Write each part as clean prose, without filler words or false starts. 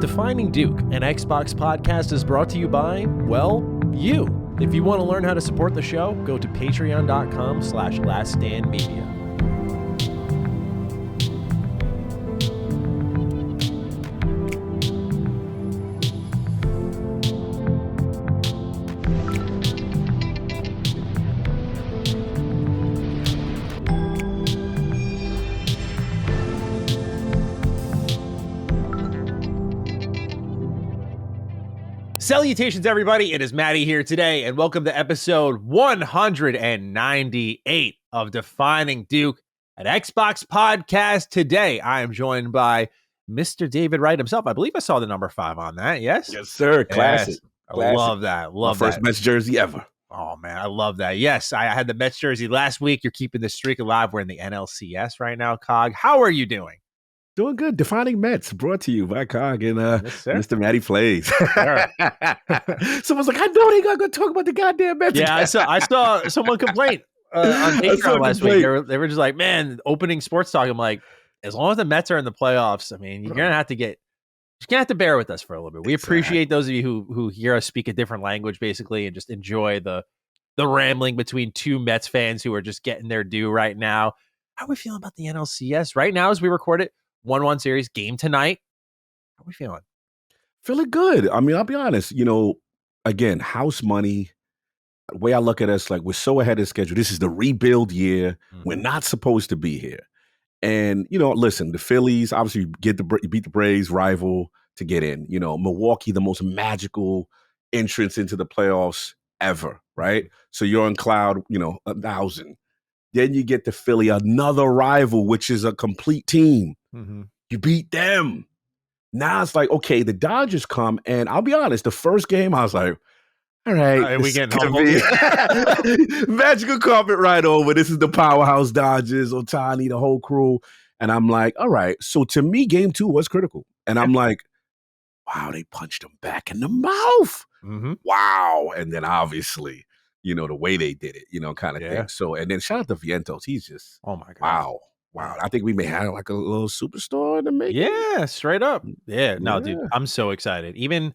Defining Duke, an Xbox podcast, is brought to you by, well, you. If you want to learn how to support the show, go to patreon.com/laststandmedia. Salutations, everybody. It is Maddie here today, and welcome to episode 198 of Defining Duke, an Xbox podcast. Today, I am joined by Mr. David Wright himself. I believe I saw the number 5 on that. Yes? Yes, sir. Classic. Yes. I love that. Love my first that. Mets jersey ever. Oh, man. I love that. Yes, I had the Mets jersey last week. You're keeping the streak alive. We're in the NLCS right now, Cog. How are you doing? Doing good. Defining Mets, brought to you by Cog and Yes, Mr. Matty Plays. Sure. Someone's like, I know they got to talk about the goddamn Mets. Yeah, I saw someone complain on Patreon last week. They were just like, man, opening sports talk. I'm like, as long as the Mets are in the playoffs, I mean, you're gonna have to bear with us for a little bit. We appreciate those of you who hear us speak a different language, basically, and just enjoy the rambling between two Mets fans who are just getting their due right now. How are we feeling about the NLCS right now as we record it? 1-1 series game tonight. How are we feeling? Feeling good. I mean, I'll be honest, again, house money. The way I look at us, like, we're so ahead of schedule. This is the rebuild year. Mm-hmm. We're not supposed to be here. And, listen, the Phillies, obviously, beat the Braves, rival, to get in. Milwaukee, the most magical entrance into the playoffs ever, right? So you're on cloud, 1,000. Then you get to Philly, another rival, which is a complete team. Mm-hmm. You beat them. Now it's like, okay, the Dodgers come, and I'll be honest, the first game, I was like, all right, we getting magical carpet right over. This is the powerhouse Dodgers, Ohtani, the whole crew. And I'm like, all right. So to me, game 2 was critical. And I'm like, wow, they punched him back in the mouth. Mm-hmm. Wow. And then obviously, the way they did it, kind of thing. So, and then shout out to Vientos. He's just, oh my God. Wow. I think we may have like a little superstar in the making. Yeah, straight up. Yeah. No, dude, I'm so excited. Even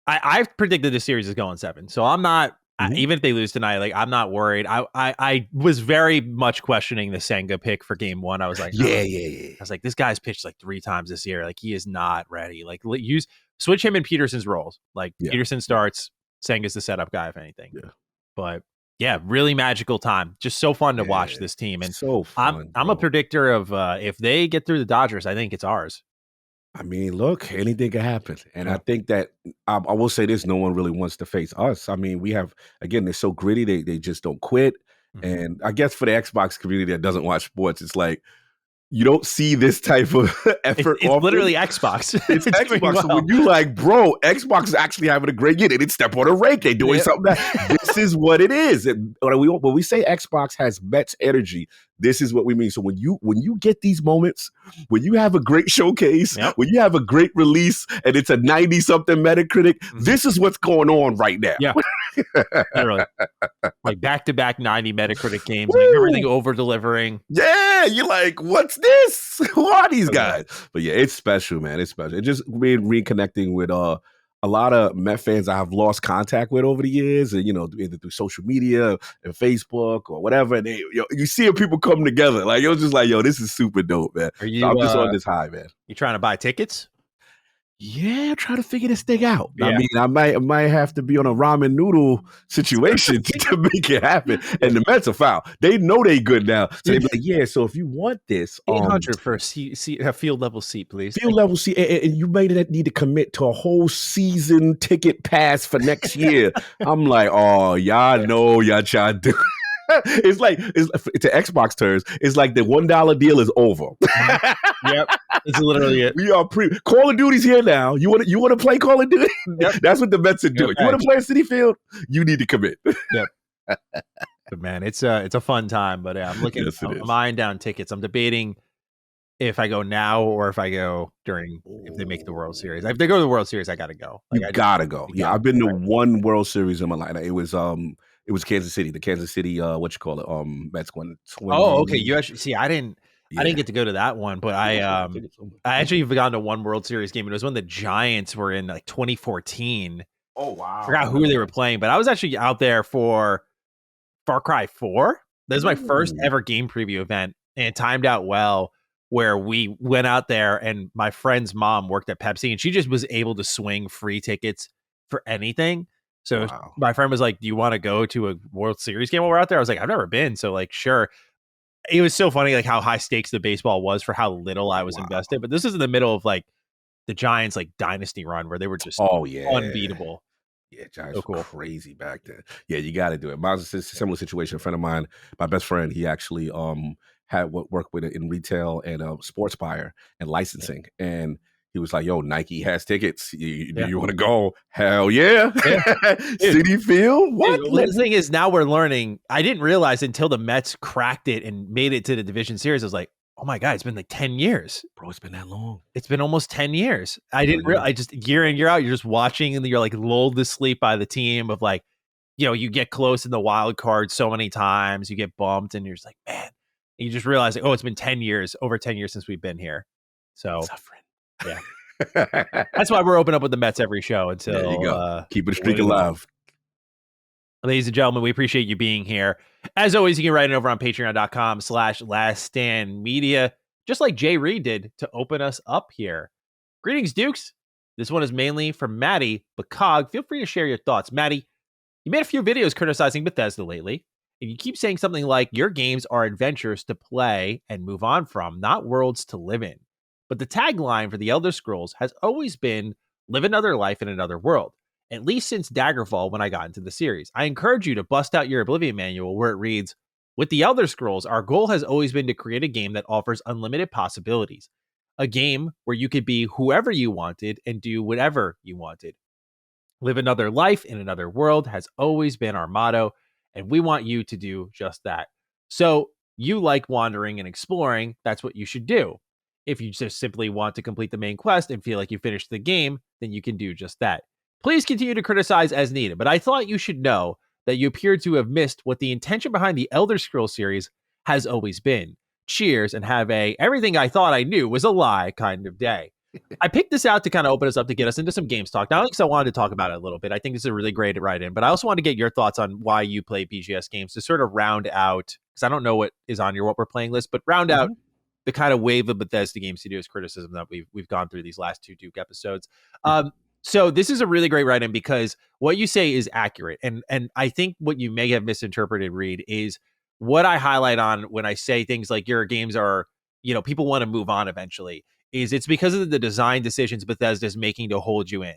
I've predicted the series is going 7. So I'm not, even if they lose tonight, like, I'm not worried. I was very much questioning the Senga pick for game 1. I was like, I was like, this guy's pitched like 3 times this year. Like, he is not ready. Like, switch him in Peterson's roles. Like, Peterson starts, Senga's the setup guy, if anything. Yeah. But yeah, really magical time. Just so fun to watch this team. And so fun, I'm a predictor of if they get through the Dodgers, I think it's ours. I mean, look, anything can happen. And I think that I will say this, no one really wants to face us. I mean, we have, again, they're so gritty. They just don't quit. Mm-hmm. And I guess for the Xbox community that doesn't watch sports, it's like, you don't see this type of effort. It's literally Xbox. It's Xbox. Well. So when you like, bro, Xbox is actually having a great year. They didn't step on a rake. They're doing something. This is what it is. And when we say Xbox has Mets energy, this is what we mean. So when you get these moments, when you have a great showcase, when you have a great release, and it's a 90-something Metacritic, this is what's going on right now. Yeah. Literally. Like back-to-back 90 Metacritic games, like everything over-delivering. Yeah, you're like, what's this? Who are these guys? But yeah, it's special, man. It's special. It just reconnecting with a lot of Met fans I have lost contact with over the years, and either through social media and Facebook or whatever. And you see people come together. Like, it was just like, this is super dope, man. Are you? So I'm just on this high, man. You trying to buy tickets? Yeah, try to figure this thing out. Yeah. I mean, I might have to be on a ramen noodle situation to make it happen. And the Mets are foul. They know they good now. So they be like, so if you want this, 800 for a field level seat, please. Field level seat, and you may need to commit to a whole season ticket pass for next year. I'm like, oh, y'all know y'all trying to do. It's like, to Xbox terms, it's like the $1 deal is over. Yep, it's literally it. We are Call of Duty's here now. You want to play Call of Duty? Yep. That's what the Mets are doing. You want to play a City Field? You need to commit. Yep. But man, it's a fun time. But I'm looking. Yes, I'm eyeing down tickets. I'm debating if I go now or if I go if they make the World Series. If they go to the World Series, I gotta go. Like, you gotta go. Yeah, I've been to one World Series in my life. It was Kansas City. The Kansas City, Mets won 20. Oh, okay. You actually see. I didn't. I didn't Yeah. get to go to that one, but I actually have gone to one World Series game. It was when the Giants were in like 2014. Oh wow! Forgot who they were playing, but I was actually out there for Far Cry 4. This is my first Ooh. ever game preview event, and it timed out well where we went out there and my friend's mom worked at Pepsi and she just was able to swing free tickets for anything. So Wow. my friend was like, "Do you want to go to a World Series game while we're out there?" I was like, "I've never been." So like, sure. It was so funny like how high stakes the baseball was for how little I was Wow. invested. But this is in the middle of like the Giants like dynasty run where they were just Oh yeah. unbeatable. Yeah, Giants So were cool. crazy back then. Yeah, you got to do it. Mine's a similar situation. A friend of mine, my best friend, he actually had worked with it in retail and sports buyer and licensing, and he was like, "Yo, Nike has tickets. Do you want to go? Hell yeah, City Field. What?" Dude, the thing is, now we're learning. I didn't realize until the Mets cracked it and made it to the division series. I was like, "Oh my god, it's been like 10 years, Bro, it's been that long. It's been almost 10 years." I didn't realize. I just year in year out, you're just watching and you're like lulled to sleep by the team of like, you get close in the wild card so many times, you get bumped, and you're just like, man. And you just realize, like, oh, it's been 10 years, over 10 years since we've been here. So Suffering. yeah, that's why we're open up with the Mets every show until There you go. Keep the streak win it all. alive. Ladies and gentlemen, we appreciate you being here. As always, you can write it over on patreon.com/laststandmedia, just like Jay Reed did to open us up here. Greetings, Dukes. This one is mainly for Maddie, but Cog, feel free to share your thoughts. Maddie, you made a few videos criticizing Bethesda lately, and you keep saying something like your games are adventures to play and move on from, not worlds to live in. But the tagline for the Elder Scrolls has always been live another life in another world, at least since Daggerfall when I got into the series. I encourage you to bust out your Oblivion manual where it reads, with the Elder Scrolls, our goal has always been to create a game that offers unlimited possibilities. A game where you could be whoever you wanted and do whatever you wanted. Live another life in another world has always been our motto, and we want you to do just that. So, you like wandering and exploring, that's what you should do. If you just simply want to complete the main quest and feel like you finished the game, then you can do just that. Please continue to criticize as needed, but I thought you should know that you appear to have missed what the intention behind the Elder Scrolls series has always been. Cheers, and have a everything I thought I knew was a lie kind of day. I picked this out to kind of open us up to get us into some games talk. Not only because I wanted to talk about it a little bit. I think this is a really great write-in, but I also want to get your thoughts on why you play BGS games to sort of round out, because I don't know what is on your what we're playing list, but round out the kind of wave of Bethesda Game Studios criticism that we've gone through these last two Duke episodes. So this is a really great write-in because what you say is accurate, and I think what you may have misinterpreted, Reed, is what I highlight on when I say things like your games are, people want to move on eventually. Is it's because of the design decisions Bethesda's making to hold you in.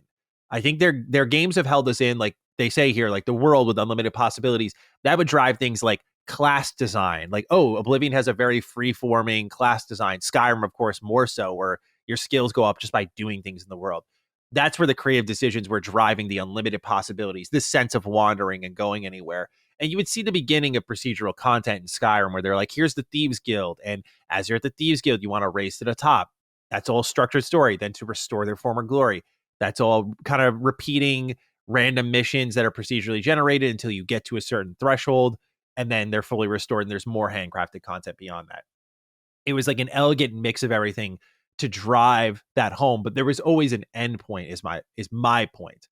I think their games have held us in, like they say here, like the world with unlimited possibilities. That would drive things like class design. Like, oh, Oblivion has a very free-forming class design. Skyrim, of course, more so, where your skills go up just by doing things in the world. That's where the creative decisions were driving the unlimited possibilities, this sense of wandering and going anywhere. And you would see the beginning of procedural content in Skyrim where they're like, here's the Thieves Guild. And as you're at the Thieves Guild, you want to race to the top. That's all structured story. Then to restore their former glory. That's all kind of repeating random missions that are procedurally generated until you get to a certain threshold. And then they're fully restored and there's more handcrafted content beyond that. It was like an elegant mix of everything to drive that home, but there was always an end point is my point.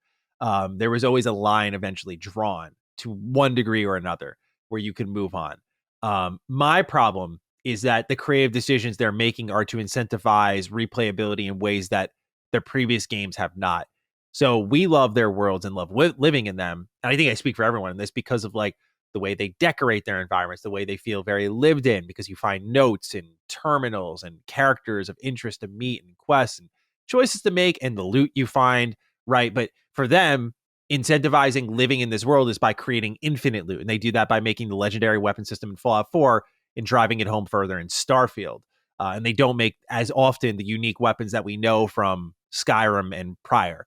There was always a line eventually drawn to one degree or another where you can move on. My problem is that the creative decisions they're making are to incentivize replayability in ways that their previous games have not. So we love their worlds and love living in them. And I think I speak for everyone in this because of like the way they decorate their environments, the way they feel very lived in, because you find notes and terminals and characters of interest to meet and quests and choices to make and the loot you find, right? But for them, incentivizing living in this world is by creating infinite loot. And they do that by making the legendary weapon system in Fallout 4 and driving it home further in Starfield. And they don't make as often the unique weapons that we know from Skyrim and prior.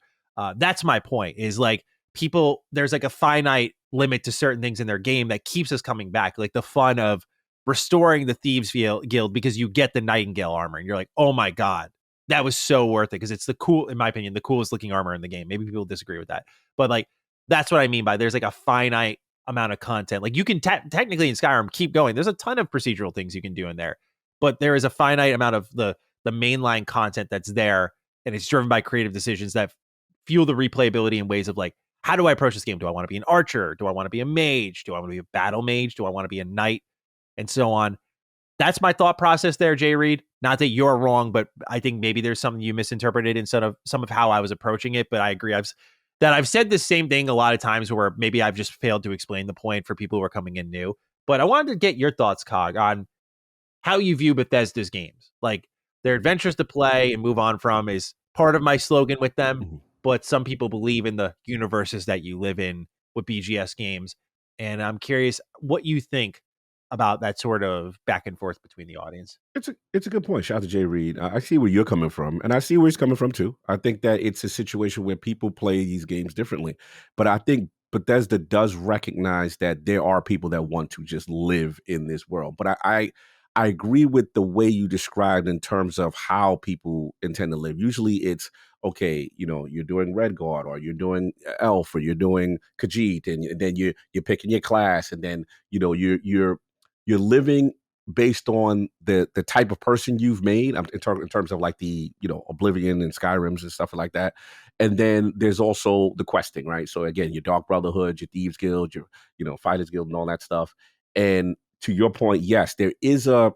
That's my point, is like people, there's like a finite limit to certain things in their game that keeps us coming back. Like the fun of restoring the Thieves Guild because you get the Nightingale armor and you're like, oh my God, that was so worth it. Because it's in my opinion, the coolest looking armor in the game. Maybe people disagree with that. But like, that's what I mean by there's like a finite amount of content. Like you can technically in Skyrim keep going. There's a ton of procedural things you can do in there. but there is a finite amount of the mainline content that's there, and it's driven by creative decisions that fuel the replayability in ways of like, how do I approach this game? Do I want to be an archer? Do I want to be a mage? Do I want to be a battle mage? Do I want to be a knight? And so on. That's my thought process there, Jay Reed. Not that you're wrong, but I think maybe there's something you misinterpreted in some of how I was approaching it. But I agree. I've said the same thing a lot of times where maybe I've just failed to explain the point for people who are coming in new. But I wanted to get your thoughts, Cog, on how you view Bethesda's games. Like, they're adventures to play and move on from is part of my slogan with them. Mhm. But some people believe in the universes that you live in with BGS games. And I'm curious what you think about that sort of back and forth between the audience. It's a good point. Shout out to Jay Reed. I see where you're coming from, and I see where he's coming from too. I think that it's a situation where people play these games differently, but I think Bethesda does recognize that there are people that want to just live in this world. But I agree with the way you described in terms of how people intend to live. Usually, it's okay. You're doing Redguard, or you're doing Elf, or you're doing Khajiit, and then you're picking your class, and then you're living based on the type of person you've made in terms of like the Oblivion and Skyrims and stuff like that. And then there's also the questing, right? So again, your Dark Brotherhood, your Thieves Guild, your Fighters Guild, and all that stuff. And to your point, yes, there is a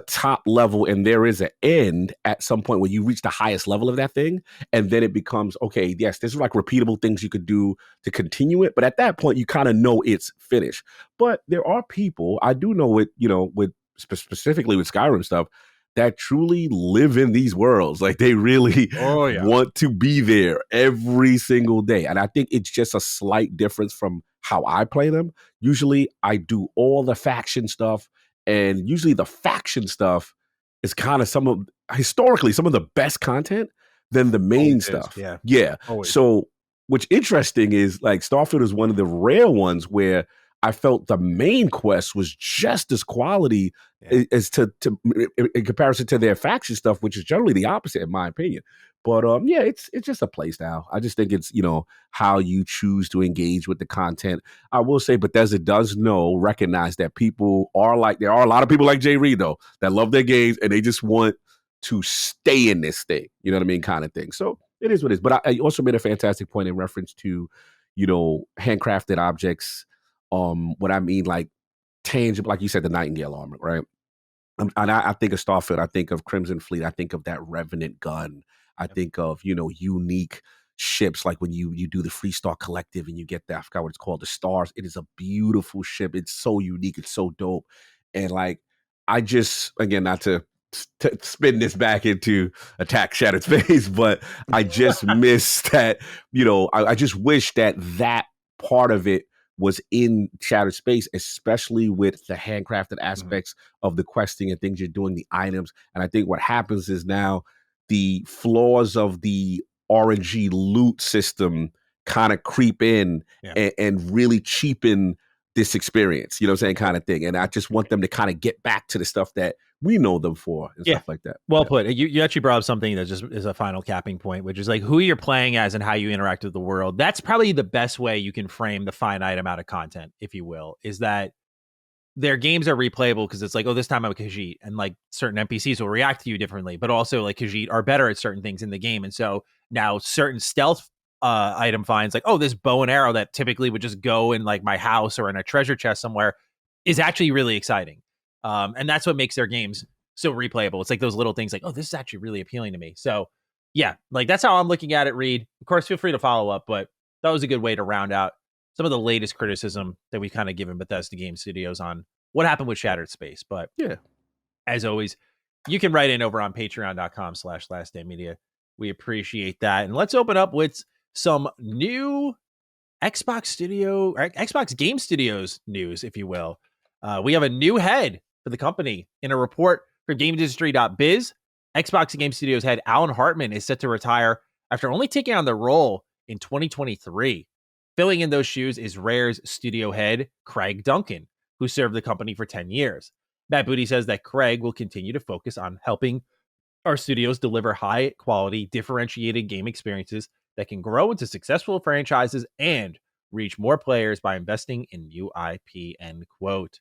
top level and there is an end at some point where you reach the highest level of that thing. And then it becomes, okay, yes, there's like repeatable things you could do to continue it. But at that point, you kind of know it's finished. But there are people, I do know with specifically with Skyrim stuff, that truly live in these worlds. Like, they really want to be there every single day. And I think it's just a slight difference from how I play them. Usually I do all the faction stuff. And usually the faction stuff is kind of historically some of the best content than the main stuff. Yeah. Always. So what's interesting is like Starfield is one of the rare ones where I felt the main quest was just as quality as to in comparison to their faction stuff, which is generally the opposite in my opinion. But it's just a play style. I just think it's how you choose to engage with the content. I will say Bethesda does recognize that there are a lot of people like Jay Reed though that love their games and they just want to stay in this thing. You know what I mean, kind of thing. So it is what it is. But I also made a fantastic point in reference to handcrafted objects. What I mean, like tangible, like you said, the Nightingale armor, right? And I think of Starfield. I think of Crimson Fleet. I think of that Revenant gun. I think of unique ships, like when you do the Freestar Collective and you get that, I forgot what it's called, the Stars. It is a beautiful ship. It's so unique. It's so dope. And like, I just, again, not to spin this back into Attack Shattered Space, but I just miss that, I just wish that part of it was in Shattered Space, especially with the handcrafted aspects of the questing and things you're doing, the items. And I think what happens is now the flaws of the RNG loot system kind of creep in and really cheapen this experience, you know what I'm saying, kind of thing. And I just want them to kind of get back to the stuff that we know them for and stuff like that. Well put. You actually brought up something that just is a final capping point, which is like who you're playing as and how you interact with the world. That's probably the best way you can frame the finite amount of content, if you will, is that their games are replayable because it's like, oh, this time I'm a Khajiit, and like certain NPCs will react to you differently, but also like Khajiit are better at certain things in the game. And so now certain stealth item finds, like, oh, this bow and arrow that typically would just go in like my house or in a treasure chest somewhere is actually really exciting. And that's what makes their games so replayable. It's like those little things like, oh, this is actually really appealing to me. So yeah, like that's how I'm looking at it, Reed. Of course, feel free to follow up, but that was a good way to round out some of the latest criticism that we've kind of given Bethesda Game Studios on what happened with Shattered Space. But yeah, as always, you can write in over on patreon.com/lastdaymedia. We appreciate that. And let's open up with some new Xbox Game Studios news, if you will. We have a new head for the company. In a report for GamesIndustry.biz, Xbox Game Studios head Alan Hartman is set to retire after only taking on the role in 2023. Filling in those shoes is Rare's studio head, Craig Duncan, who served the company for 10 years. Matt Booty says that Craig will continue to focus on helping our studios deliver high-quality, differentiated game experiences that can grow into successful franchises and reach more players by investing in new IP, end quote.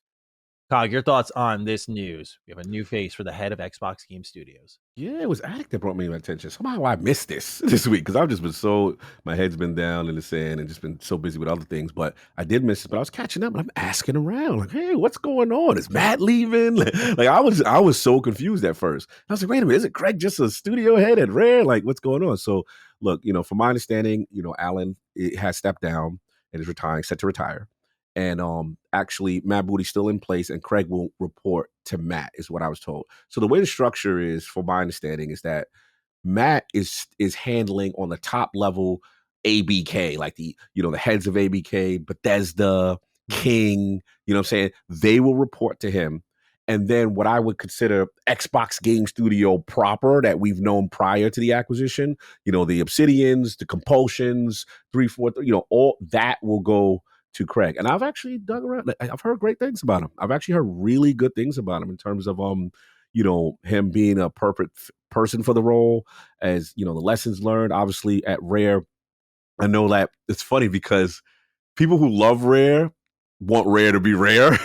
Cog, your thoughts on this news? We have a new face for the head of Xbox Game Studios. Yeah, it was Addict that brought me my attention. Somehow I missed this this week because I've just been my head's been down in the sand and just been so busy with other things. But I did miss it. But I was catching up and I'm asking around, like, hey, what's going on? Is Matt leaving? Like I was so confused at first. I was like, wait a minute, isn't Craig just a studio head at Rare? Like, what's going on? So look, from my understanding, Alan has stepped down and is retiring, set to retire. And actually, Matt Booty's still in place, and Craig will report to Matt, is what I was told. So the way the structure is, from my understanding, is that Matt is handling on the top level ABK, like the heads of ABK, Bethesda, King. You know what I'm saying? They will report to him. And then what I would consider Xbox Game Studio proper that we've known prior to the acquisition, the Obsidians, the Compulsions, 343, all that will go to Craig. And I've actually dug around. I've heard great things about him. I've actually heard really good things about him in terms of him being a perfect person for the role, as the lessons learned obviously at Rare. I know that it's funny because people who love Rare want Rare to be Rare.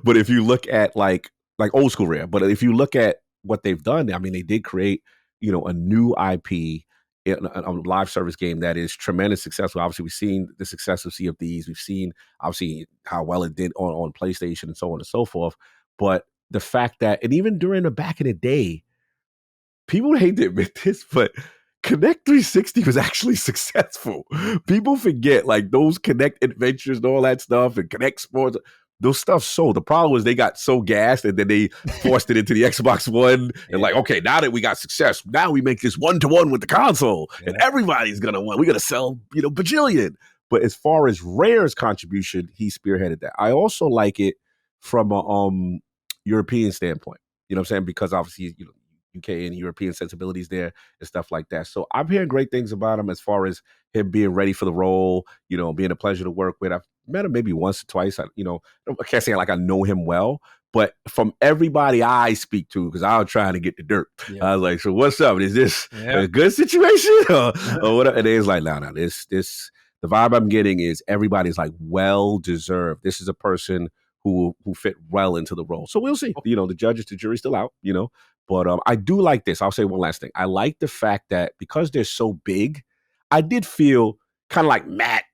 But if you look at like old school Rare, but if you look at what they've done, I mean, they did create a new IP in a live service game that is tremendous successful. Obviously, we've seen the success of Sea of Thieves. We've seen obviously how well it did on PlayStation and so on and so forth. But the fact that, and even during the back in the day, people hate to admit this, but Connect 360 was actually successful. People forget like those Connect adventures and all that stuff and Connect Sports. Those stuff sold. The problem was they got so gassed and then they forced it into the Xbox One and like, okay, now that we got success, now we make this 1-to-1 with the console and everybody's going to win. We're going to sell, bajillion. But as far as Rare's contribution, he spearheaded that. I also like it from a European standpoint. You know what I'm saying? Because obviously, UK and European sensibilities there and stuff like that. So I'm hearing great things about him as far as him being ready for the role, being a pleasure to work with. I've met him maybe once or twice. I can't say like I know him well, but from everybody I speak to, because I was trying to get the dirt, I was like, so what's up? Is this a good situation or what? And it's like, no, this, the vibe I'm getting is everybody's like well-deserved. This is a person who fit well into the role. So we'll see. The jury's still out, But I do like this. I'll say one last thing. I like the fact that because they're so big, I did feel kind of like Matt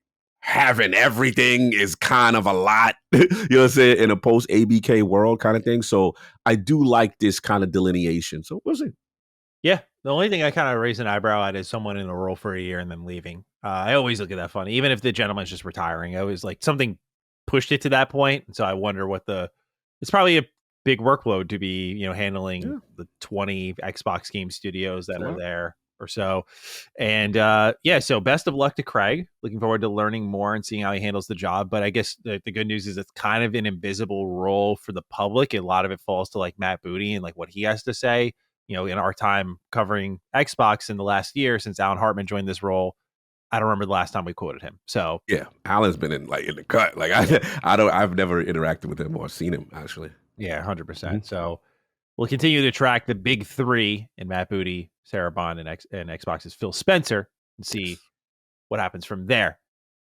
having everything is kind of a lot, you know what I'm saying, in a post-ABK world kind of thing. So I do like this kind of delineation. So we'll see. Yeah. The only thing I kind of raise an eyebrow at is someone in a role for a year and then leaving. I always look at that funny. Even if the gentleman's just retiring, I always like something pushed it to that point. And so I wonder it's probably a big workload to be, handling the 20 Xbox Game Studios that are there or so. And so best of luck to Craig. Looking forward to learning more and seeing how he handles the job. But I guess the good news is it's kind of an invisible role for the public. A lot of it falls to like Matt Booty and like what he has to say. In our time covering Xbox in the last year since Alan Hartman joined this role, I don't remember the last time we quoted him. So yeah, Alan's been in the cut. Like I've never interacted with him or seen him actually. Yeah, 100%. Mm-hmm. So we'll continue to track the big three in Matt Booty, Sarah Bond, and Xbox's Phil Spencer and see what happens from there.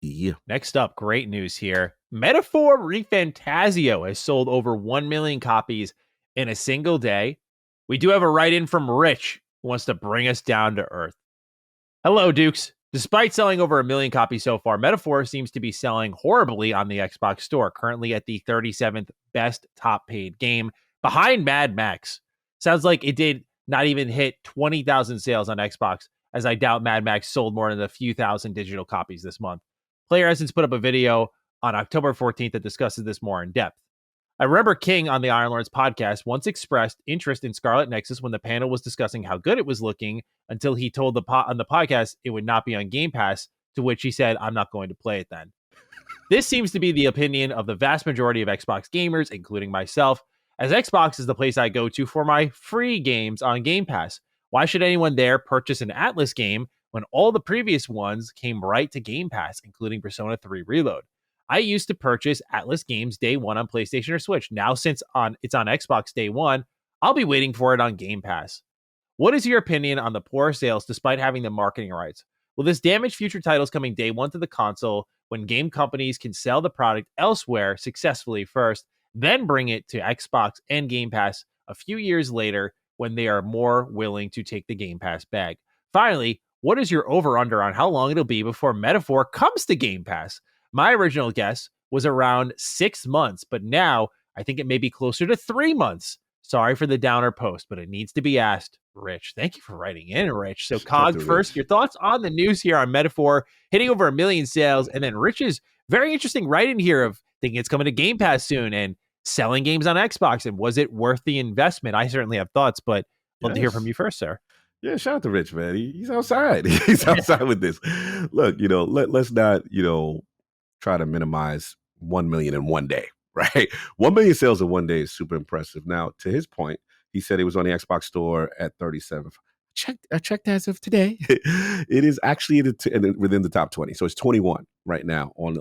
Yeah. Next up, great news here. Metaphor ReFantazio has sold over 1 million copies in a single day. We do have a write-in from Rich who wants to bring us down to earth. Hello, Dukes. Despite selling over 1 million copies so far, Metaphor seems to be selling horribly on the Xbox Store, currently at the 37th best top-paid game, behind Mad Max. Sounds like it did not even hit 20,000 sales on Xbox, as I doubt Mad Max sold more than a few thousand digital copies this month. Player Essence put up a video on October 14th that discusses this more in depth. I remember King on the Iron Lords podcast once expressed interest in Scarlet Nexus when the panel was discussing how good it was looking until he told on the podcast it would not be on Game Pass, to which he said, I'm not going to play it then. This seems to be the opinion of the vast majority of Xbox gamers, including myself, as Xbox is the place I go to for my free games on Game Pass. Why should anyone there purchase an Atlas game when all the previous ones came right to Game Pass, including Persona 3 Reload? I used to purchase Atlas games day one on PlayStation or Switch. Now, since it's on Xbox day one, I'll be waiting for it on Game Pass. What is your opinion on the poor sales despite having the marketing rights? Will this damage future titles coming day one to the console when game companies can sell the product elsewhere successfully first? then bring it to Xbox and Game Pass a few years later when they are more willing to take the Game Pass bag. Finally, what is your over-under on how long it'll be before Metaphor comes to Game Pass? My original guess was around 6 months, but now I think it may be closer to 3 months. Sorry for the downer post, but it needs to be asked. Rich, thank you for writing in, Rich. So, Cog, first, your thoughts on the news here on Metaphor hitting over 1 million sales, and then Rich's very interesting writing here of thinking it's coming to Game Pass soon and selling games on Xbox, and was it worth the investment? I certainly have thoughts, but love to hear from you first, sir. Yeah, shout out to Rich, man. He's outside. He's outside with this. Look, let's not, try to minimize 1 million in one day, right? 1 million sales in one day is super impressive. Now, to his point, he said it was on the Xbox store at 37th. I checked as of today. It is actually within the top 20. So it's 21 right now on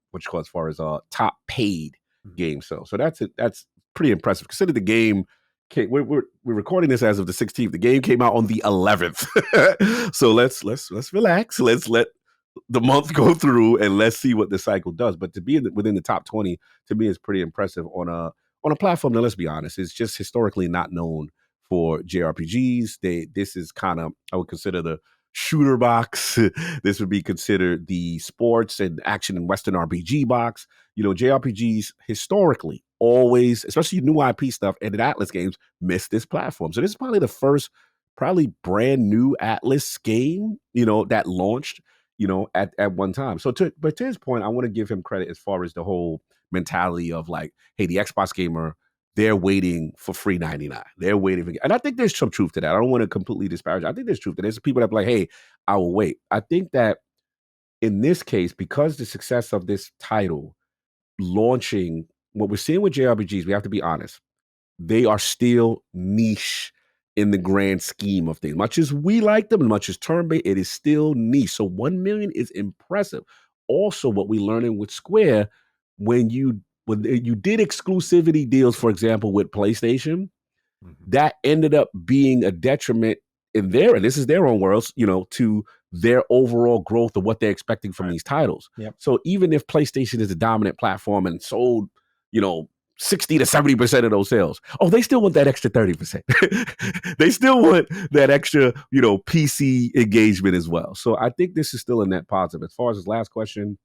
what you call as far as top paid game sales. So that's pretty impressive. Consider the game. We're recording this as of the 16th. The game came out on the 11th. So let's relax. Let's let the month go through and let's see what the cycle does. But to be within the top 20 to me is pretty impressive on a platform that, let's be honest, is just historically not known for JRPGs. This is kind of, I would consider, the shooter box. This would be considered the sports and action and Western RPG box. JRPGs historically always, especially new IP stuff and in Atlas games, miss this platform. So this is probably the first brand new Atlas game, that launched, at one time. But to his point, I want to give him credit as far as the whole mentality of like, hey, the Xbox gamer, they're waiting for free 99. They're waiting for, and I think there's some truth to that. I don't want to completely disparage. I think there's truth to this. There's people that be like, hey, I will wait. I think that in this case, because the success of this title launching, what we're seeing with JRPGs, we have to be honest, they are still niche in the grand scheme of things. Much as we like them, much as turn-based, it is still niche. So 1 million is impressive. Also, what we're learning with Square, when you did exclusivity deals, for example, with PlayStation, that ended up being a detriment and this is their own worlds, to their overall growth of what they're expecting from these titles. Yep. So even if PlayStation is a dominant platform and sold, 60 to 70% of those sales. Oh, they still want that extra 30%. They still want that extra, PC engagement as well. So I think this is still a net positive. As far as his last question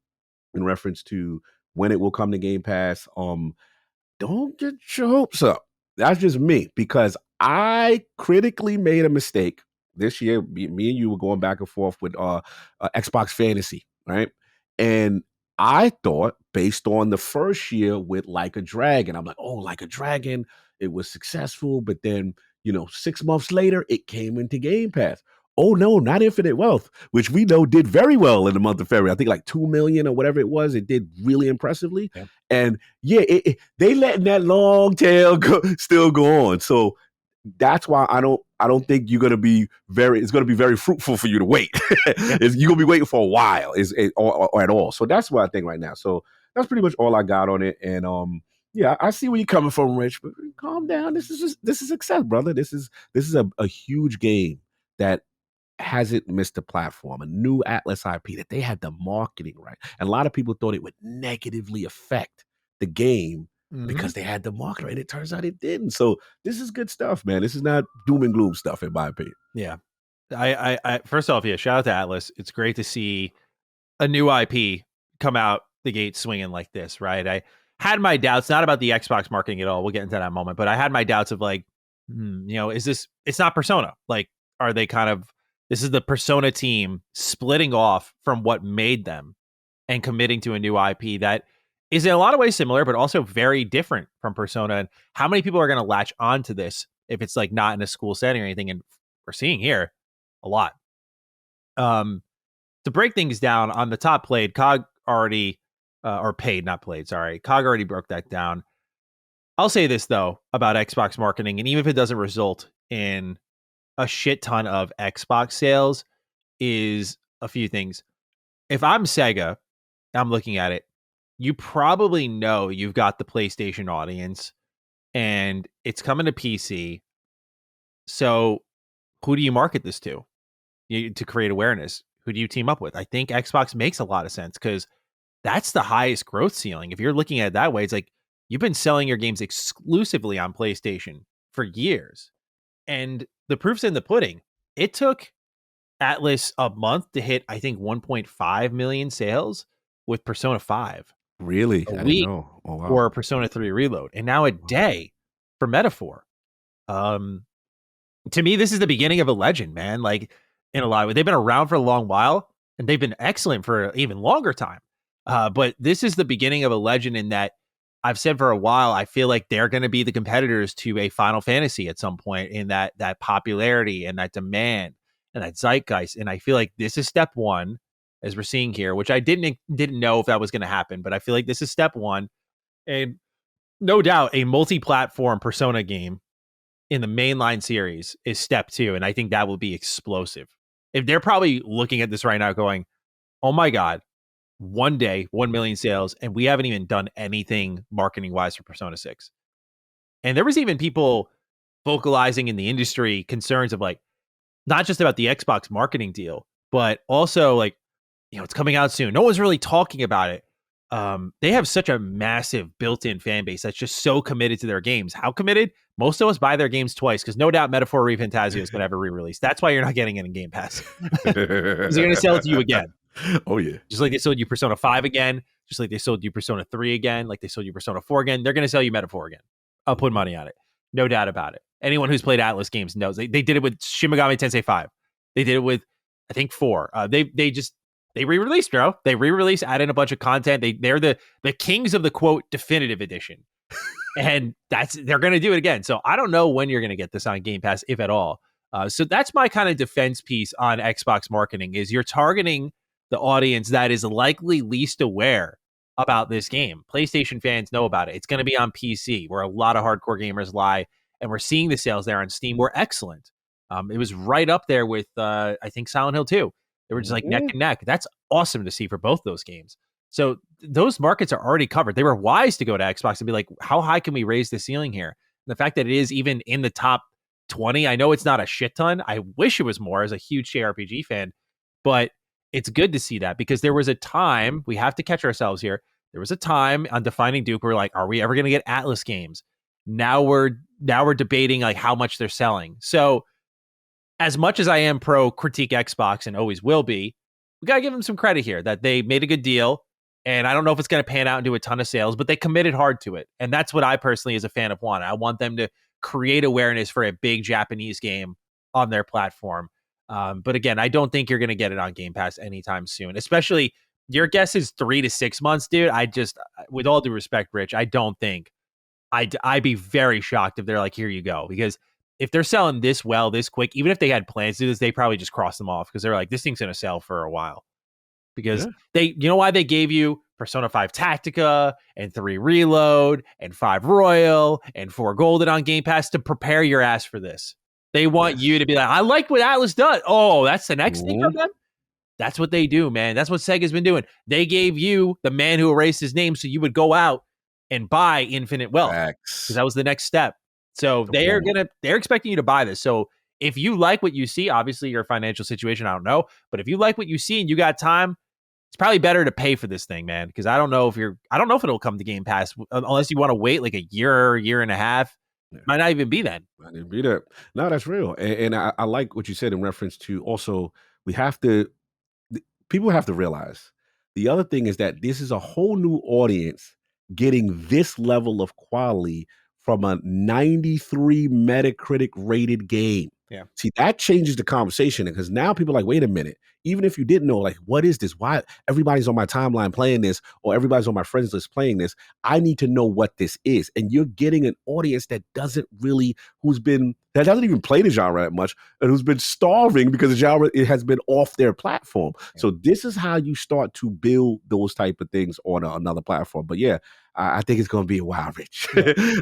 in reference to when it will come to Game Pass, don't get your hopes up. That's just me, because I critically made a mistake this year. Me and you were going back and forth with Xbox Fantasy, right? And I thought, based on the first year with Like a Dragon, I'm like, oh, Like a Dragon, it was successful. But then, 6 months later, it came into Game Pass. Oh, no, not Infinite Wealth, which we know did very well in the month of February. I think like 2 million or whatever it was. It did really impressively. Yeah. And yeah, they letting that long tail still go on. So that's why I don't think you're going to be it's going to be very fruitful for you to wait. Yeah. You're going to be waiting for a while or at all. So that's what I think right now. So that's pretty much all I got on it. And yeah, I see where you're coming from, Rich, but calm down. This is success, brother. This is a huge game that hasn't missed a platform, a new Atlas IP that they had the marketing right. And a lot of people thought it would negatively affect the game because they had the marketing right. It turns out it didn't. So this is good stuff, man. This is not doom and gloom stuff, in my opinion. Yeah. I first off, yeah, shout out to Atlas. It's great to see a new IP come out the gate swinging like this, right? I had my doubts, not about the Xbox marketing at all. We'll get into that moment, but I had my doubts of like, is this, it's not Persona. Like, are they this is the Persona team splitting off from what made them and committing to a new IP that is in a lot of ways similar, but also very different from Persona. And how many people are going to latch onto this if it's like not in a school setting or anything? And we're seeing here a lot. To break things down on the top played, Cog already, or paid, not played, sorry. Cog already broke that down. I'll say this though about Xbox marketing, and even if it doesn't result in a shit ton of Xbox sales, is a few things. If I'm Sega, I'm looking at it, you probably know you've got the PlayStation audience and it's coming to PC. So who do you market this to create awareness? Who do you team up with? I think Xbox makes a lot of sense because that's the highest growth ceiling. If you're looking at it that way, it's like you've been selling your games exclusively on PlayStation for years. And the proof's in the pudding. It took Atlas a month to hit, I think, 1.5 million sales with Persona 5, Really? a I didn't week know. Oh wow. for Persona 3 Reload, and now a day for Metaphor. Um, to me, this is the beginning of a legend, man. Like, in a lot of ways, they've been around for a long while, and they've been excellent for an even longer time. But this is the beginning of a legend in that I've said for a while, I feel like they're going to be the competitors to a Final Fantasy at some point in that popularity and that demand and that zeitgeist. And I feel like this is step one, as we're seeing here, which I didn't know if that was going to happen, but I feel like this is step one. And no doubt, a multi-platform Persona game in the mainline series is step two, and I think that will be explosive. If they're probably looking at this right now, going, "Oh my god, one day, 1 million sales, and we haven't even done anything marketing wise for Persona 6." And there was even people vocalizing in the industry concerns of like, not just about the Xbox marketing deal, but also like, it's coming out soon. No one's really talking about it. They have such a massive built-in fan base that's just so committed to their games. How committed? Most of us buy their games twice because no doubt Metaphor ReFantazio is going to have a re-release. That's why you're not getting it in Game Pass. Because they're going to sell it to you again. Oh yeah. Just like they sold you Persona 5 again, just like they sold you Persona 3 again, like they sold you Persona 4 again, they're going to sell you Metaphor again. I'll put money on it. No doubt about it. Anyone who's played Atlas games knows. They did it with Shin Megami Tensei 5. They did it with, I think, 4. They re-released, bro. They re-released, add in a bunch of content. They're the kings of the, quote, definitive edition. And they're going to do it again. So I don't know when you're going to get this on Game Pass, if at all. So that's my kind of defense piece on Xbox marketing is you're targeting the audience that is likely least aware about this game. PlayStation fans know about it. It's going to be on PC, where a lot of hardcore gamers lie, and we're seeing the sales there on Steam were excellent. It was right up there with, I think, Silent Hill 2. They were just like neck and neck. That's awesome to see for both those games. So those markets are already covered. They were wise to go to Xbox and be like, how high can we raise the ceiling here? And the fact that it is even in the top 20, I know it's not a shit ton. I wish it was more as a huge JRPG fan, but it's good to see that because there was a time, we have to catch ourselves here. There was a time on Defining Duke where we're like, are we ever going to get Atlas games? Now we're debating like how much they're selling. So as much as I am pro critique Xbox and always will be, we got to give them some credit here that they made a good deal. And I don't know if it's going to pan out and do a ton of sales, but they committed hard to it. And that's what I personally, as a fan of want. I want them to create awareness for a big Japanese game on their platform. But again, I don't think you're going to get it on Game Pass anytime soon, especially your guess is 3 to 6 months, dude. With all due respect, Rich, I don't think I'd be very shocked if they're like, here you go. Because if they're selling this well, this quick, even if they had plans to do this, they probably just cross them off because they're like, this thing's going to sell for a while. Because you know why they gave you Persona 5 Tactica and 3 Reload and 5 Royal and 4 Golden on Game Pass to prepare your ass for this. They want you to be like, I like what Atlas does. Oh, that's the next thing from them? That's what they do, man. That's what Sega's been doing. They gave you the man who erased his name so you would go out and buy infinite wealth because that was the next step. So they're expecting you to buy this. So if you like what you see, obviously your financial situation, I don't know, but if you like what you see and you got time, it's probably better to pay for this thing, man. Because I don't know if it'll come to Game Pass unless you want to wait like a year and a half. Yeah. Might not even be then. Might not be that. No, that's real. And I like what you said in reference to also people have to realize the other thing is that this is a whole new audience getting this level of quality from a 93 Metacritic rated game. Yeah. See, that changes the conversation because now people are like, wait a minute. Even if you didn't know, like, what is this? Why everybody's on my timeline playing this or everybody's on my friends list playing this? I need to know what this is. And you're getting an audience that doesn't even play the genre that much and who's been starving because the genre has been off their platform. Yeah. So this is how you start to build those type of things on another platform. But yeah, I think it's going to be a while, Rich.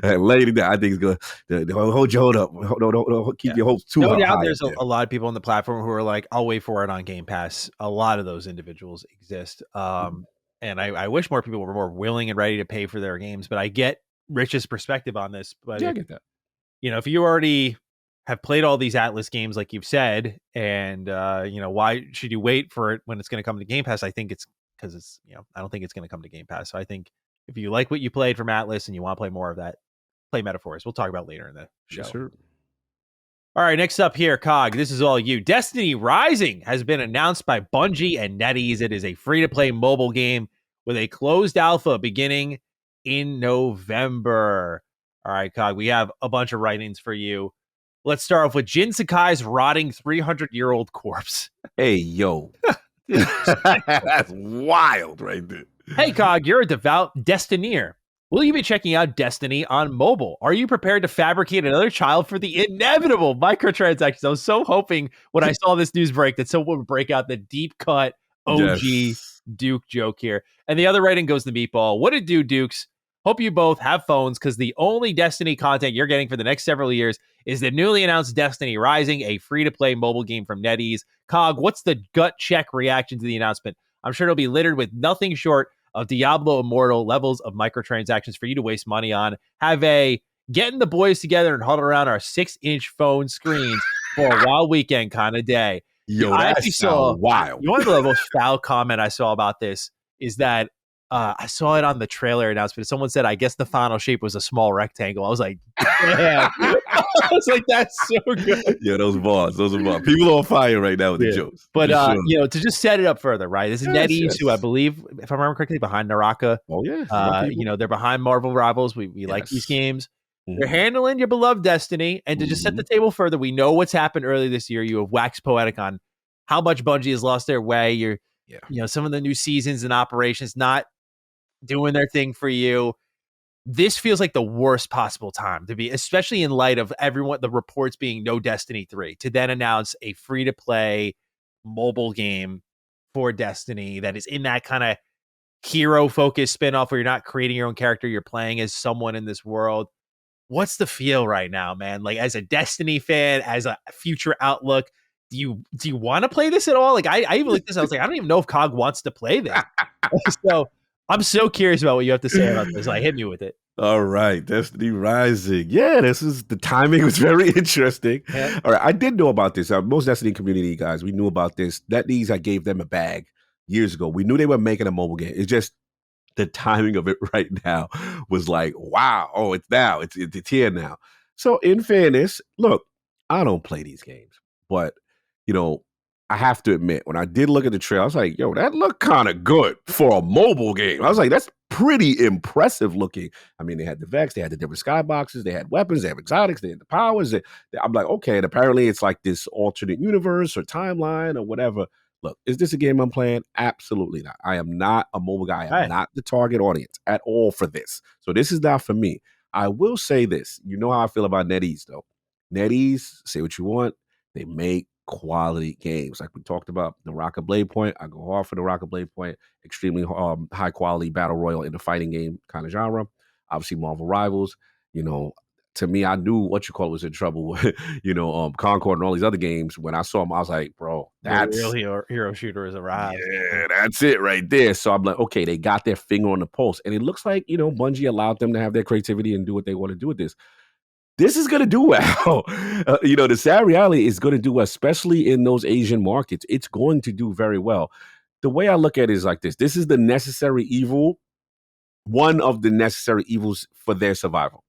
Lady, I think it's going to hold your hold up. Don't keep your hopes too high. No doubt there's a lot of people on the platform who are like, I'll wait for it on Game Pass. A lot of those individuals exist. And I wish more people were more willing and ready to pay for their games. But I get Rich's perspective on this. But yeah, I get that. If you already have played all these Atlas games, like you've said, and why should you wait for it when it's going to come to Game Pass? I think it's because I don't think it's going to come to Game Pass. So I think If you like what you played from Atlas and you want to play more of that, play Metaphors. We'll talk about later in the show. Yes, sir. All right, next up here, Cog, this is all you. Destiny Rising has been announced by Bungie and NetEase. It is a free-to-play mobile game with a closed alpha beginning in November. All right, Cog, we have a bunch of writings for you. Let's start off with Jin Sakai's rotting 300-year-old corpse. Hey, yo. That's wild right there. Hey, Cog, you're a devout Destineer. Will you be checking out Destiny on mobile? Are you prepared to fabricate another child for the inevitable microtransactions? I was so hoping when I saw this news break that someone would break out the deep cut OG Duke joke here. And the other writing goes to Meatball. What it do, Dukes? Hope you both have phones, because the only Destiny content you're getting for the next several years is the newly announced Destiny Rising, a free-to-play mobile game from NetEase. Cog, what's the gut check reaction to the announcement? I'm sure it'll be littered with nothing short of Diablo Immortal levels of microtransactions for you to waste money on. Have a getting the boys together and huddle around our 6-inch phone screens for a wild weekend kind of day. Yo, I actually saw wild. One of the most foul comment I saw about this is that I saw it on the trailer announcement. Someone said, I guess the final shape was a small rectangle. I was like, damn. I was like, that's so good. Yeah, those are bars. People are on fire right now with the jokes. But, to just set it up further, right? This is NetEase, who I believe, if I remember correctly, behind Naraka. Oh, yeah. They're behind Marvel Rivals. We like these games. Mm-hmm. They're handling your beloved Destiny. And to just set the table further, we know what's happened earlier this year. You have waxed poetic on how much Bungie has lost their way. Some of the new seasons and operations not doing their thing for you. This feels like the worst possible time to be, especially in light of the reports being no Destiny 3, to then announce a free-to-play mobile game for Destiny that is in that kind of hero-focused spinoff where you're not creating your own character, you're playing as someone in this world. What's the feel right now, man? Like, as a Destiny fan, as a future outlook, do you want to play this at all? Like, I even looked at this, I was like, I don't even know if COG wants to play this. So I'm so curious about what you have to say about this. Like, hit me with it. All right, Destiny Rising. Yeah, the timing was very interesting. Yeah. All right, I did know about this. Most Destiny community guys, we knew about this. NetEase, I gave them a bag years ago. We knew they were making a mobile game. It's just the timing of it right now was like, wow, it's now. It's here now. So in fairness, look, I don't play these games, but, I have to admit, when I did look at the trailer, I was like, yo, that looked kind of good for a mobile game. I was like, that's pretty impressive looking. I mean, they had the Vex, they had the different skyboxes, they had weapons, they had exotics, they had the powers. I'm like, okay, and apparently it's like this alternate universe or timeline or whatever. Look, is this a game I'm playing? Absolutely not. I am not a mobile guy. I am not the target audience at all for this. So this is not for me. I will say this. You know how I feel about NetEase, though. NetEase, say what you want, they make quality games. Like we talked about the Rocket Blade Point. I go hard for the Rocket Blade Point. Extremely high quality battle royal in the fighting game kind of genre. Obviously, Marvel Rivals. To me, I knew was in trouble with, Concord and all these other games. When I saw them, I was like, bro, that's the real hero shooter has arrived. Yeah, that's it right there. So I'm like, okay, they got their finger on the pulse. And it looks like, Bungie allowed them to have their creativity and do what they want to do with this. This is going to do well. The sad reality is going to do well, especially in those Asian markets. It's going to do very well. The way I look at it is like this. This is the necessary evil, one of the necessary evils for their survival.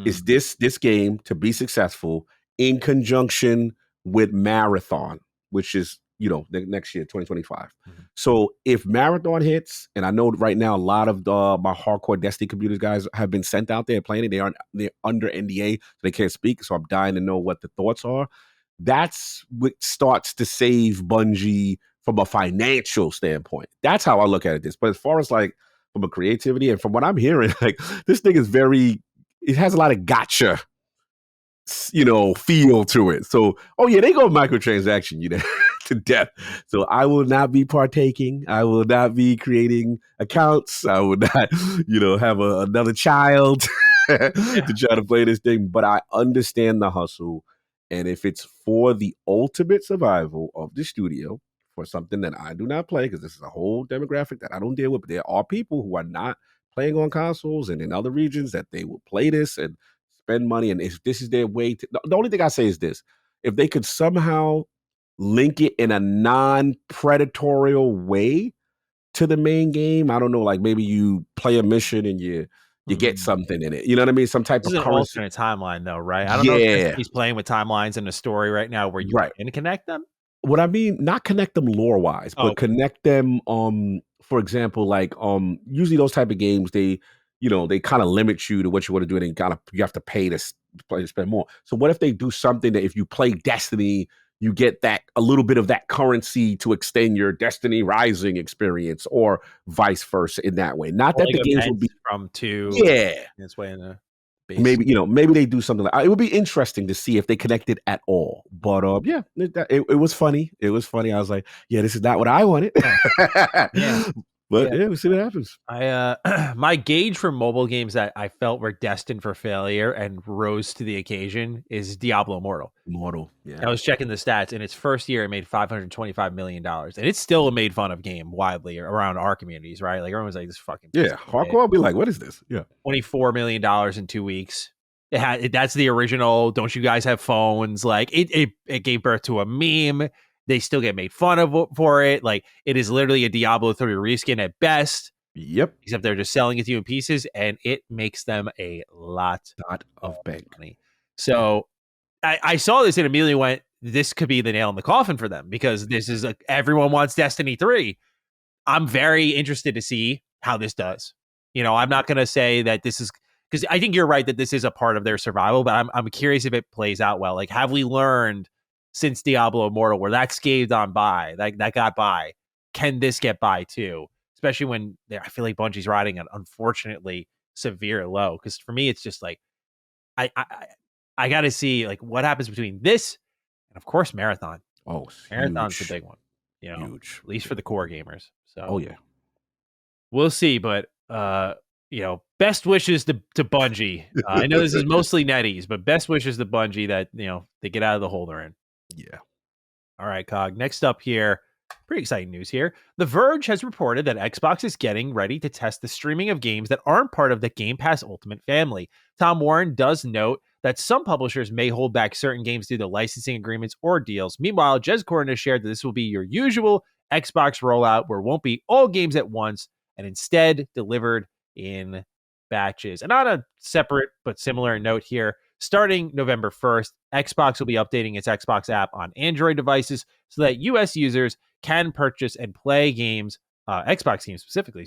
Is this game to be successful in conjunction with Marathon, which is, the next year, 2025. Mm-hmm. So if Marathon hits, and I know right now a lot of my hardcore Destiny community guys have been sent out there playing it. They're under NDA, so they can't speak. So I'm dying to know what the thoughts are. That's what starts to save Bungie from a financial standpoint. That's how I look at it. But as far as like from a creativity and from what I'm hearing, like this thing is it has a lot of gotcha, feel to it. So, they go microtransaction, to death. So I will not be partaking. I will not be creating accounts. I will not, have another child to try to play this thing. But I understand the hustle. And if it's for the ultimate survival of the studio, for something that I do not play, because this is a whole demographic that I don't deal with, but there are people who are not playing on consoles and in other regions that they will play this and spend money. And if this is their way to, the only thing I say is this: if they could somehow link it in a non-predatorial way to the main game. I don't know, like maybe you play a mission and you get something in it. You know what I mean? Some type This of is an currency. alternate timeline, though, right? I don't know if Yeah, Destiny's playing with timelines in the story right now where you right. can connect them. What I mean, not connect them lore wise, Oh, but connect them. For example, like usually those type of games, they kind of limit you to what you want to do, and you have to pay to play to spend more. So what if they do something that if you play Destiny, you get that a little bit of that currency to extend your Destiny Rising experience, or vice versa in that way. Not or that like the games will events be, from 2 yeah. its way in the base. Maybe they do something like it would be interesting to see if they connected at all. But yeah, it was funny. It was funny. I was like, yeah, this is not what I wanted. Yeah. Yeah. But Yeah. yeah, we'll see what happens. My gauge for mobile games that I felt were destined for failure and rose to the occasion is Diablo Immortal. Immortal, yeah. I was checking the stats. In its first year, it made $525 million. And it's still a made fun of game widely around our communities, right? Like everyone's like, this fucking Yeah, hardcore will be like, what is this? Yeah. $24 million in 2 weeks. That's the original. Don't you guys have phones? Like it gave birth to a meme. They still get made fun of for it. Like it is literally a Diablo 3 reskin at best. Yep. Except they're just selling it to you in pieces, and it makes them a lot of bank money. So I saw this and immediately went, this could be the nail in the coffin for them because this is everyone wants Destiny 3. I'm very interested to see how this does. I'm not going to say that this is because I think you're right that this is a part of their survival, but I'm curious if it plays out well. Like, have we learned since Diablo Immortal where that scathed on by, that got by? Can this get by too? Especially when I feel like Bungie's riding an unfortunately severe low. Because for me, it's just like I got to see like what happens between this and of course Marathon. Oh, Marathon's huge. the big one. Huge. At least for the core gamers. So oh yeah, we'll see. But best wishes to Bungie. I know this is mostly NetEase, but best wishes to Bungie that they get out of the hole they're in. Yeah. All right, Cog. Next up here, pretty exciting news here. The Verge has reported that Xbox is getting ready to test the streaming of games that aren't part of the Game Pass Ultimate family. Tom Warren does note that some publishers may hold back certain games due to licensing agreements or deals. Meanwhile, Jez Corden has shared that this will be your usual Xbox rollout where it won't be all games at once and instead delivered in batches. And on a separate but similar note here, starting November 1st, Xbox will be updating its Xbox app on Android devices so that US users can purchase and play games, Xbox games specifically,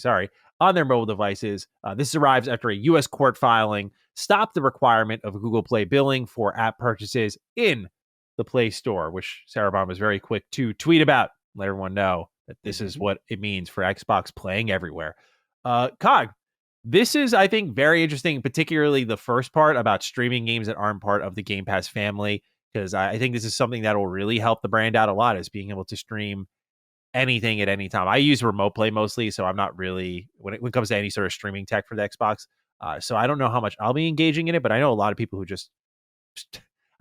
on their mobile devices. This arrives after a US court filing stopped the requirement of Google Play billing for app purchases in the Play Store, which Sarah Bond was very quick to tweet about, let everyone know that this is what it means for Xbox playing everywhere. Cog, this is, I think, very interesting, particularly the first part about streaming games that aren't part of the Game Pass family, because I think this is something that will really help the brand out a lot, is being able to stream anything at any time. I use remote play mostly, so I'm not really, when it comes to any sort of streaming tech for the Xbox, so I don't know how much I'll be engaging in it, but I know a lot of people who just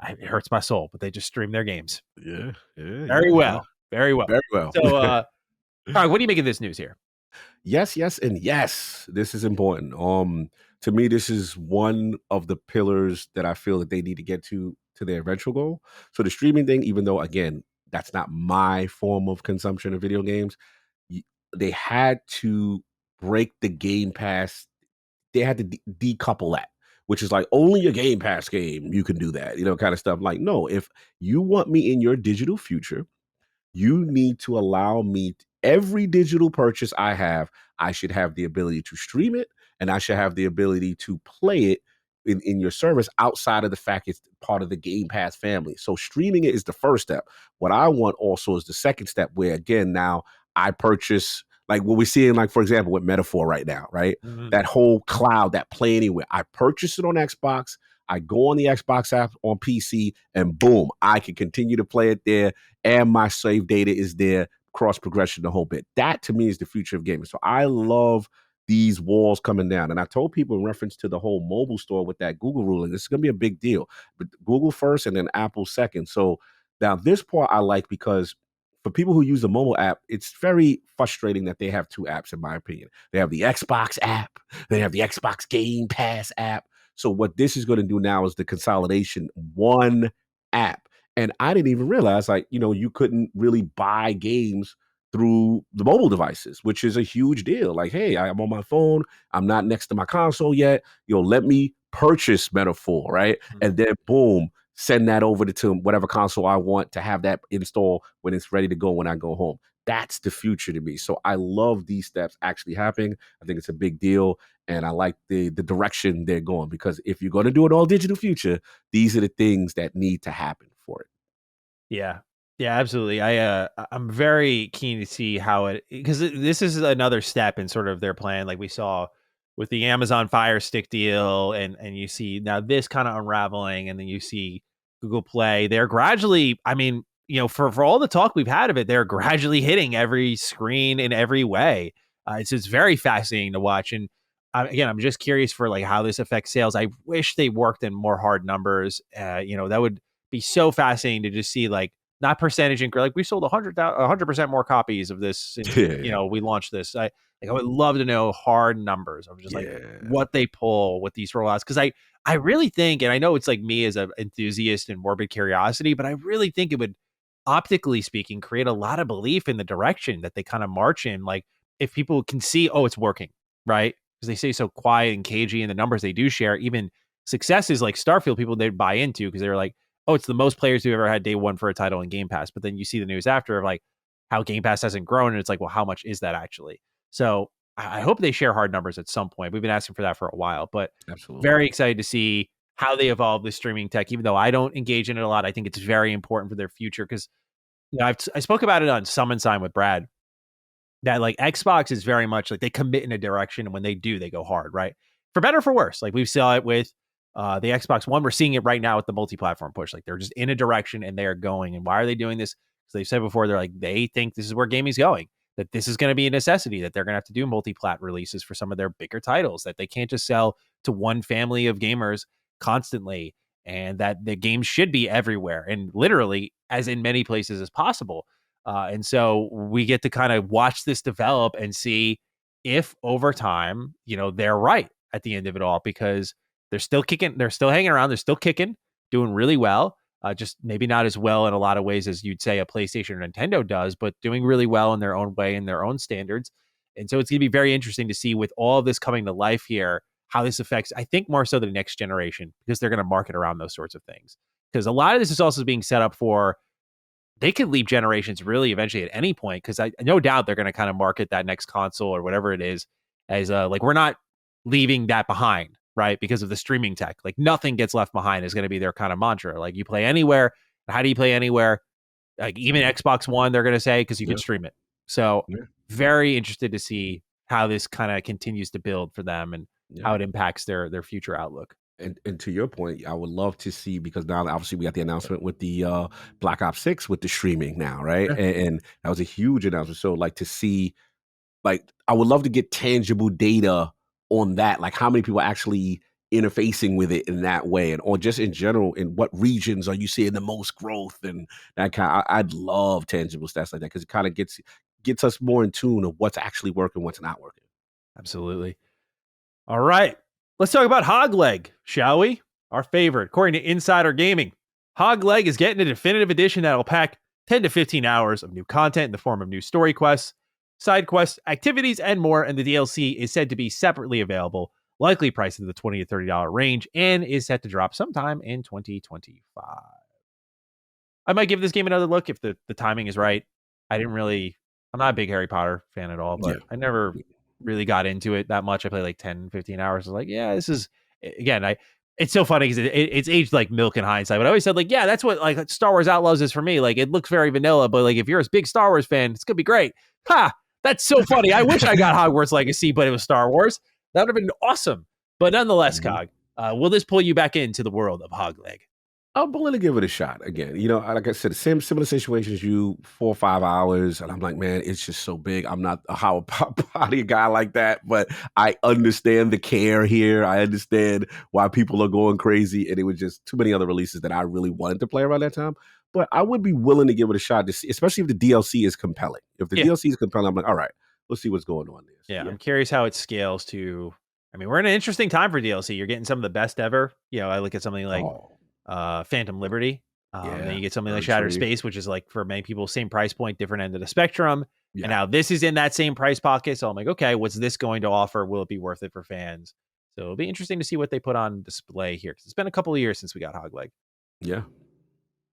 it hurts my soul, but they just stream their games. Yeah. Very well. So, all right, what do you make of this news here? Yes, and yes. This is important. To me, this is one of the pillars that I feel that they need to get to their eventual goal. So the streaming thing, even though again, that's not my form of consumption of video games, they had to break the Game Pass. They had to decouple that, which is like only a Game Pass game you can do that, kind of stuff. Like, no, if you want me in your digital future, you need to allow me every digital purchase I have, I should have the ability to stream it, and I should have the ability to play it in your service outside of the fact it's part of the Game Pass family. So streaming it is the first step. What I want also is the second step, where again, now I purchase like what we're seeing, like for example, with Metaphor right now, right? Mm-hmm. That whole cloud, that Play Anywhere. I purchase it on Xbox. I go on the Xbox app on PC, and boom, I can continue to play it there, and my save data is there, cross progression, the whole bit. That to me is the future of gaming. So I love these walls coming down. And I told people in reference to the whole mobile store with that Google ruling, this is going to be a big deal. But Google first and then Apple second. So now this part I like, because for people who use the mobile app, it's very frustrating that they have two apps, in my opinion. They have the Xbox app, they have the Xbox Game Pass app. So what this is going to do now is the consolidation, one app. And I didn't even realize, like, you couldn't really buy games through the mobile devices, which is a huge deal. Like, hey, I'm on my phone. I'm not next to my console yet. Let me purchase Metaphor, right? And then boom, send that over to whatever console I want to have that install when it's ready to go when I go home. That's the future to me. So I love these steps actually happening. I think it's a big deal. And I like the direction they're going, because if you're going to do an all digital future, these are the things that need to happen for it. Yeah. Yeah, absolutely. I'm very keen to see how it, because this is another step in sort of their plan, like we saw with the Amazon Fire Stick deal, and you see now this kind of unraveling, and then you see Google Play. They're gradually, I mean, for all the talk we've had of it, they're gradually hitting every screen in every way. It's very fascinating to watch, and again, I'm just curious for like how this affects sales. I wish they worked in more hard numbers. That would be so fascinating to just see, like, not percentage increase. Like, we sold 100% more copies of this since we launched this. I would love to know hard numbers of just like what they pull with these rollouts, because I really think, and I know it's like me as an enthusiast and morbid curiosity, but I really think it would, optically speaking, create a lot of belief in the direction that they kind of march in. Like, if people can see, oh, it's working, right? Because they say so quiet and cagey, and the numbers they do share, even successes like Starfield, people they'd buy into because they're like, oh, it's the most players who ever had day one for a title in Game Pass. But then you see the news after of like how Game Pass hasn't grown, and it's like, well, how much is that actually? So I hope they share hard numbers at some point. We've been asking for that for a while, but Absolutely. very excited to see how they evolve the streaming tech. Even though I don't engage in it a lot, I think it's very important for their future, because I spoke about it on Summon Sign with Brad, that like Xbox is very much like they commit in a direction, and when they do, they go hard, right? For better or for worse. Like, we saw it with the Xbox One. We're seeing it right now with the multi-platform push. Like, they're just in a direction and they are going. And why are they doing this? Because they've said before, they're like, they think this is where gaming's going, that this is going to be a necessity, that they're going to have to do multi-plat releases for some of their bigger titles, that they can't just sell to one family of gamers constantly, and that the games should be everywhere and literally as in many places as possible. And so we get to kind of watch this develop and see if over time, they're right at the end of it all, because they're still kicking, they're still hanging around, they're still kicking, doing really well. Just maybe not as well in a lot of ways as you'd say a PlayStation or Nintendo does, but doing really well in their own way, in their own standards. And so it's going to be very interesting to see, with all of this coming to life here, how this affects, I think, more so the next generation, because they're going to market around those sorts of things. Because a lot of this is also being set up for, they could leap generations really eventually at any point, because I no doubt they're going to kind of market that next console or whatever it is as like, we're not leaving that behind, right? Because of the streaming tech, like nothing gets left behind is going to be their kind of mantra. Like, you play anywhere. How do you play anywhere? Like, even Xbox One, they're going to say, because you can stream it. So very interested to see how this kind of continues to build for them, and how it impacts their future outlook. And to your point, I would love to see, because now obviously we got the announcement with the Black Ops 6 with the streaming now, right? And that was a huge announcement. So like, to see, like, I would love to get tangible data on that, like how many people are actually interfacing with it in that way, and or just in general, in what regions are you seeing the most growth, and that kind. I'd love tangible stats like that, because it kind of gets us more in tune of what's actually working, what's not working. Absolutely. All right. Let's talk about Hog Leg, shall we? Our favorite. According to Insider Gaming, Hog Leg is getting a definitive edition that will pack 10 to 15 hours of new content in the form of new story quests, side quests, activities, and more. And the DLC is said to be separately available, likely priced in the $20 to $30 range, and is set to drop sometime in 2025. I might give this game another look if the timing is right. I'm not a big Harry Potter fan at all, but I never really got into it that much. I played like 10, 15 hours. I was like, yeah, this is, again, it's so funny because it's aged like milk in hindsight. But I always said, like, yeah, that's what like Star Wars Outlaws is for me. Like, it looks very vanilla, but like, if you're a big Star Wars fan, it's gonna be great. Ha! That's so funny. I wish I got Hogwarts Legacy, but it was Star Wars. That would have been awesome. But nonetheless, Cog, will this pull you back into the world of Hog Leg? I'm willing to give it a shot again. Like I said, similar situations, 4 or 5 hours, and I'm like, man, it's just so big. I'm not a how body guy like that, but I understand the care here. I understand why people are going crazy, and it was just too many other releases that I really wanted to play around that time. But I would be willing to give it a shot, to see, especially if the DLC is compelling. If the DLC is compelling, I'm like, all right, let's see what's going on there. So, I'm curious how it scales to. I mean, we're in an interesting time for DLC. You're getting some of the best ever. I look at something like Phantom Liberty. Then you get something like Shattered Space, which is like, for many people, same price point, different end of the spectrum. And now this is in that same price pocket. So I'm like, okay, what's this going to offer? Will it be worth it for fans? So it'll be interesting to see what they put on display here. Because it's been a couple of years since we got Hog Leg. Yeah.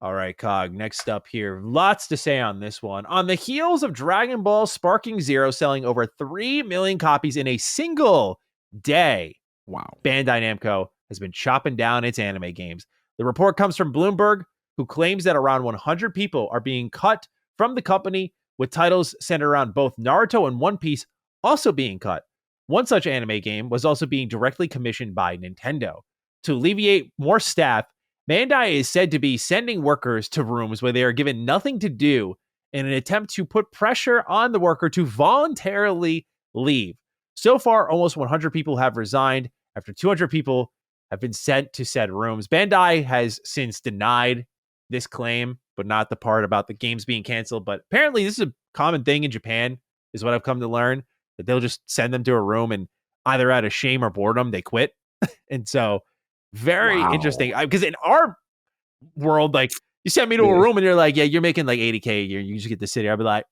All right, Cog, next up here. Lots to say on this one. On the heels of Dragon Ball Sparking Zero selling over 3 million copies in a single day, wow, Bandai Namco has been chopping down its anime games. The report comes from Bloomberg, who claims that around 100 people are being cut from the company, with titles centered around both Naruto and One Piece also being cut. One such anime game was also being directly commissioned by Nintendo. To alleviate more staff, Bandai is said to be sending workers to rooms where they are given nothing to do in an attempt to put pressure on the worker to voluntarily leave. So far, almost 100 people have resigned after 200 people have been sent to said rooms. Bandai has since denied this claim, but not the part about the games being canceled. But apparently this is a common thing in Japan, is what I've come to learn, that they'll just send them to a room and either out of shame or boredom, they quit. And so very interesting. Because in our world, like, you send me to a room and you're like, yeah, you're making like 80K a year. You just get to sit here. I'll be like,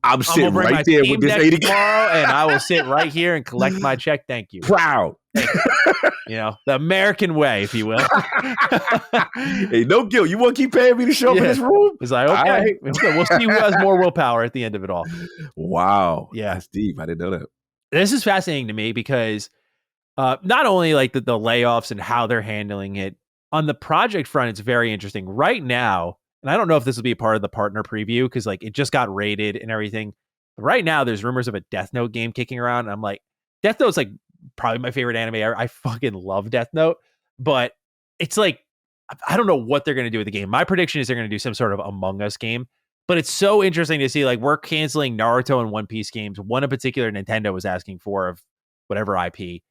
I'm sitting right there with this 80K tomorrow, and I will sit right here and collect my check. Thank you. Proud. Thank you. You know, the American way, if you will. Hey, no guilt. You want to keep paying me to show up in this room? It's like, okay, we'll see who has more willpower at the end of it all. Wow. Yeah. That's deep. I didn't know that. This is fascinating to me because not only like the layoffs and how they're handling it, on the project front, it's very interesting. Right now, and I don't know if this will be a part of the partner preview because like it just got rated and everything. But right now, there's rumors of a Death Note game kicking around. And I'm like, Death Note's like probably my favorite anime ever. I fucking love Death Note. But it's like, I don't know what they're going to do with the game. My prediction is they're going to do some sort of Among Us game. But it's so interesting to see, like, we're canceling Naruto and One Piece games. One in particular Nintendo was asking for of whatever IP.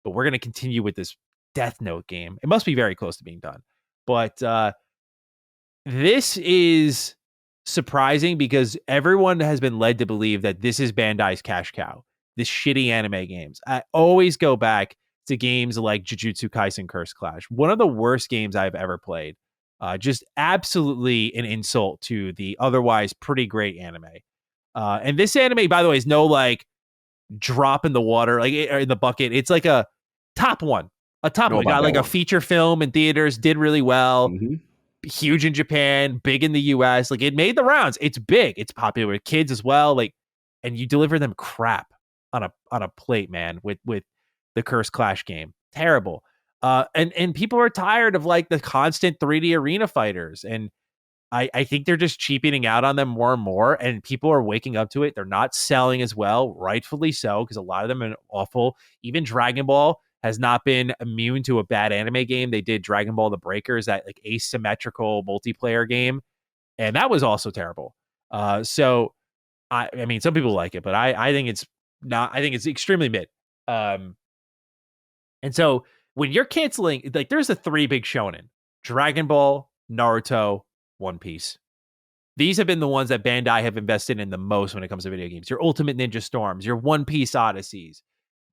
But we're going to continue with this Death Note game. It must be very close to being done. But this is surprising because everyone has been led to believe that this is Bandai's cash cow, this shitty anime games. I always go back to games like Jujutsu Kaisen Curse Clash, one of the worst games I've ever played. Just absolutely an insult to the otherwise pretty great anime. And this anime, by the way, is no like drop in the water, like in the bucket. It's like a top one. Got like a feature film in theaters, did really well. Mm-hmm. Huge in Japan, big in the US. Like, it made the rounds. It's big. It's popular with kids as well. Like, and you deliver them crap on a plate, man, with the Curse Clash game. Terrible. And people are tired of like the constant 3D arena fighters. And I think they're just cheapening out on them more and more. And people are waking up to it. They're not selling as well, rightfully so, because a lot of them are awful. Even Dragon Ball has not been immune to a bad anime game. They did Dragon Ball The Breakers, that like asymmetrical multiplayer game, and that was also terrible. So I mean, some people like it, but I think it's not. I think it's extremely mid. And so when you're canceling, like, there's the three big shonen: Dragon Ball, Naruto, One Piece. These have been the ones that Bandai have invested in the most when it comes to video games. Your Ultimate Ninja Storms, your One Piece Odysseys,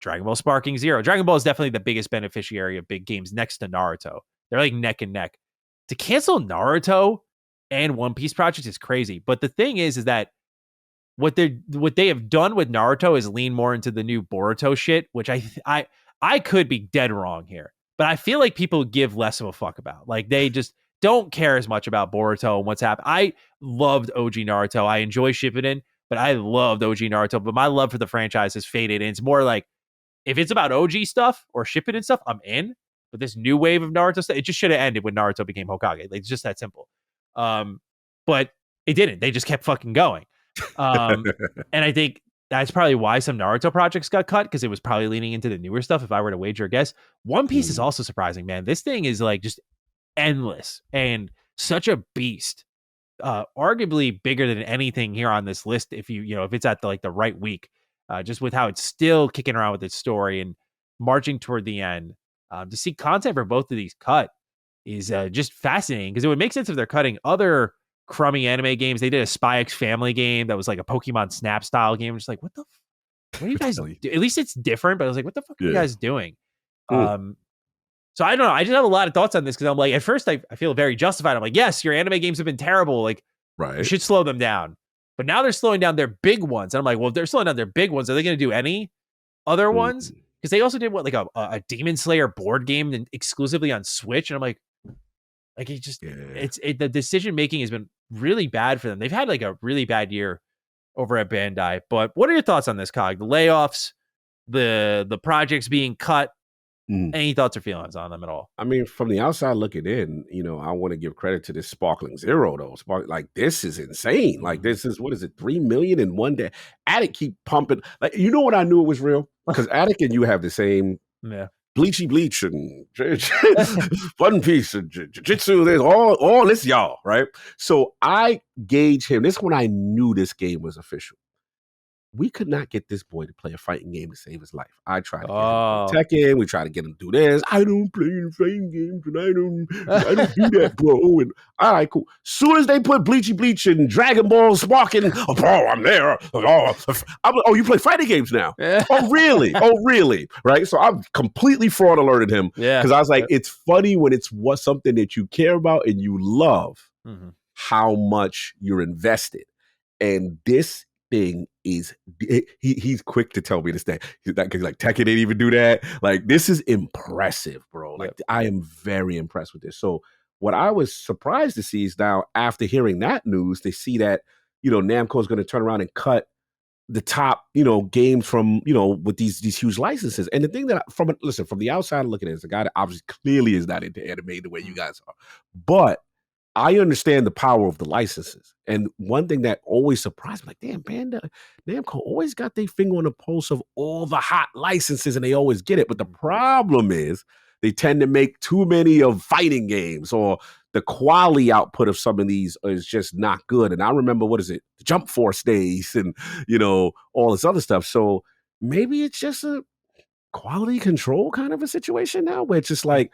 Dragon Ball Sparking Zero. Dragon Ball is definitely the biggest beneficiary of big games next to Naruto. They're like neck and neck. To cancel Naruto and One Piece projects is crazy. But the thing is that what they have done with Naruto is lean more into the new Boruto shit, which I could be dead wrong here, but I feel like people give less of a fuck about. Like, they just don't care as much about Boruto and what's happened. I loved OG Naruto. I enjoy Shippuden, but I loved OG Naruto. But my love for the franchise has faded, and it's more like, if it's about OG stuff or Shippuden stuff, I'm in. But this new wave of Naruto stuff, it just should have ended when Naruto became Hokage. Like, it's just that simple. But it didn't. They just kept fucking going. And I think that's probably why some Naruto projects got cut, because it was probably leaning into the newer stuff, if I were to wager a guess. One Piece is also surprising, man. This thing is like just endless and such a beast. Arguably bigger than anything here on this list, if if it's at the right week. Just with how it's still kicking around with its story and marching toward the end. To see content for both of these cut is just fascinating, because it would make sense if they're cutting other crummy anime games. They did a Spy X Family game that was like a Pokemon Snap style game. Just like, what are you guys do? At least it's different, but I was like, what the fuck are you guys doing? So I don't know. I just have a lot of thoughts on this, because I'm like, at first I feel very justified. I'm like, yes, your anime games have been terrible. Like, you should slow them down. But now they're slowing down their big ones. And I'm like, well, if they're slowing down their big ones, are they going to do any other ones? Because they also did what, like a Demon Slayer board game exclusively on Switch. And I'm like it just, the decision making has been really bad for them. They've had like a really bad year over at Bandai. But what are your thoughts on this, Cog? The layoffs, the projects being cut. Any thoughts or feelings on them at all? I mean, from the outside looking in, I want to give credit to this Sparkling Zero though. Like this is insane. Like this is, what is it, 3 million in one day? Attic keep pumping. Like, what I knew it was real? Because Attic and you have the same Bleachy Bleach and One Piece and Jiu-Jitsu. There's all this y'all, right? So I gauge him. This is when I knew this game was official. We could not get this boy to play a fighting game to save his life. I tried to get him to Tekken. We tried to get him to do this. I don't play in fighting games, and I don't do that, bro. And all right, cool. Soon as they put Bleachy Bleach and Dragon Ball Sparking, bro, I'm there. Oh, you play fighting games now? Oh, really? Oh, really? Right? So I'm completely fraud alerted him. Yeah. Because I was like, it's funny when it's something that you care about and you love how much you're invested. And this thing is, he's quick to tell me this thing. Like Tekken didn't even do that. Like, this is impressive, bro. Like, I am very impressed with this. So what I was surprised to see is now, after hearing that news, they see that, Namco is going to turn around and cut the top, games from, with these huge licenses. And the thing that from the outside looking at it, as a guy that obviously clearly is not into anime the way you guys are, but I understand the power of the licenses. And one thing that always surprised me, like, damn, Bandai Namco always got their finger on the pulse of all the hot licenses and they always get it. But the problem is they tend to make too many of fighting games, or the quality output of some of these is just not good. And I remember, the Jump Force days and, all this other stuff. So maybe it's just a quality control kind of a situation now where it's just like,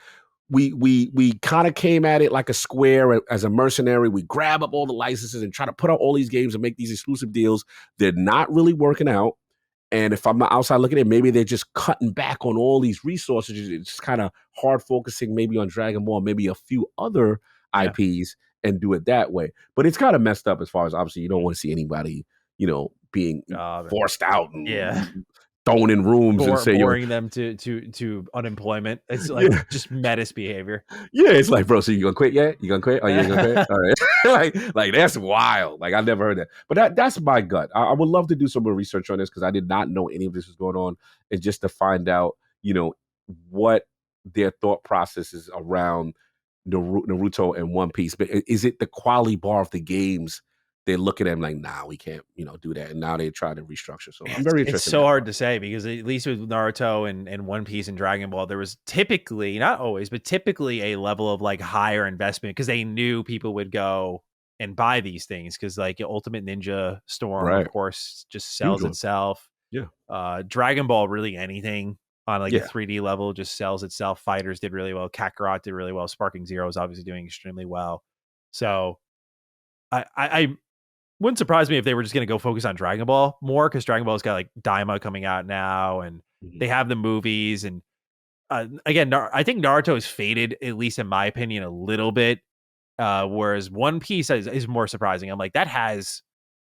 we kind of came at it like a Square as a mercenary. We grab up all the licenses and try to put out all these games and make these exclusive deals. They're not really working out. And if I'm outside looking at it, maybe they're just cutting back on all these resources. It's just kind of hard focusing maybe on Dragon Ball, maybe a few other IPs, and do it that way. But it's kind of messed up as far as, obviously, you don't want to see anybody, being forced out and thrown in rooms and say boring them to unemployment. It's like just menace behavior. Yeah, it's like, bro, so you gonna quit yet? You gonna quit? Oh, you ain't gonna quit? All right. like that's wild. Like, I never heard that. But that's my gut. I would love to do some more research on this because I did not know any of this was going on, and just to find out, what their thought process is around Naruto and One Piece. But is it the quality bar of the games? They're looking at them like, nah, we can't, do that. And now they try to restructure. So I'm very interested. It's so hard to say because at least with Naruto and One Piece and Dragon Ball, there was typically, not always, but typically a level of like higher investment because they knew people would go and buy these things because like Ultimate Ninja Storm, of course, just sells itself. Yeah. Dragon Ball, really anything on like a 3D level just sells itself. Fighters did really well. Kakarot did really well. Sparking Zero is obviously doing extremely well. So I wouldn't surprise me if they were just going to go focus on Dragon Ball more because Dragon Ball's got like Daima coming out now and they have the movies. And again, I think Naruto is faded, at least in my opinion, a little bit. Whereas One Piece is more surprising. I'm like, that has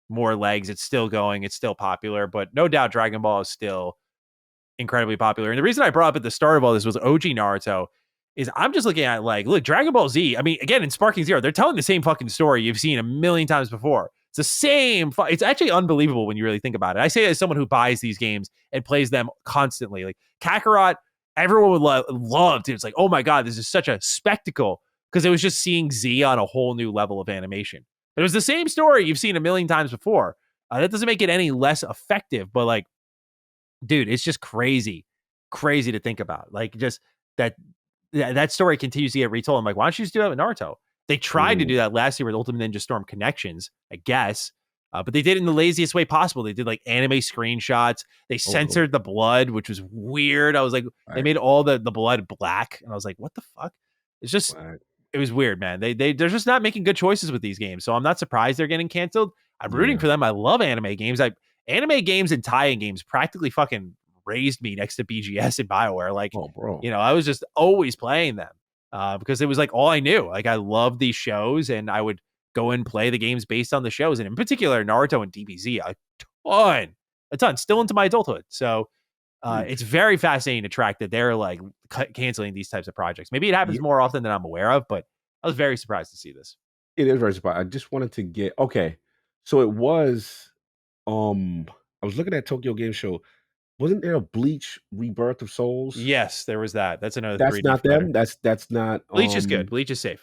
more legs. It's still going. It's still popular. But no doubt Dragon Ball is still incredibly popular. And the reason I brought up at the start of all this was OG Naruto is I'm just looking at like, look, Dragon Ball Z. I mean, again, in Sparking Zero, they're telling the same fucking story you've seen a million times before. It's the same. It's actually unbelievable when you really think about it. I say it as someone who buys these games and plays them constantly. Like Kakarot, everyone would love it. It's like, oh my God, this is such a spectacle because it was just seeing Z on a whole new level of animation. But it was the same story you've seen a million times before. That doesn't make it any less effective, but like, dude, it's just crazy to think about. Like just that story continues to get retold. I'm like, why don't you just do that with Naruto? They tried to do that last year with Ultimate Ninja Storm Connections, I guess, but they did it in the laziest way possible. They did like anime screenshots. They censored the blood, which was weird. I was like, they made all the blood black, and I was like, what the fuck? It's just, it was weird, man. They're just not making good choices with these games, so I'm not surprised they're getting canceled. I'm rooting for them. I love anime games. Anime games and tie-in games practically fucking raised me next to BGS and BioWare. Like, I was just always playing them. Because it was like all I knew. Like I loved these shows and I would go and play the games based on the shows, and in particular Naruto and DBZ a ton, still into my adulthood. So it's very fascinating to track that they're like canceling these types of projects. Maybe it happens more often than I'm aware of, but I was very surprised to see this. It is very surprising. I just wanted to get so it was I was looking at Tokyo Game Show. Wasn't there a Bleach Rebirth of Souls? Yes, there was that. That's another. That's 3D not fighter. them. That's not. Bleach is good. Bleach is safe.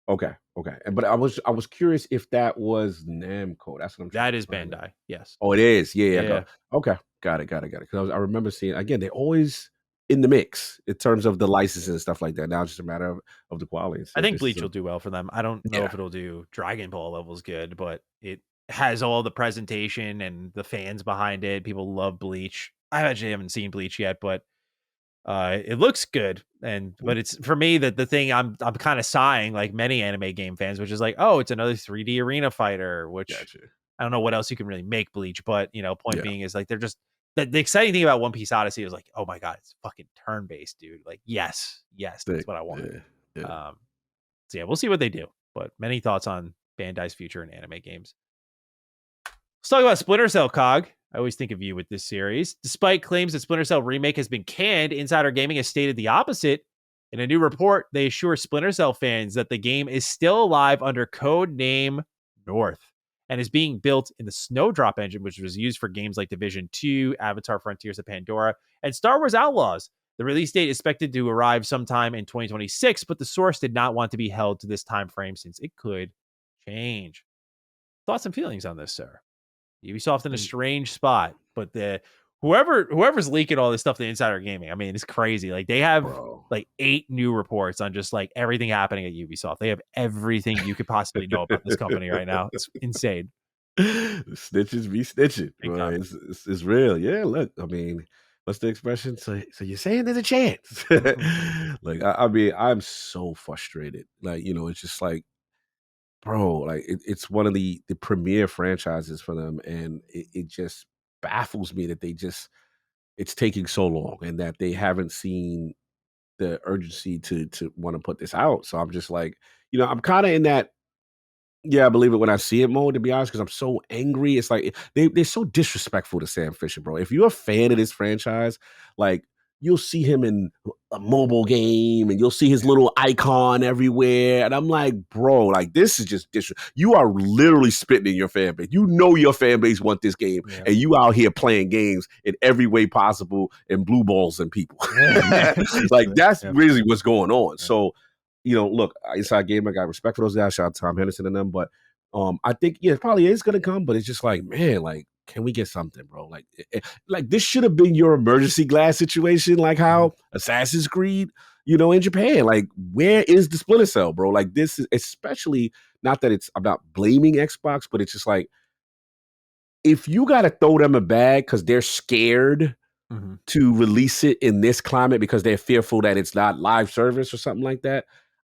Okay. But I was curious if that was Namco. That's what I'm. That is Bandai. Yes. Oh, it is. Yeah. Okay. Got it. Because I remember seeing again. They're always in the mix in terms of the licenses and stuff like that. Now it's just a matter of the quality. I think Bleach will do well for them. I don't know if it'll do Dragon Ball levels good, but it has all the presentation and the fans behind it. People love Bleach. I actually haven't seen Bleach yet, but it looks good. But it's for me that the thing I'm kind of sighing, like many anime game fans, which is like, oh, it's another 3D arena fighter, which I don't know what else you can really make Bleach, but point being is like they're just the exciting thing about One Piece Odyssey is like, oh my god, it's fucking turn based, dude. Like, yes, that's what I want. So we'll see what they do. But many thoughts on Bandai's future in anime games. Let's talk about Splinter Cell, Cog. I always think of you with this series. Despite claims that Splinter Cell Remake has been canned, Insider Gaming has stated the opposite. In a new report, they assure Splinter Cell fans that the game is still alive under code name North and is being built in the Snowdrop engine, which was used for games like Division 2, Avatar Frontiers of Pandora, and Star Wars Outlaws. The release date is expected to arrive sometime in 2026, but the source did not want to be held to this time frame since it could change. Thoughts and feelings on this, sir? Ubisoft in a strange spot, but whoever's leaking all this stuff to Insider Gaming, I mean, it's crazy. Like they have like 8 new reports on just like everything happening at Ubisoft. They have everything you could possibly know about this company right now. It's insane. Snitches be snitching. It's real. Yeah, look, I mean, what's the expression? So you're saying there's a chance? Like, I mean, I'm so frustrated. Like, it's just like, bro, like it's one of the premier franchises for them, and it just baffles me that it's taking so long and that they haven't seen the urgency to want to put this out. So I'm just like, I'm kind of in that. Yeah, I believe it when I see it mode, to be honest, because I'm so angry. It's like they're so disrespectful to Sam Fisher, bro. If you're a fan of this franchise, like you'll see him in a mobile game and you'll see his little icon everywhere. And I'm like, bro, like this is just you are literally spitting in your fan base. You know your fan base want this game, and you out here playing games in every way possible and blue balls and people. Like that's really what's going on. So look, Inside Game, I got respect for those guys. Shout out to Tom Henderson and them. But I think, it probably is going to come. But it's just like, man, like, can we get something, bro? Like this should have been your emergency glass situation, like how Assassin's Creed, in Japan. Like, where is the Splinter Cell, bro? Like, this is especially not that I'm not blaming Xbox, but it's just like, if you got to throw them a bag because they're scared to release it in this climate because they're fearful that it's not live service or something like that,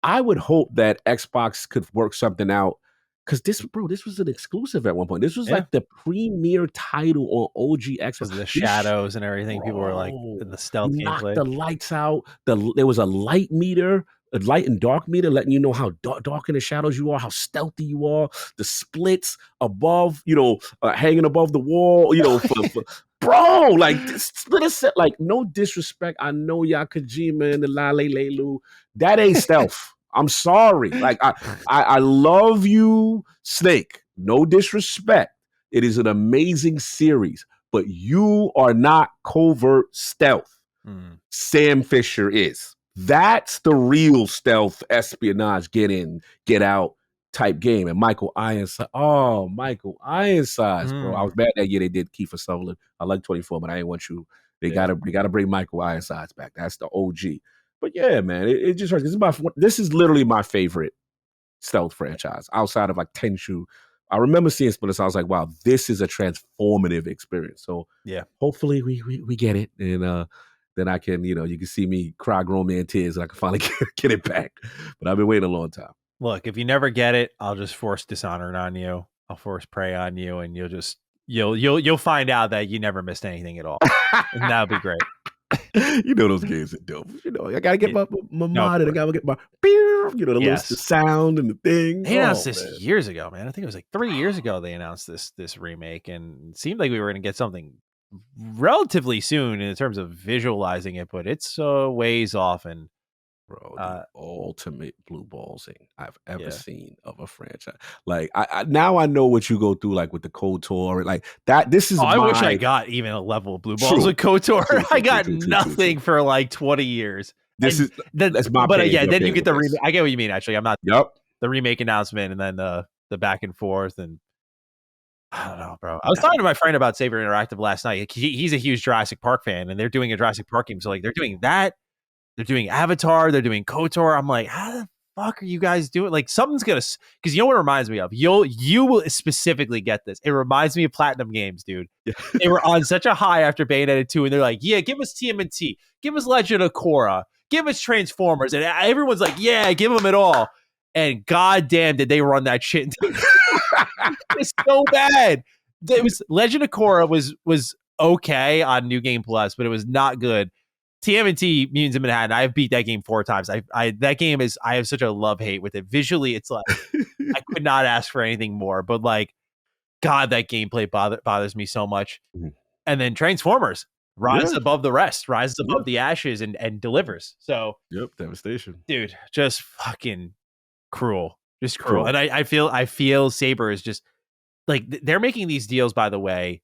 I would hope that Xbox could work something out, because this was an exclusive at one point. This was like the premier title on OG Xbox. Because of the shadows and everything, people were like in the stealth knocked gameplay. The lights out. There was a light meter, a light and dark meter, letting you know how dark in the shadows you are, how stealthy you are. The splits above, hanging above the wall, bro, like Splinter Cell, like no disrespect. I know y'all Kojima and the Lale Lelu. That ain't stealth. I'm sorry. Like I love you, Snake. No disrespect. It is an amazing series, but you are not covert stealth. Sam Fisher is. That's the real stealth espionage, get in, get out type game. And Michael Ironsides. Oh, Michael Ironsides, bro. I was mad that year they did Kiefer Sutherland. I like 24, but I ain't want you. They gotta bring Michael Ironsides back. That's the OG. But yeah, man, it just hurts. This is literally my favorite stealth franchise outside of like Tenchu. I remember seeing Splinter Cell. I was like, wow, this is a transformative experience. So yeah, hopefully we get it, and then I can, you can see me cry grown man tears, and I can finally get it back. But I've been waiting a long time. Look, if you never get it, I'll just force Dishonored on you. I'll force Prey on you, and you'll find out that you never missed anything at all, and that'll be great. You know those games are dope. You know, I gotta get my No, mod, and I gotta get my, you know, the sound and the thing. They announced this years ago, man. I think it was like 3 years ago they announced this remake, and it seemed like we were going to get something relatively soon in terms of visualizing it, but it's ways off. And bro, the ultimate blue ballsing I've ever seen of a franchise. Like I now I know what you go through, like with the KOTOR, like that. This is I wish I got even a level of blue balls with KOTOR. I got nothing for like 20 years. That's my but yeah, then you get the remake. I get what you mean. Actually, I'm not. Yep. The remake announcement and then the back and forth, and I don't know, bro. I was talking to my friend about Saber Interactive last night. He's a huge Jurassic Park fan, and they're doing a Jurassic Park game. So like they're doing that, they're doing Avatar, they're doing KOTOR. I'm like, how the fuck are you guys doing? Like something's gonna, because you know what it reminds me of? You will specifically get this. It reminds me of Platinum Games, dude. They were on such a high after Bayonetta 2, and they're like, yeah, give us TMNT, give us Legend of Korra, give us Transformers, and everyone's like, yeah, give them it all. And goddamn, did they run that shit? It's so bad. It was Legend of Korra was okay on New Game Plus, but it was not good. TMNT Mutants in Manhattan. I've beat that game 4 times. That game is, I have such a love hate with it. Visually, it's like I could not ask for anything more. But like, God, that gameplay bothers me so much. Mm-hmm. And then Transformers rises above the rest, rises above the ashes, and delivers. So devastation, dude. Just fucking cruel, just cruel. And I feel Saber is just like, they're making these deals, by the way,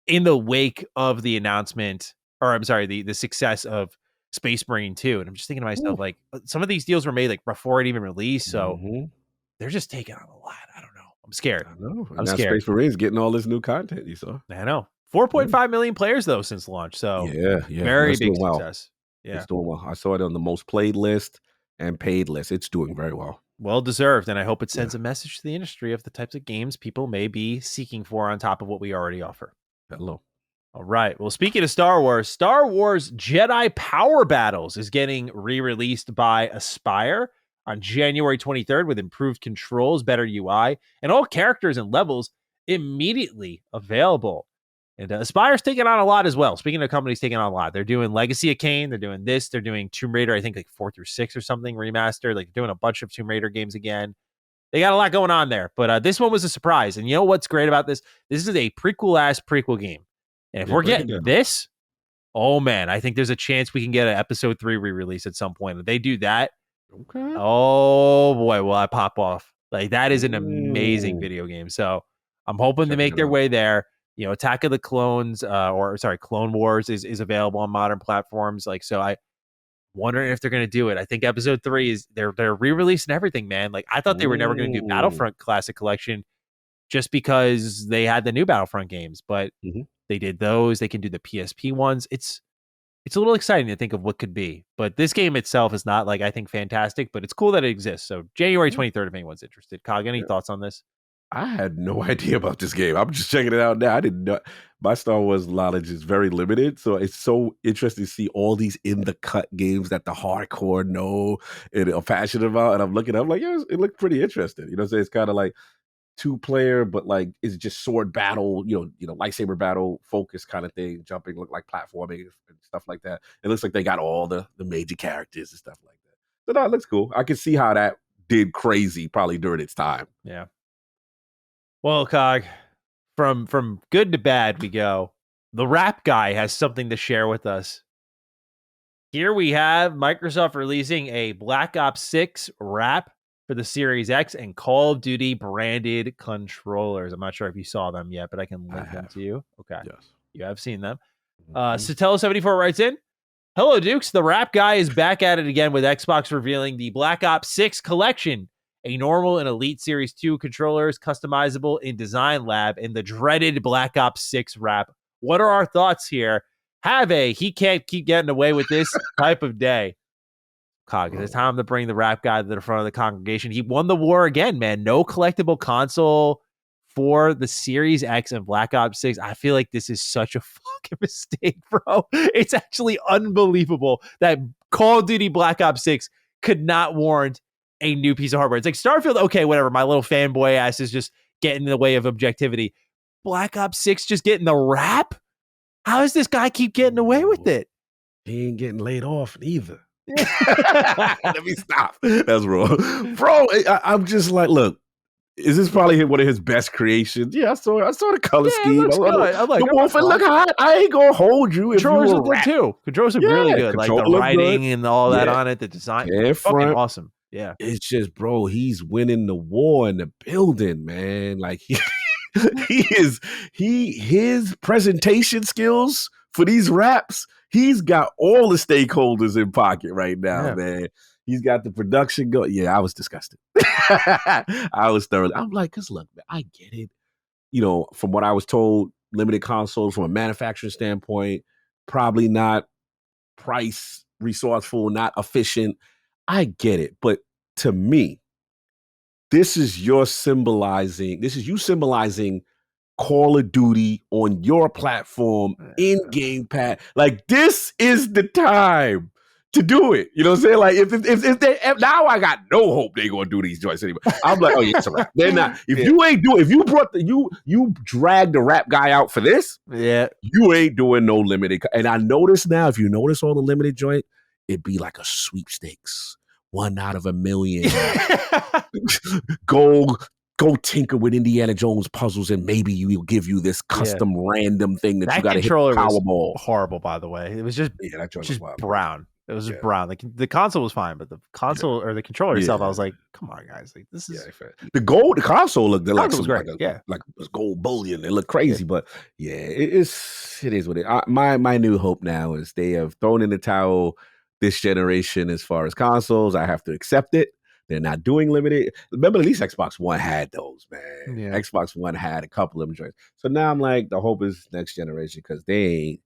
in the wake of the announcement, or I'm sorry, the success of Space Marine 2. And I'm just thinking to myself, like, some of these deals were made like before it even released, so they're just taking on a lot. I don't know. I'm scared. I know. I'm scared. Space Marine's getting all this new content. You saw? I know. 4.5 million players though since launch. So very big success. Yeah, it's doing well. I saw it on the most played list and paid list. It's doing very well. Well deserved, and I hope it sends a message to the industry of the types of games people may be seeking for on top of what we already offer. Hello. All right. Well, speaking of Star Wars Jedi Power Battles is getting re-released by Aspyr on January 23rd with improved controls, better UI, and all characters and levels immediately available. And Aspyr's taking on a lot as well. Speaking of companies taking on a lot, they're doing Legacy of Kain, they're doing this, they're doing Tomb Raider, I think like 4 through 6 or something remastered. Like they're doing a bunch of Tomb Raider games again. They got a lot going on there, but this one was a surprise. And you know what's great about this? This is a prequel-ass prequel game. And if we're getting this, oh man, I think there's a chance we can get an episode 3 re-release at some point. If they do that, oh boy, will I pop off. Like that is an amazing video game. So I'm hoping to make their way there. You know, Attack of the Clones, Clone Wars is available on modern platforms. Like, so I wondering if they're going to do it. I think episode 3 is they're re-releasing everything, man. Like I thought they were never going to do Battlefront Classic Collection just because they had the new Battlefront games, but they did those. They can do the PSP ones. It's a little exciting to think of what could be, but this game itself is not like, I think, fantastic, but it's cool that it exists. So January 23rd, if anyone's interested. Cog, any thoughts on this? I had no idea about this game. I'm just checking it out now. I didn't know. My Star Wars knowledge is very limited, so it's so interesting to see all these in the cut games that the hardcore know and are passionate about. And I'm looking, I'm like, yeah, it looked pretty interesting. You know what I'm saying? It's kind of like 2-player, but like it's just sword battle, you know, lightsaber battle focus kind of thing. Jumping, look like platforming and stuff like that. It looks like they got all the major characters and stuff like that. So no, it looks cool. I can see how that did crazy probably during its time. Yeah. Well, Cog, from good to bad we go. The Rap Guy has something to share with us. Here we have Microsoft releasing a Black Ops 6 wrap for the Series X and Call of Duty branded controllers. I'm not sure if you saw them yet, but I can link them to you. Okay. Yes. You have seen them. Sotelo74 writes in, hello, Dukes. The Rap Guy is back at it again with Xbox revealing the Black Ops 6 collection. A normal and Elite Series 2 controllers, customizable in Design Lab, and the dreaded Black Ops 6 wrap. What are our thoughts here? He can't keep getting away with this type of day. Cog, it's time to bring the Rap Guy to the front of the congregation. He won the war again, man. No collectible console for the Series X and Black Ops 6. I feel like this is such a fucking mistake, bro. It's actually unbelievable that Call of Duty Black Ops 6 could not warrant a new piece of hardware. It's like Starfield, okay, whatever. My little fanboy ass is just getting in the way of objectivity. Black Ops 6 just getting the rap? How does this guy keep getting away with it? he ain't getting laid off either. Let me stop. That's wrong, bro. I'm just like, look. Is this probably one of his best creations? Yeah, I saw the color scheme. Looks good. I'm like, the wolf and look hot. I ain't gonna hold you. Controllers look good too. Controllers are really good. Like the writing and all that on it, the design, fucking awesome. Yeah, it's just, bro, he's winning the war in the building, man. Like his presentation skills for these raps. He's got all the stakeholders in pocket right now, man. He's got the production going. Yeah, I was disgusted. I was thoroughly. I'm like, because look, man, I get it. You know, from what I was told, limited consoles from a manufacturing standpoint, probably not price resourceful, not efficient. I get it. But to me, this is you symbolizing Call of Duty on your platform in Game Pass. Like, this is the time to do it. You know what I'm saying? Like, if they now, I got no hope they're gonna do these joints anymore. I'm like, oh yeah, it's a wrap. They're not. If you ain't doing, if you brought you dragged the rap guy out for this, you ain't doing no limited. And I notice now, if you notice all the limited joint, it'd be like a sweepstakes, 1 out of a million. Go tinker with Indiana Jones puzzles, and maybe we'll give you this custom random thing that you got to hit Powerball. Horrible, by the way. It was just brown. It was just brown. Like, the console was fine, but the console or the controller itself, I was like, "Come on, guys! Like, this is the console looked like some great. Like it was gold bullion. It looked crazy, but it is what it. My new hope now is they have thrown in the towel this generation as far as consoles. I have to accept it. They're not doing limited. Remember, at least Xbox One had those, man. Yeah. Xbox One had a couple of them joints. So now I'm like, the hope is next generation, because they're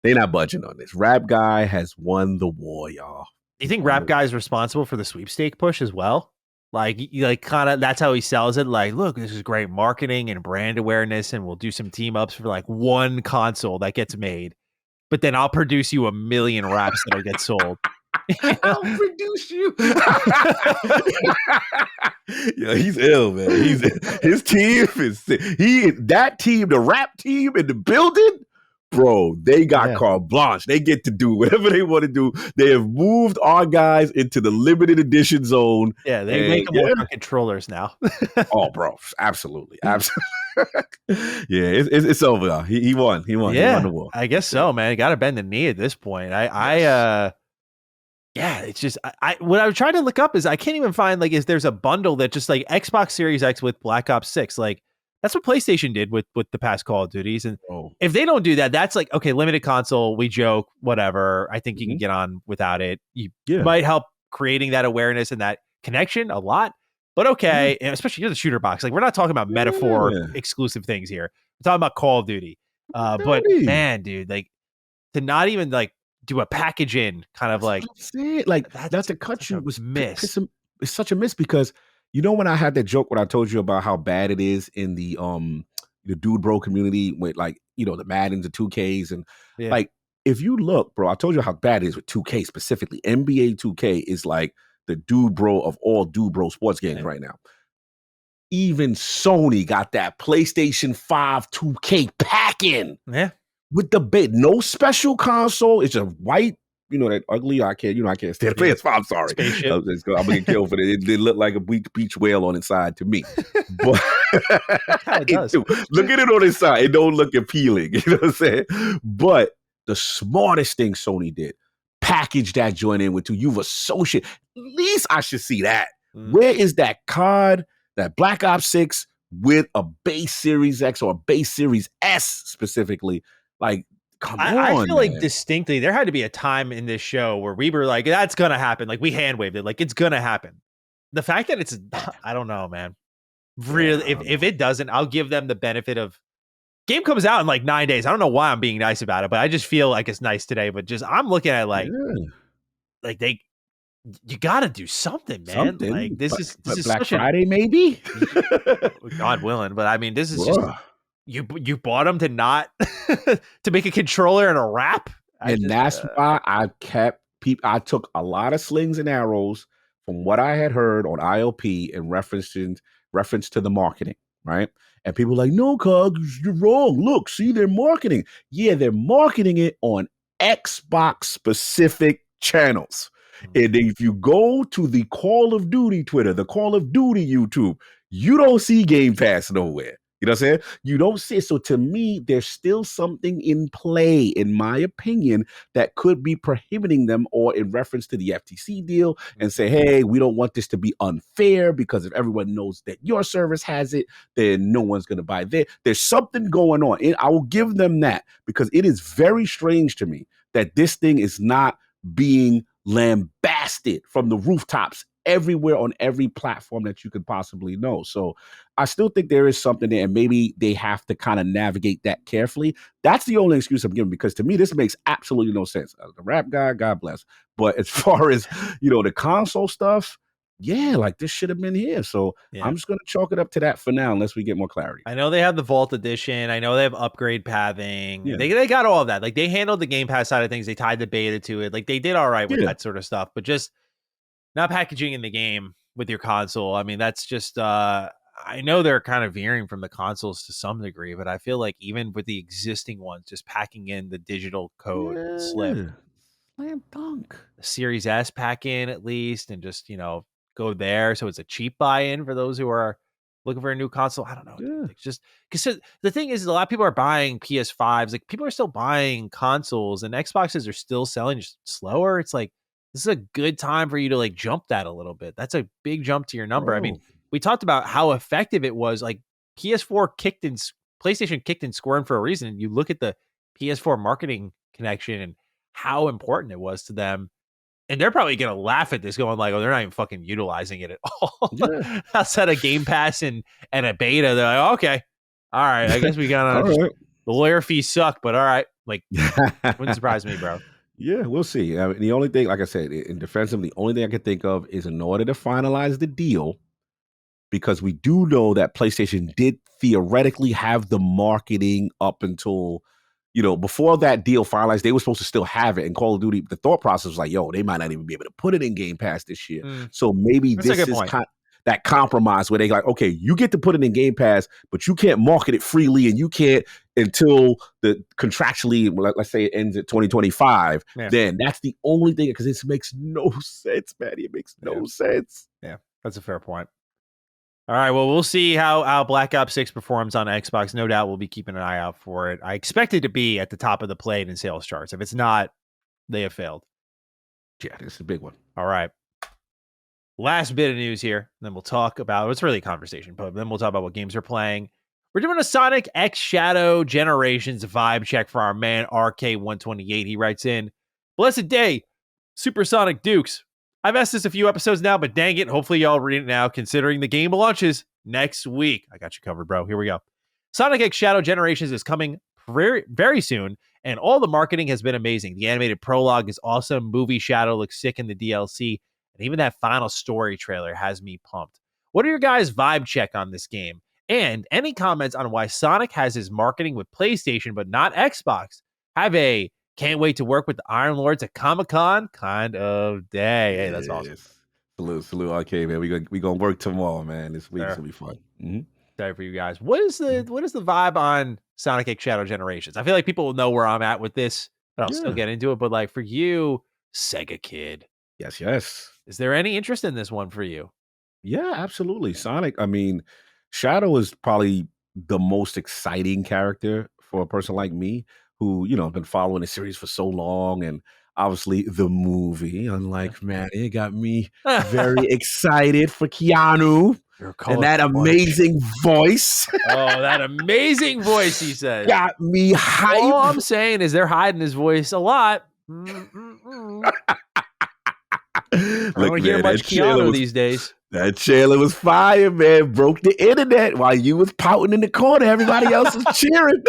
not budging on this. Rap Guy has won the war, y'all. Do you think Rap Guy is responsible for the sweepstake push as well? Like kind of, that's how he sells it. Like, look, this is great marketing and brand awareness, and we'll do some team ups for like one console that gets made, but then I'll produce you 1 million raps that'll get sold. I'll produce you. Yeah, he's ill, man. His team is that team, the rap team in the building, bro. They got carte blanche. They get to do whatever they want to do. They have moved our guys into the limited edition zone. Yeah, they make them work on controllers now. Oh, bro, absolutely. Yeah, it's over. He won. He won the war. I guess so, man. You got to bend the knee at this point. Yeah, it's just what I was trying to look up is I can't even find, like, is there's a bundle that just like Xbox Series X with Black Ops 6. Like, that's what PlayStation did with the past Call of Duties. And if they don't do that, that's like, okay, limited console, we joke, whatever. I think you can get on without it. You might help creating that awareness and that connection a lot. But okay, and especially the shooter box. Like, we're not talking about metaphor exclusive things here. We're talking about Call of Duty. But man, dude, like, to not even like do a package in kind of like that's to cut you was miss. It's such a miss, because you know when I had that joke when I told you about how bad it is in the dude bro community with, like, you know, the Maddens, the 2Ks, and like, if you look, bro, I told you how bad it is with 2K specifically. NBA 2K is like the dude bro of all dude bro sports games right now. Even Sony got that PlayStation 5 2K pack-in. Yeah. With the no special console. It's just white, you know, that ugly. I can't stand the PS5. I'm sorry. I'm gonna get killed for it. It looked like a beach whale on its side to me. But it does. Look at it on its side. It don't look appealing. You know what I'm saying? But the smartest thing Sony did, package that joint in with you've associated. At least I should see that. Where is that card, that Black Ops 6 with a base Series X or a base Series S specifically? Like, come on. I feel like distinctly there had to be a time in this show where we were like, that's gonna happen. Like, we hand waved it, like, it's gonna happen. The fact that it's, I don't know, man. Really, if it doesn't, I'll give them the benefit of, game comes out in like 9 days. I don't know why I'm being nice about it, but I just feel like it's nice today. But just, I'm looking at like you gotta do something, man. Like, this is Black Friday, maybe. God willing, but I mean, this is just. You bought them to not to make a controller and a wrap, that's why I kept I took a lot of slings and arrows from what I had heard on ILP in reference to the marketing, right? And people were like, no, Cog, you're wrong. Look, see, they're marketing. Yeah, they're marketing it on Xbox specific channels. And if you go to the Call of Duty Twitter, the Call of Duty YouTube, you don't see Game Pass nowhere. You know what I'm saying? You don't see it. So to me, there's still something in play, in my opinion, that could be prohibiting them, or in reference to the FTC deal, and say, hey, we don't want this to be unfair, because if everyone knows that your service has it, then no one's going to buy it. There's something going on. And I will give them that, because it is very strange to me that this thing is not being lambasted from the rooftops everywhere on every platform that you could possibly know. So I still think there is something there, and maybe they have to kind of navigate that carefully. That's the only excuse I'm giving, because to me, this makes absolutely no sense. The rap guy, God bless. But as far as, the console stuff, yeah, like this should have been here. So I'm just going to chalk it up to that for now, unless we get more clarity. I know they have the Vault Edition. I know they have upgrade pathing. Yeah. They got all of that. Like, they handled the Game Pass side of things. They tied the beta to it. Like, they did all right with that sort of stuff. But just not packaging in the game with your console. I mean, that's just, I know they're kind of veering from the consoles to some degree, but I feel like even with the existing ones, just packing in the digital code slip. Slam dunk. The Series S pack in at least, and just, go there. So it's a cheap buy-in for those who are looking for a new console. I don't know. Yeah. It's just because the thing is a lot of people are buying PS5s. Like, people are still buying consoles, and Xboxes are still selling just slower. It's like, this is a good time for you to like jump that a little bit. That's a big jump to your number. Bro. I mean, we talked about how effective it was. Like, PlayStation kicked and squirmed for a reason. And you look at the PS4 marketing connection and how important it was to them. And they're probably going to laugh at this, going like, oh, they're not even fucking utilizing it at all. Yeah. Outside of Game Pass and a beta, they're like, oh, okay, all right, I guess we got the lawyer fees suck, but all right. Like, wouldn't surprise me, bro. Yeah, we'll see. I mean, the only thing, like I said, in defense of, the only thing I can think of is, in order to finalize the deal, because we do know that PlayStation did theoretically have the marketing up until, before that deal finalized, they were supposed to still have it. And Call of Duty, the thought process was like, yo, they might not even be able to put it in Game Pass this year. So maybe this is that compromise where they like, okay, you get to put it in Game Pass, but you can't market it freely, and you can't until the contractually, let's say it ends at 2025. Yeah. Then that's the only thing, because this makes no sense, man. It makes no sense. Yeah, that's a fair point. All right, well, we'll see how Black Ops 6 performs on Xbox. No doubt we'll be keeping an eye out for it. I expect it to be at the top of the plate in sales charts. If it's not, they have failed. Yeah, this is a big one. All right. Last bit of news here, then we'll talk about, it's really a conversation, but then we'll talk about what games we're playing. We're doing a Sonic X Shadow Generations vibe check for our man RK128. He writes in, blessed day, Supersonic Dukes. I've asked this a few episodes now, but dang it, hopefully y'all read it now, considering the game launches next week. I got you covered, bro. Here we go. Sonic X Shadow Generations is coming very, very soon, and all the marketing has been amazing. The animated prologue is awesome. Movie Shadow looks sick in the DLC, and even that final story trailer has me pumped. What are your guys' vibe check on this game? And any comments on why Sonic has his marketing with PlayStation but not Xbox? Have a can't wait to work with the Iron Lords at Comic-Con kind of day. Hey, that's awesome. Salute, okay, man. We gonna work tomorrow, man. This week's gonna be fun. Sorry for you guys. What is the vibe on Sonic X Shadow Generations? I feel like people will know where I'm at with this, but I'll still get into it. But like, for you, Sega kid. Yes. Is there any interest in this one for you? Yeah, absolutely. Sonic, I mean, Shadow is probably the most exciting character for a person like me who, been following the series for so long. And obviously the movie, unlike Maddie, got me very excited for Keanu and that amazing voice. Oh, that amazing voice, he says. Got me hyped. All I'm saying is they're hiding his voice a lot. I don't hear much Keanu these days. That trailer was fire, man. Broke the internet while you was pouting in the corner. Everybody else was cheering.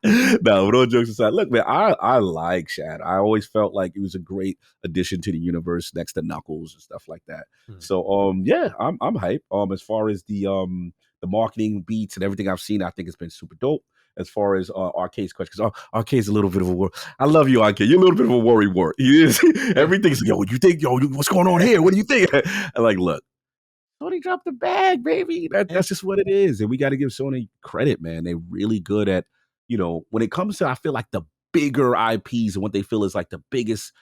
No, but all jokes aside, look, man, I like Shad. I always felt like it was a great addition to the universe next to Knuckles and stuff like that. So, yeah, I'm hyped. As far as the marketing beats and everything I've seen, I think it's been super dope. As far as Arcade's question, because Arcade's a little bit of a worry. I love you, Arcade. You're a little bit of a worry wart. He is. Everything's, yo, what you think? Yo, what's going on here? What do you think? I'm like, look, Sony dropped the bag, baby. That's just what it is. And we got to give Sony credit, man. They're really good at, when it comes to, I feel like the bigger IPs and what they feel is like the biggest,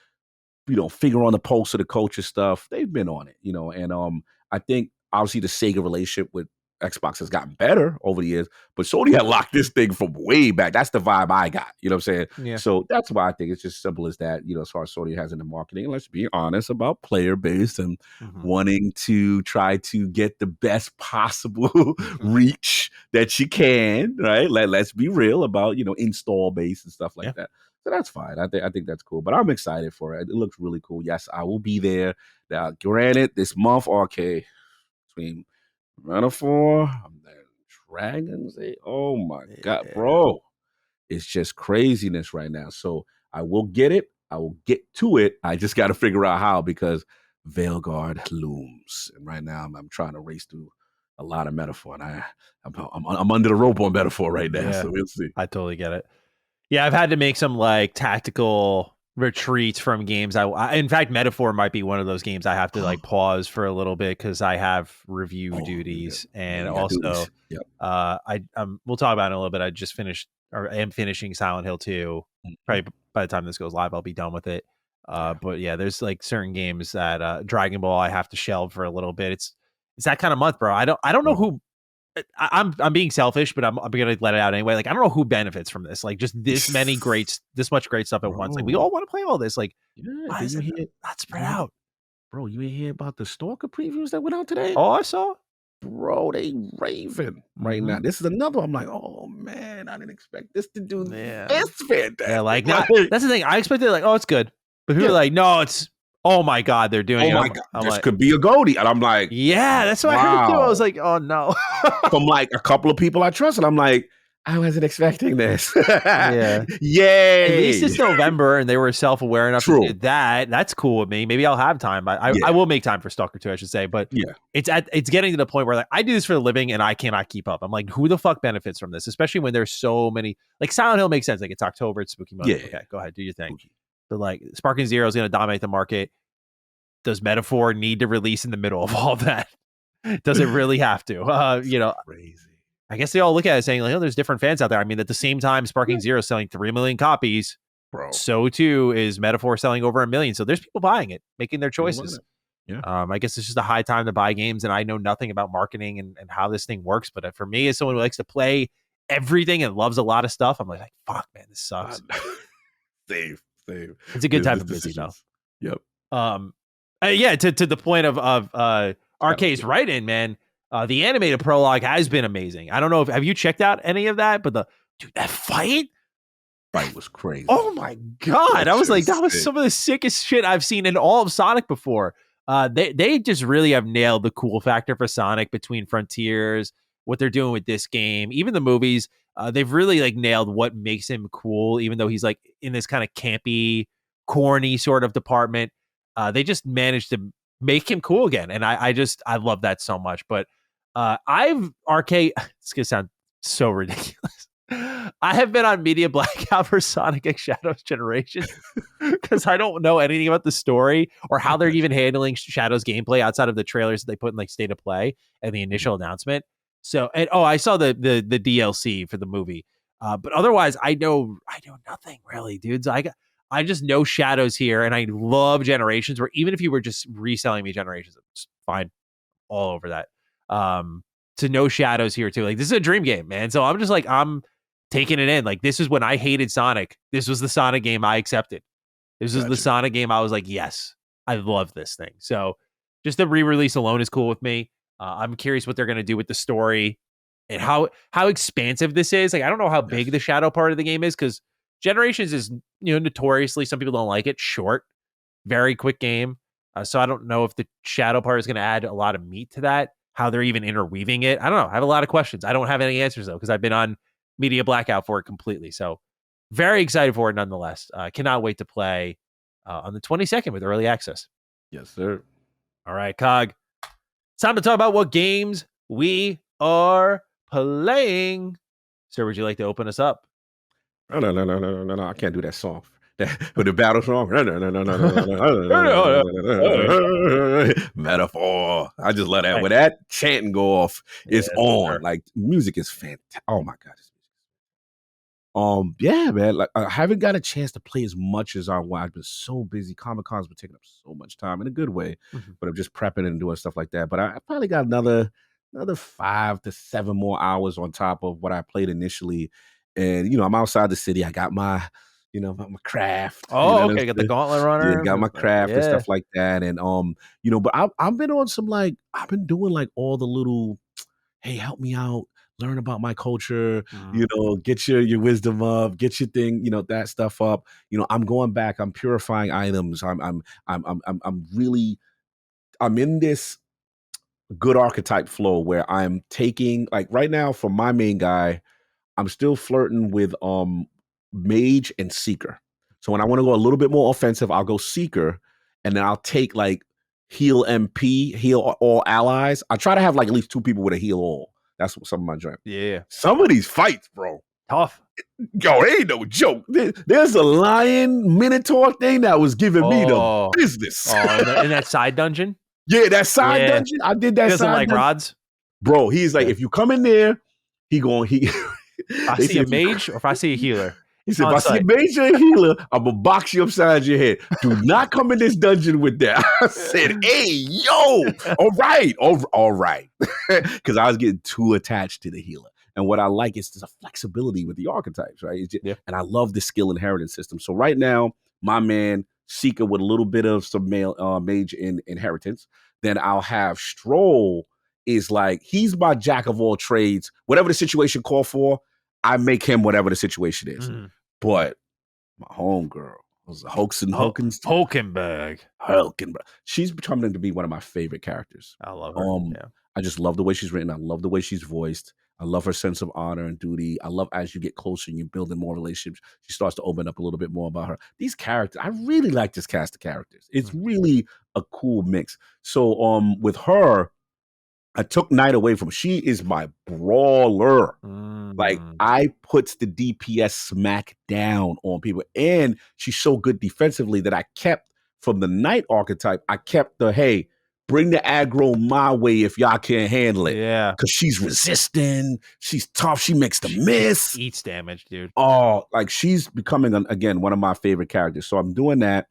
finger on the pulse of the culture stuff, they've been on it, and I think obviously the Sega relationship with Xbox has gotten better over the years, but Sony had locked this thing from way back. That's the vibe I got. You know what I'm saying? Yeah. So that's why I think it's just simple as that, as far as Sony has in the marketing. Let's be honest about player base and wanting to try to get the best possible reach that you can, right? Let's be real about, install base and stuff like that. So that's fine. I think that's cool. But I'm excited for it. It looks really cool. Yes, I will be there. Now, granted, this month, okay, between Metaphor, Dragons. Oh my God, bro. It's just craziness right now. So I will get it. I will get to it. I just got to figure out how, because Veilguard looms. And right now I'm trying to race through a lot of Metaphor. And I'm under the rope on Metaphor right now. So we'll see. I totally get it. Yeah, I've had to make some like tactical retreats from games. I in fact, Metaphor might be one of those games I have to like pause for a little bit because I have review duties, and also we'll talk about it in a little bit. I just finished, or am finishing Silent Hill 2. Probably by the time this goes live, I'll be done with it. But yeah, there's like certain games that Dragon Ball I have to shelve for a little bit. It's that kind of month, bro. I don't know who. I'm being selfish, but I'm gonna let it out anyway. Like, I don't know who benefits from this. Like, just this much great stuff at once. Like, we all want to play all this. Like, why is it not spread out? Bro, you ain't hear about the Stalker previews that went out today? Oh, I saw. Bro, they raving right now. This is another. I'm like, oh man, I didn't expect this to do this fantastic. Yeah, like that's the thing. I expected like, oh, it's good, but people are like, no, it's. Oh my God, they're doing it. Oh my God, this could be a Goldie. And I'm like, yeah, that's what I heard too. I was like, oh no. From like a couple of people I trust, and I'm like, I wasn't expecting this. Yeah. Yay. At least it's November and they were self-aware enough to do that. That's cool with me. Maybe I'll have time. I will make time for Stalker 2, I should say. But it's getting to the point where like I do this for a living and I cannot keep up. I'm like, who the fuck benefits from this? Especially when there's so many. Like Silent Hill makes sense. Like it's October, it's spooky month. Okay, go ahead, do your thing. But like Sparking Zero is going to dominate the market. Does Metaphor need to release in the middle of all that? Does it really have to? Crazy. I guess they all look at it saying, like, oh, there's different fans out there. I mean, at the same time, Sparking Zero is selling 3 million copies. Bro. So too is Metaphor selling over 1 million. So there's people buying it, making their choices. Yeah. I guess it's just a high time to buy games, and I know nothing about marketing and how this thing works. But for me, as someone who likes to play everything and loves a lot of stuff, I'm like fuck, man, this sucks. Save. It's a good time to be busy, though. Yep. To the point of Arcade's write-in, man. The animated prologue has been amazing. I don't know have you checked out any of that, but that fight was crazy. Oh my God. I was like, that was some of the sickest shit I've seen in all of Sonic before. They just really have nailed the cool factor for Sonic between Frontiers, what they're doing with this game, even the movies. They've really like nailed what makes him cool, even though he's like in this kind of campy, corny sort of department. They just managed to make him cool again. And I love that so much. But Arcade, it's going to sound so ridiculous. I have been on media blackout for Sonic X Shadows Generation because I don't know anything about the story or how they're even handling Shadows gameplay outside of the trailers that they put in like State of Play and the initial announcement. So, I saw the DLC for the movie. But otherwise, I know nothing really, dudes. I just know Shadows here, and I love Generations, where even if you were just reselling me Generations, it's fine. All over that. To know Shadows here too. Like, this is a dream game, man. So I'm just like, I'm taking it in. Like, this is when I hated Sonic. This was the Sonic game I accepted. This was the Sonic game I was like, yes, I love this thing. So just the re-release alone is cool with me. I'm curious what they're going to do with the story and how expansive this is. Like, I don't know how big the Shadow part of the game is, because Generations is, notoriously, some people don't like it, short, very quick game. So I don't know if the Shadow part is going to add a lot of meat to that, how they're even interweaving it. I don't know. I have a lot of questions. I don't have any answers, though, because I've been on media blackout for it completely. So very excited for it nonetheless. Cannot wait to play on the 22nd with early access. Yes, sir. All right, Cog. It's time to talk about what games we are playing. Sir, would you like to open us up? No. I can't do that song. With the battle song. Metaphor. I just let that. When that chanting go off, it's on. Sure. Like, music is fantastic. Oh my God. Yeah, man. Like I haven't got a chance to play as much as I want. I've been so busy. Comic-Con's been taking up so much time in a good way, Mhm. but I'm just prepping and doing stuff like that. But I probably got another 5 to 7 more hours on top of what I played initially. And I'm outside the city. I got my, my craft. You know Oh, what I'm okay. Got the saying? Gauntlet Yeah, Runner. got my craft and Yeah. stuff like that. And but I've been on some like I've been doing like all the little, hey, help me out, learn about my culture, Mm. get your wisdom up, get your thing, that stuff up. I'm going back, I'm purifying items. I'm really I'm in this good archetype flow where I'm taking like right now for my main guy, I'm still flirting with mage and seeker. So when I want to go a little bit more offensive, I'll go seeker, and then I'll take like heal MP, heal all allies. I try to have like at least 2 people with a heal all. That's what some of my joint. Yeah. Some of these fights, bro. Tough. Yo, it ain't no joke. There's a lion minotaur thing that was giving me the Oh. business. Oh, in that side dungeon? Yeah, that side Yeah. dungeon. I did that He doesn't side like dungeon. rods? Bro, he's like, Yeah. if you come in there, he If I they see say a if you mage or if I see a healer, he it's said, if on I see a site. major healer, I'm gonna box you upside your head. Do not come in this dungeon with that. I said, hey, yo, all right. Because I was getting too attached to the healer. And what I like is there's a flexibility with the archetypes, right? Yeah. And I love the skill inheritance system. So right now, my man, Seeker with a little bit of some mage in inheritance. Then I'll have Stroll is like, he's my jack of all trades. Whatever the situation call for, I make him whatever the situation is. Mm. But my homegirl was Hulkenberg. She's becoming to be one of my favorite characters. I love her. Yeah. I just love the way she's written. I love the way she's voiced. I love her sense of honor and duty. I love as you get closer and you're building more relationships, she starts to open up a little bit more about her. These characters, I really like this cast of characters. It's really a cool mix. So with her, I took Knight away from her. She is my brawler. Like I puts the DPS smack down on people, and she's so good defensively that I kept from the Knight archetype. I kept the hey, bring the aggro my way if y'all can't handle it. Yeah, because she's resisting, she's tough, she makes the miss, eats damage, dude. Oh, like she's becoming again one of my favorite characters. So I'm doing that,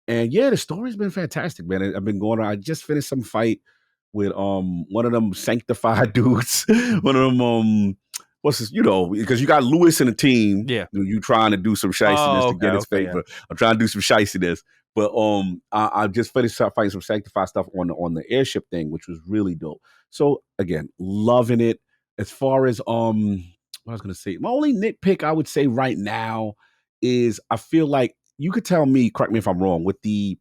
and yeah, the story's been fantastic, man. I've been going on. I just finished some fight with one of them sanctified dudes, one of them what's this, because you got Lewis in the team. Yeah. You trying to do some shiciness to get his favor. Yeah. I'm trying to do some shiciness. But I just finished fighting some sanctified stuff on the airship thing, which was really dope. So again, loving it. As far as what I was gonna say, my only nitpick I would say right now is I feel like you could tell me, correct me if I'm wrong, with the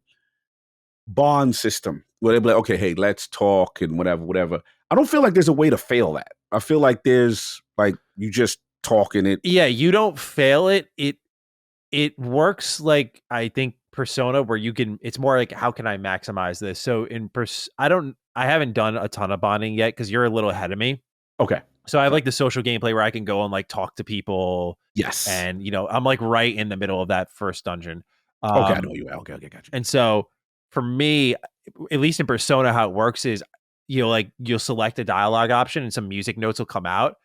bond system where they'd be like, okay, hey, let's talk and whatever. I don't feel like there's a way to fail that. I feel like there's like you just talking it. Yeah, you don't fail it. It works like I think Persona where you can. It's more like how can I maximize this? So I haven't done a ton of bonding yet because you're a little ahead of me. Okay. So I have like the social gameplay where I can go and like talk to people. Yes. And I'm like right in the middle of that first dungeon. Okay, I know you. Okay, got you. And so for me, at least in Persona, how it works is you'll select a dialogue option and some music notes will come out.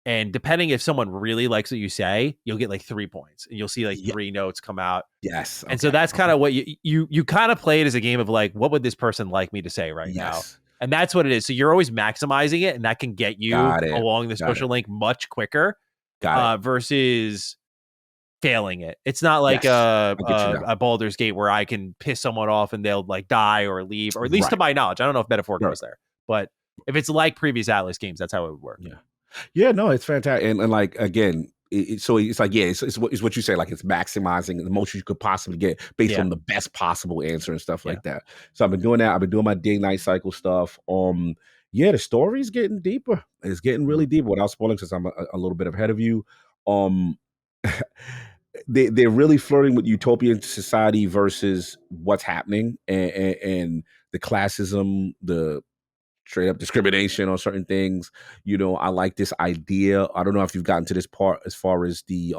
And depending if someone really likes what you say, you'll get like 3 points and you'll see like 3 notes come out. Yes. And so that's kind of what you kind of play it as a game of like, what would this person like me to say right now? And that's what it is. So you're always maximizing it and that can get you along the social link much quicker versus failing it. It's not like a Baldur's Gate where I can piss someone off and they'll like die or leave, or at least to my knowledge. I don't know if Metaphor goes there, but if it's like previous Atlas games, that's how it would work. Yeah, no, it's fantastic. And like, again, so it's like, it's what you say, like it's maximizing the most you could possibly get based on the best possible answer and stuff like that. So I've been doing that. I've been doing my day night cycle stuff. The story's getting deeper. It's getting really deep without spoiling since I'm a little bit ahead of you. They're really flirting with utopian society versus what's happening and the classism, the straight up discrimination on certain things. I like this idea. I don't know if you've gotten to this part as far as the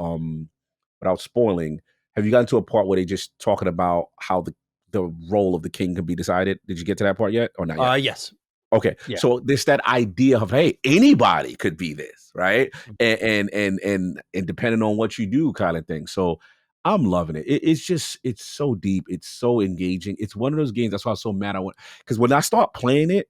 without spoiling, have you gotten to a part where they just talking about how the role of the king can be decided? Did you get to that part yet or not yet? Yes. Okay, Yeah. so there's that idea of, hey, anybody could be this, right? Mhm. And depending on what you do, kind of thing. So I'm loving it. It's just it's so deep. It's so engaging. It's one of those games. That's why I'm so mad. Because when I start playing it,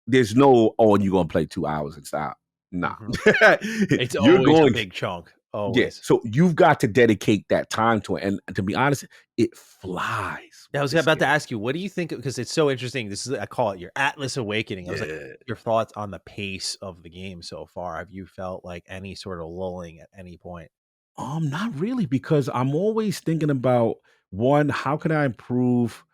there's no you're gonna play 2 hours and stop. Nah, Mhm. It's you're always a going. big chunk. Yeah, Always. so you've got to dedicate that time to it. And to be honest, it flies Yeah, I with was this about to game. ask you, what do you think? Because it's so interesting. This is, I call it your Atlas Awakening. I was like, Yeah. your thoughts on the pace of the game so far? Have you felt like any sort of lulling at any point? Not really, because I'm always thinking about one, how can I improve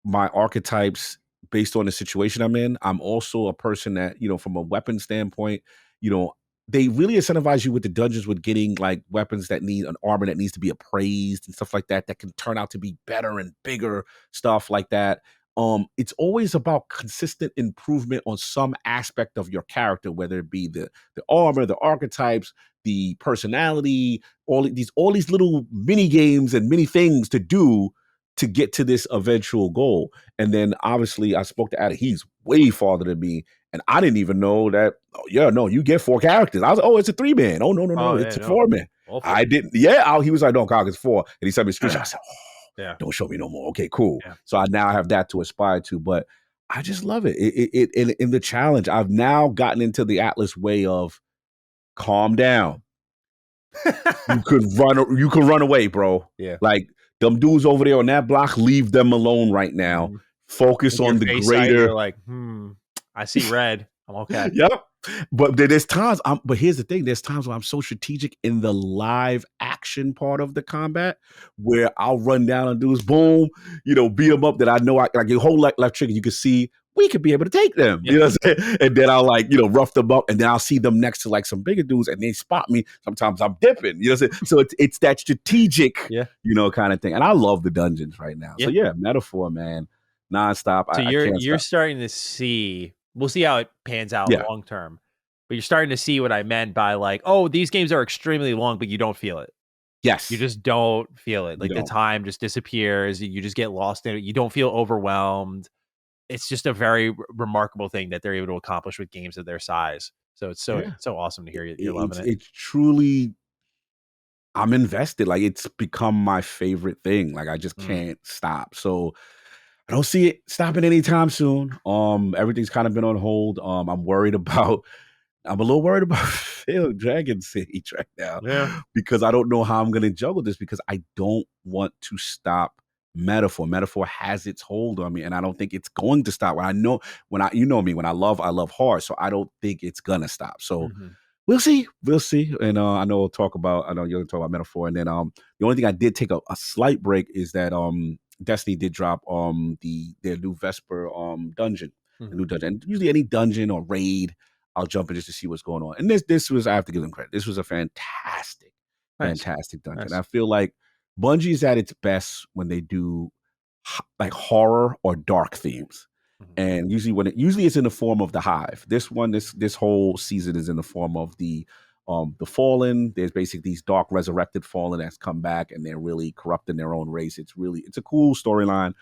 my archetypes based on the situation I'm in. I'm also a person that, from a weapon standpoint, you know, they really incentivize you with the dungeons with getting like weapons that need an armor that needs to be appraised and stuff like that, that can turn out to be better and bigger stuff like that. It's always about consistent improvement on some aspect of your character, whether it be the armor, the archetypes, the personality, all these little mini games and mini things to do to get to this eventual goal. And then obviously I spoke to Adam. He's way farther than me. And I didn't even know that, oh, yeah, no, you get 4 characters. I was like, oh, it's a 3-man. Oh, no, no, no, Oh, yeah, it's a no. 4-man. All I four. didn't. Yeah, he was like, no, Cog, it's 4. And he sent me a screenshot. I said, oh, Yeah. don't show me no more. Okay, cool. Yeah. So I now have that to aspire to. But I just love it. In the challenge, I've now gotten into the Atlas way of calm down. You could run away, bro. Yeah. Like them dudes over there on that block, leave them alone right now. Mhm. Focus With your on the face sight, greater. you're like, I see red. I'm okay. Yep. But there's times but here's the thing, there's times where I'm so strategic in the live action part of the combat where I'll run down on dudes, boom, beat them up that I know I like your whole left trigger, you can see we could be able to take them. Yeah. You know what I'm saying? And then I'll rough them up and then I'll see them next to like some bigger dudes and they spot me. Sometimes I'm dipping. You know what I'm saying? So it's that strategic, Yeah. kind of thing. And I love the dungeons right now. So Yeah. yeah, metaphor, man. Nonstop. So I you're can't you're stop. starting to see, we'll see how it pans out Yeah. long term. But you're starting to see what I meant by like, oh, these games are extremely long, but you don't feel it. You Yes. just don't feel it. You Like the don't. time just disappears. You just get lost in it. You don't feel overwhelmed. It's just a very remarkable thing that they're able to accomplish with games of their size. So it's Yeah. so awesome to hear you're loving It's it. it's truly I'm invested. Like it's become my favorite thing. Like I just Mm. can't stop. So I don't see it stopping anytime soon. Everything's kind of been on hold. I'm a little worried about Phil Dragon Siege right now Yeah. because I don't know how I'm gonna juggle this because I don't want to stop Metaphor. Metaphor has its hold on me, and I don't think it's going to stop. When I know when I you know me, when I love hard, so I don't think it's gonna stop. So Mhm. we'll see. We'll see. And I know I know you're gonna talk about Metaphor. And then the only thing I did take a slight break is that Destiny did drop their new Vesper dungeon. The Mhm. new dungeon. And usually any dungeon or raid, I'll jump in just to see what's going on. And this was I have to give them credit. This was a fantastic, Nice. fantastic dungeon. Nice. I feel like Bungie is at its best when they do like horror or dark themes. Mhm. And usually it's in the form of the Hive. This whole season is in the form of the Fallen. There's basically these dark resurrected Fallen that's come back and they're really corrupting their own race. It's a cool storyline.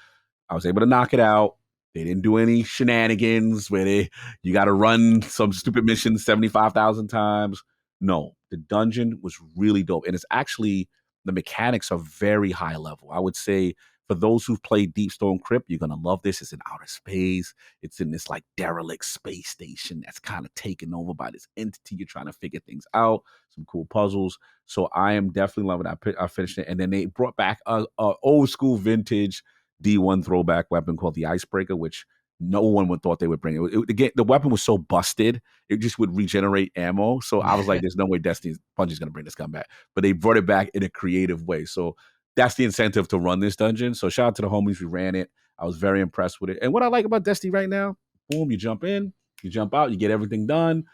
I was able to knock it out. They didn't do any shenanigans where you got to run some stupid mission 75,000 times. No, the dungeon was really dope. And it's actually, the mechanics are very high level. I would say for those who've played Deep Stone Crypt, you're going to love this. It's in outer space. It's in this like derelict space station that's kind of taken over by this entity. You're trying to figure things out, some cool puzzles. So I am definitely loving it. I finished it. And then they brought back a old school vintage D1 throwback weapon called the Icebreaker, which no one would thought they would bring it. The weapon was so busted, it just would regenerate ammo. So I was like, there's no way Bungie's going to bring this gun back. But they brought it back in a creative way. So that's the incentive to run this dungeon. So shout out to the homies who ran it. I was very impressed with it. And what I like about Destiny right now, boom, you jump in, you jump out, you get everything done.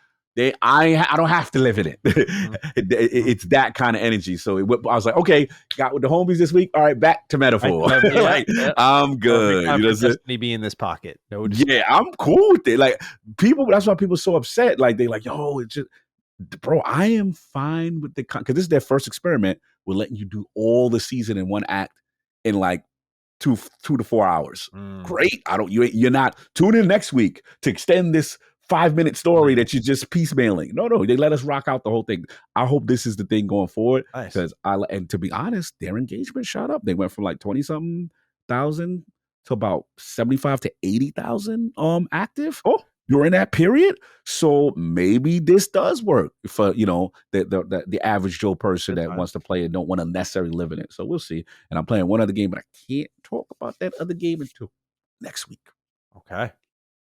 I don't have to live in it. Mhm. It's that kind of energy. So I was like, okay, got with the homies this week. All right, back to Right, Metaphor. yeah, Like yeah. I'm Perfect good. time You know for what I'm saying? Destiny be in this pocket. No Yeah, distraction. I'm cool with it. Like people, that's why people are so upset. Like they like, yo, it's just, bro. I am fine with the because this is their first experiment. We're letting you do all the season in one act in like 2 to 4 hours. Mm. Great. You're not tune in next week to extend this 5-minute story that you're just piecemealing. No, they let us rock out the whole thing. I hope this is the thing going forward Nice. because and to be honest, their engagement shot up. They went from like 20 something thousand to about 75 to 80,000 active during that period. So maybe this does work for the average Joe person that wants to play and don't want to necessarily live in it. So we'll see. And I'm playing one other game, but I can't talk about that other game until next week. Okay. I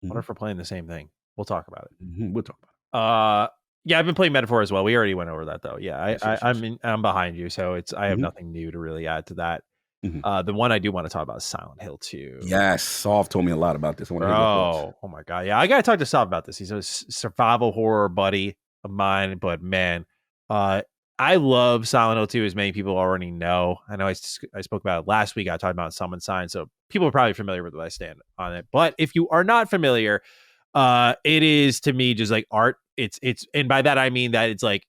wonder if we're playing the same thing. We'll talk about it. We'll talk about it. Yeah, I've been playing Metaphor as well. We already went over that though. Yeah, I'm behind you, so I have nothing new to really add to that. The one I do want to talk about is Silent Hill 2. Yes, Sov told me a lot about this. I want to hear your thoughts. Oh my god, yeah, I gotta talk to Sov about this. He's a survival horror buddy of mine, but man, I love Silent Hill 2, as many people already know. I know I spoke about it last week. I talked about Summon Sign, so people are probably familiar with what I stand on it. But if you are not familiar, it is to me just like art. It's and by that I mean that it's like,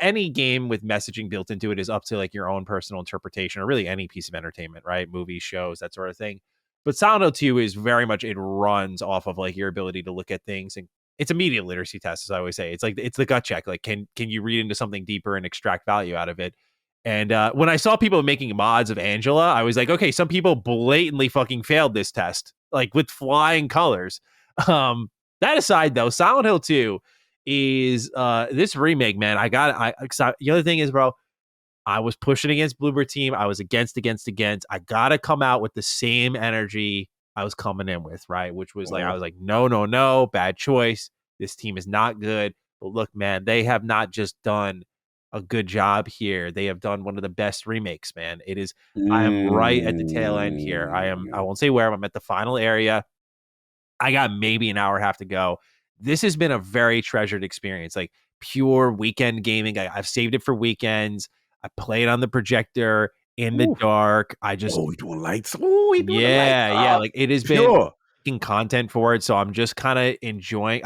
any game with messaging built into it is up to like your own personal interpretation, or really any piece of entertainment, right? Movies, shows, that sort of thing. But Silent Hill 2 is very much, it runs off of like your ability to look at things, and it's a media literacy test, as I always say. It's like, it's the gut check. Like, can you read into something deeper and extract value out of it? And when I saw people making mods of Angela, I was like, okay, some people blatantly fucking failed this test, like with flying colors. That aside, though, Silent Hill 2 is this remake, man. The other thing is, bro, I was pushing against Bluebird Team. I was against. I gotta come out with the same energy I was coming in with, right? Which was like, I was like, no, bad choice. This team is not good. But look, man, they have not just done a good job here. They have done one of the best remakes, man. It is. I am right at the tail end here. I won't say where. I'm at the final area. I got maybe an hour and a half to go. This has been a very treasured experience, like pure weekend gaming. I've saved it for weekends. I play it on the projector in the dark. We doing lights. We doing lights. Like it has been making content for it, so I'm just kind of enjoying.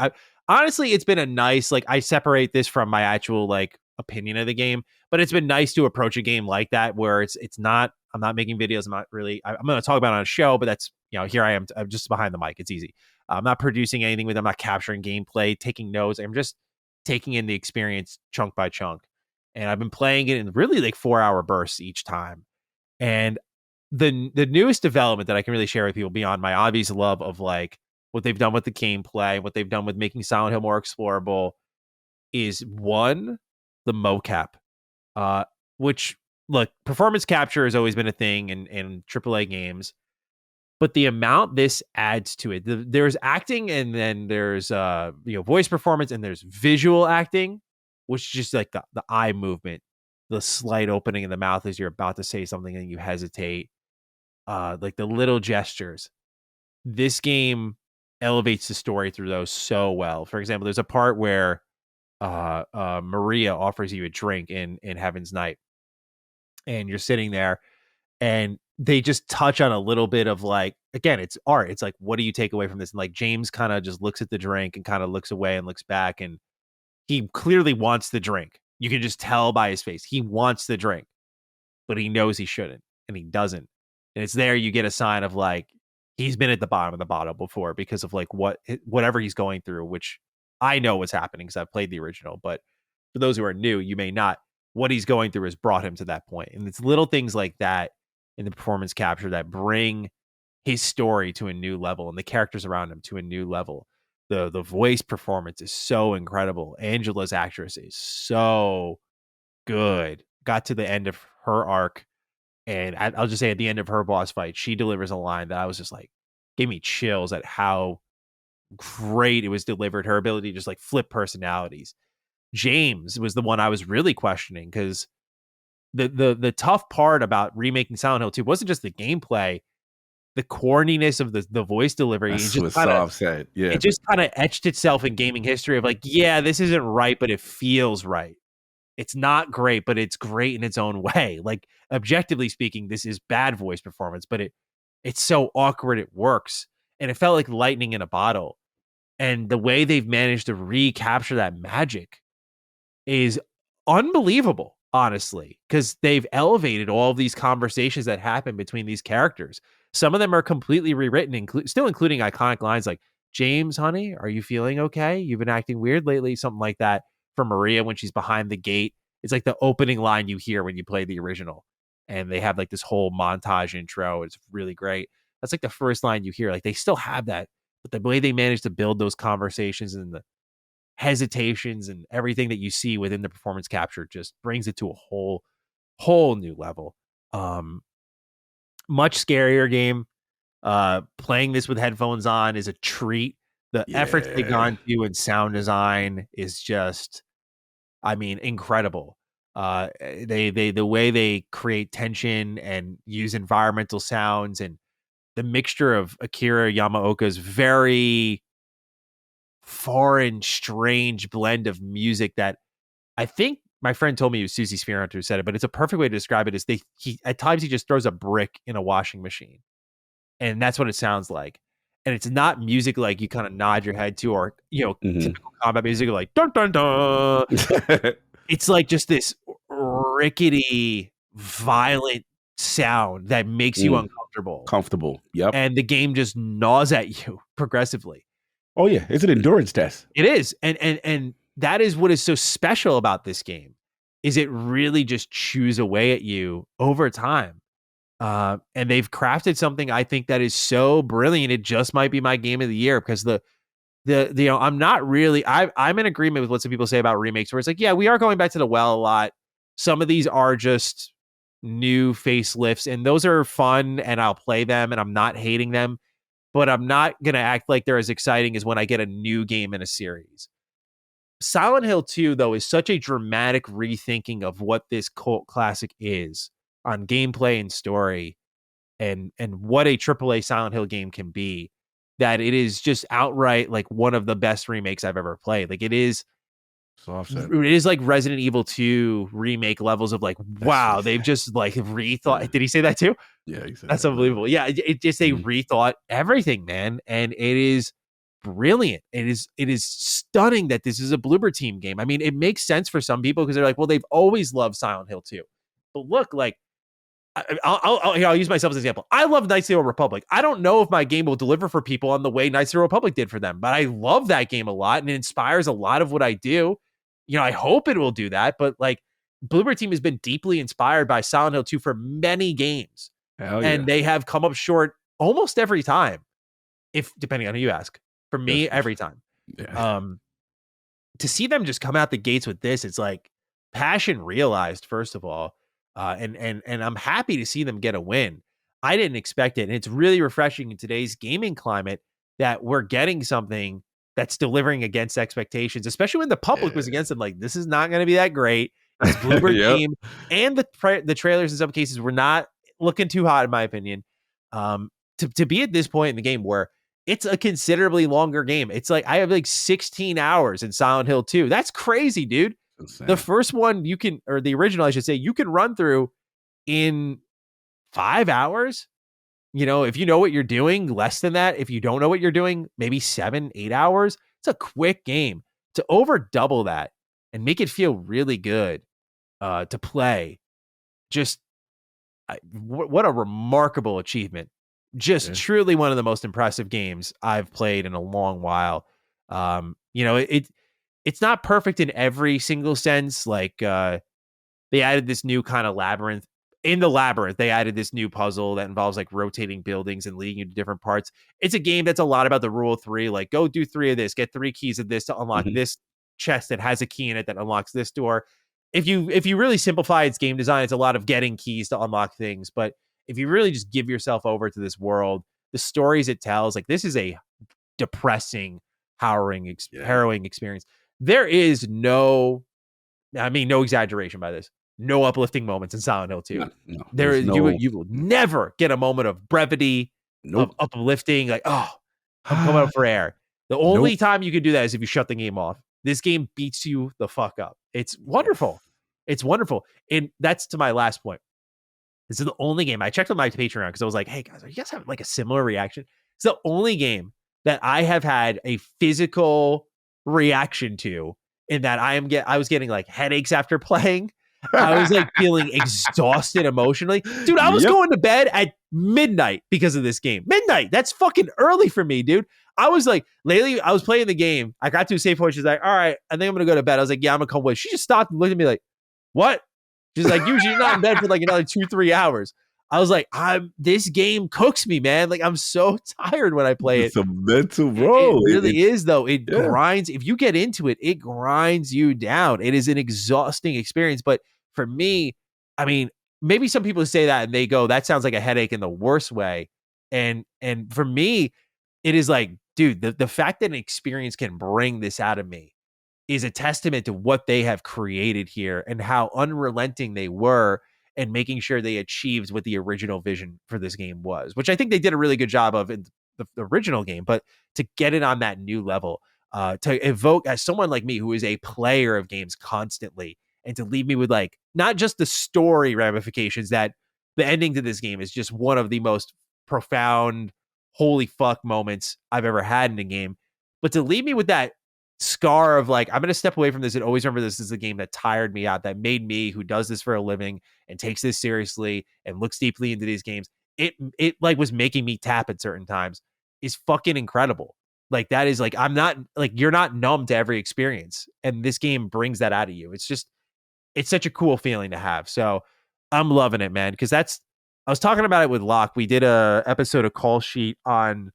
Honestly, it's been a nice, like, I separate this from my actual like opinion of the game, but it's been nice to approach a game like that where it's not. I'm not making videos. I'm not really. I'm going to talk about it on a show, but that's, here I am. I'm just behind the mic. It's easy. I'm not producing anything with them. I'm not capturing gameplay, taking notes. I'm just taking in the experience chunk by chunk. And I've been playing it in really like 4-hour bursts each time. And the newest development that I can really share with people, beyond my obvious love of like what they've done with the gameplay, what they've done with making Silent Hill more explorable, is one, the mocap, which, look, performance capture has always been a thing in AAA games. But the amount this adds to it, there's acting, and then there's voice performance, and there's visual acting, which is just like the eye movement, the slight opening of the mouth as you're about to say something and you hesitate, like the little gestures. This game elevates the story through those so well. For example, there's a part where Maria offers you a drink in Heaven's Night, and you're sitting there, and they just touch on a little bit of like, again, it's art. It's like, what do you take away from this? And like James kind of just looks at the drink and kind of looks away and looks back, and he clearly wants the drink. You can just tell by his face. He wants the drink, but he knows he shouldn't, and he doesn't. And it's there you get a sign of like, he's been at the bottom of the bottle before because of like whatever he's going through, which I know what's happening because I've played the original. But for those who are new, you may not. What he's going through has brought him to that point. And it's little things like that in the performance capture that bring his story to a new level and the characters around him to a new level. The voice performance is so incredible. Angela's actress is so good. Got to the end of her arc, and I'll just say at the end of her boss fight, she delivers a line that I was just like, gave me chills at how great it was delivered. Her ability to just like flip personalities. James was the one I was really questioning, because the tough part about remaking Silent Hill 2 wasn't just the gameplay, the corniness of the voice delivery. That's what Sov said. Yeah. It just kind of etched itself in gaming history of like, yeah, this isn't right, but it feels right. It's not great, but it's great in its own way. Like, objectively speaking, this is bad voice performance, but it's so awkward it works. And it felt like lightning in a bottle. And the way they've managed to recapture that magic is unbelievable. honestly, because they've elevated all of these conversations that happen between these characters. Some of them are completely rewritten, still including iconic lines like, James, honey, are you feeling okay? You've been acting weird lately, something like that from Maria when she's behind the gate. It's like the opening line you hear when you play the original. And they have like this whole montage intro. It's really great. That's like the first line you hear. Like they still have that, but the way they managed to build those conversations and the hesitations and everything that you see within the performance capture just brings it to a whole new level. Much scarier game. Playing this with headphones on is a treat. The efforts they've gone to in sound design is just, I mean, incredible. The way they create tension and use environmental sounds, and the mixture of Akira Yamaoka's very foreign, strange blend of music that I think my friend told me it was Susie Spearhunter who said it, but it's a perfect way to describe it. Is he at times he just throws a brick in a washing machine, and that's what it sounds like. And it's not music like you kind of nod your head to, or typical combat music like dun dun dun. It's like just this rickety, violent sound that makes you uncomfortable. Comfortable. Yep. And the game just gnaws at you progressively. Oh yeah, it's an endurance test. It is. And that is what is so special about this game, is it really just chews away at you over time. And they've crafted something I think that is so brilliant. It just might be my game of the year, because I'm not really, I'm in agreement with what some people say about remakes, where it's like, yeah, we are going back to the well a lot. Some of these are just new facelifts, and those are fun, and I'll play them, and I'm not hating them, but I'm not going to act like they're as exciting as when I get a new game in a series. Silent Hill 2, though, is such a dramatic rethinking of what this cult classic is on gameplay and story, and what a AAA Silent Hill game can be, that it is just outright like one of the best remakes I've ever played. Like it is like Resident Evil 2 remake levels of like, wow, they've just like rethought. Yeah. Did he say that too? Yeah, he said that's unbelievable. Yeah, it just they rethought everything, man, and it is brilliant. It is stunning that this is a Bloober Team game. I mean, it makes sense for some people because they're like, well, they've always loved Silent Hill 2. But look, like, I'll use myself as an example. I love Knights of the Old Republic. I don't know if my game will deliver for people on the way Knights of the Republic did for them, but I love that game a lot, and it inspires a lot of what I do. I hope it will do that, but like, Bloober Team has been deeply inspired by Silent Hill 2 for many games. And they have come up short almost every time, if depending on who you ask. For me, every time. Yeah. To see them just come out the gates with this, it's like passion realized, first of all. And I'm happy to see them get a win. I didn't expect it. And it's really refreshing in today's gaming climate that we're getting something that's delivering against expectations, especially when the public was against them. Like, this is not going to be that great. It's Bloober Team. And the trailers in some cases were not looking too hot, in my opinion. To be at this point in the game where it's a considerably longer game. It's like I have like 16 hours in Silent Hill 2. That's crazy, dude. Insane. The first one or the original, I should say, you can run through in 5 hours. If you know what you're doing, less than that. If you don't know what you're doing, maybe 7-8 hours. It's a quick game. To over double that and make it feel really good to play. Just what a remarkable achievement. Just truly one of the most impressive games I've played in a long while. It's not perfect in every single sense. Like they added this new kind of labyrinth. In the labyrinth, they added this new puzzle that involves like rotating buildings and leading you to different parts. It's a game that's a lot about the rule of 3. Like, go do 3 of this, get 3 keys of this to unlock this chest that has a key in it that unlocks this door. If you really simplify its game design, it's a lot of getting keys to unlock things. But if you really just give yourself over to this world, the stories it tells, like, this is a depressing, harrowing experience. There is no exaggeration by this. No uplifting moments in Silent Hill 2. No, you will never get a moment of brevity, of uplifting, like, oh, I'm coming up for air. The only time you can do that is if you shut the game off. This game beats you the fuck up. It's wonderful. It's wonderful. And that's to my last point. This is the only game I checked on my Patreon because I was like, hey guys, are you guys having like a similar reaction? It's the only game that I have had a physical reaction to, in that I was getting like headaches after playing. I was like feeling exhausted emotionally. Dude, I was Yep. going to bed at midnight because of this game. Midnight. That's fucking early for me, dude. I was like, lately, I was playing the game. I got to a safe point. She's like, all right, I think I'm going to go to bed. I was like, yeah, I'm going to come with. She just stopped and looked at me like, what? She's like, usually you're not in bed for like another 2-3 hours. I was like, this game cooks me, man. Like, I'm so tired when I play it. It's a mental, It bro. really is, though. It yeah. grinds. If you get into it, it grinds you down. It is an exhausting experience. But for me, I mean, maybe some people say that and they go, that sounds like a headache in the worst way. And for me, it is like, dude, the fact that an experience can bring this out of me is a testament to what they have created here and how unrelenting they were and making sure they achieved what the original vision for this game was, which I think they did a really good job of in the original game. But to get it on that new level, to evoke, as someone like me who is a player of games constantly, and to leave me with like not just the story ramifications, that the ending to this game is just one of the most profound holy fuck moments I've ever had in a game, but to leave me with that scar of like, I'm going to step away from this and always remember this is a game that tired me out, that made me, who does this for a living and takes this seriously and looks deeply into these games, it like was making me tap at certain times, is fucking incredible. Like, that is like, I'm not like, you're not numb to every experience, and this game brings that out of you. It's just, it's such a cool feeling to have. So I'm loving it, man. Cause I was talking about it with Locke. We did a episode of Call Sheet on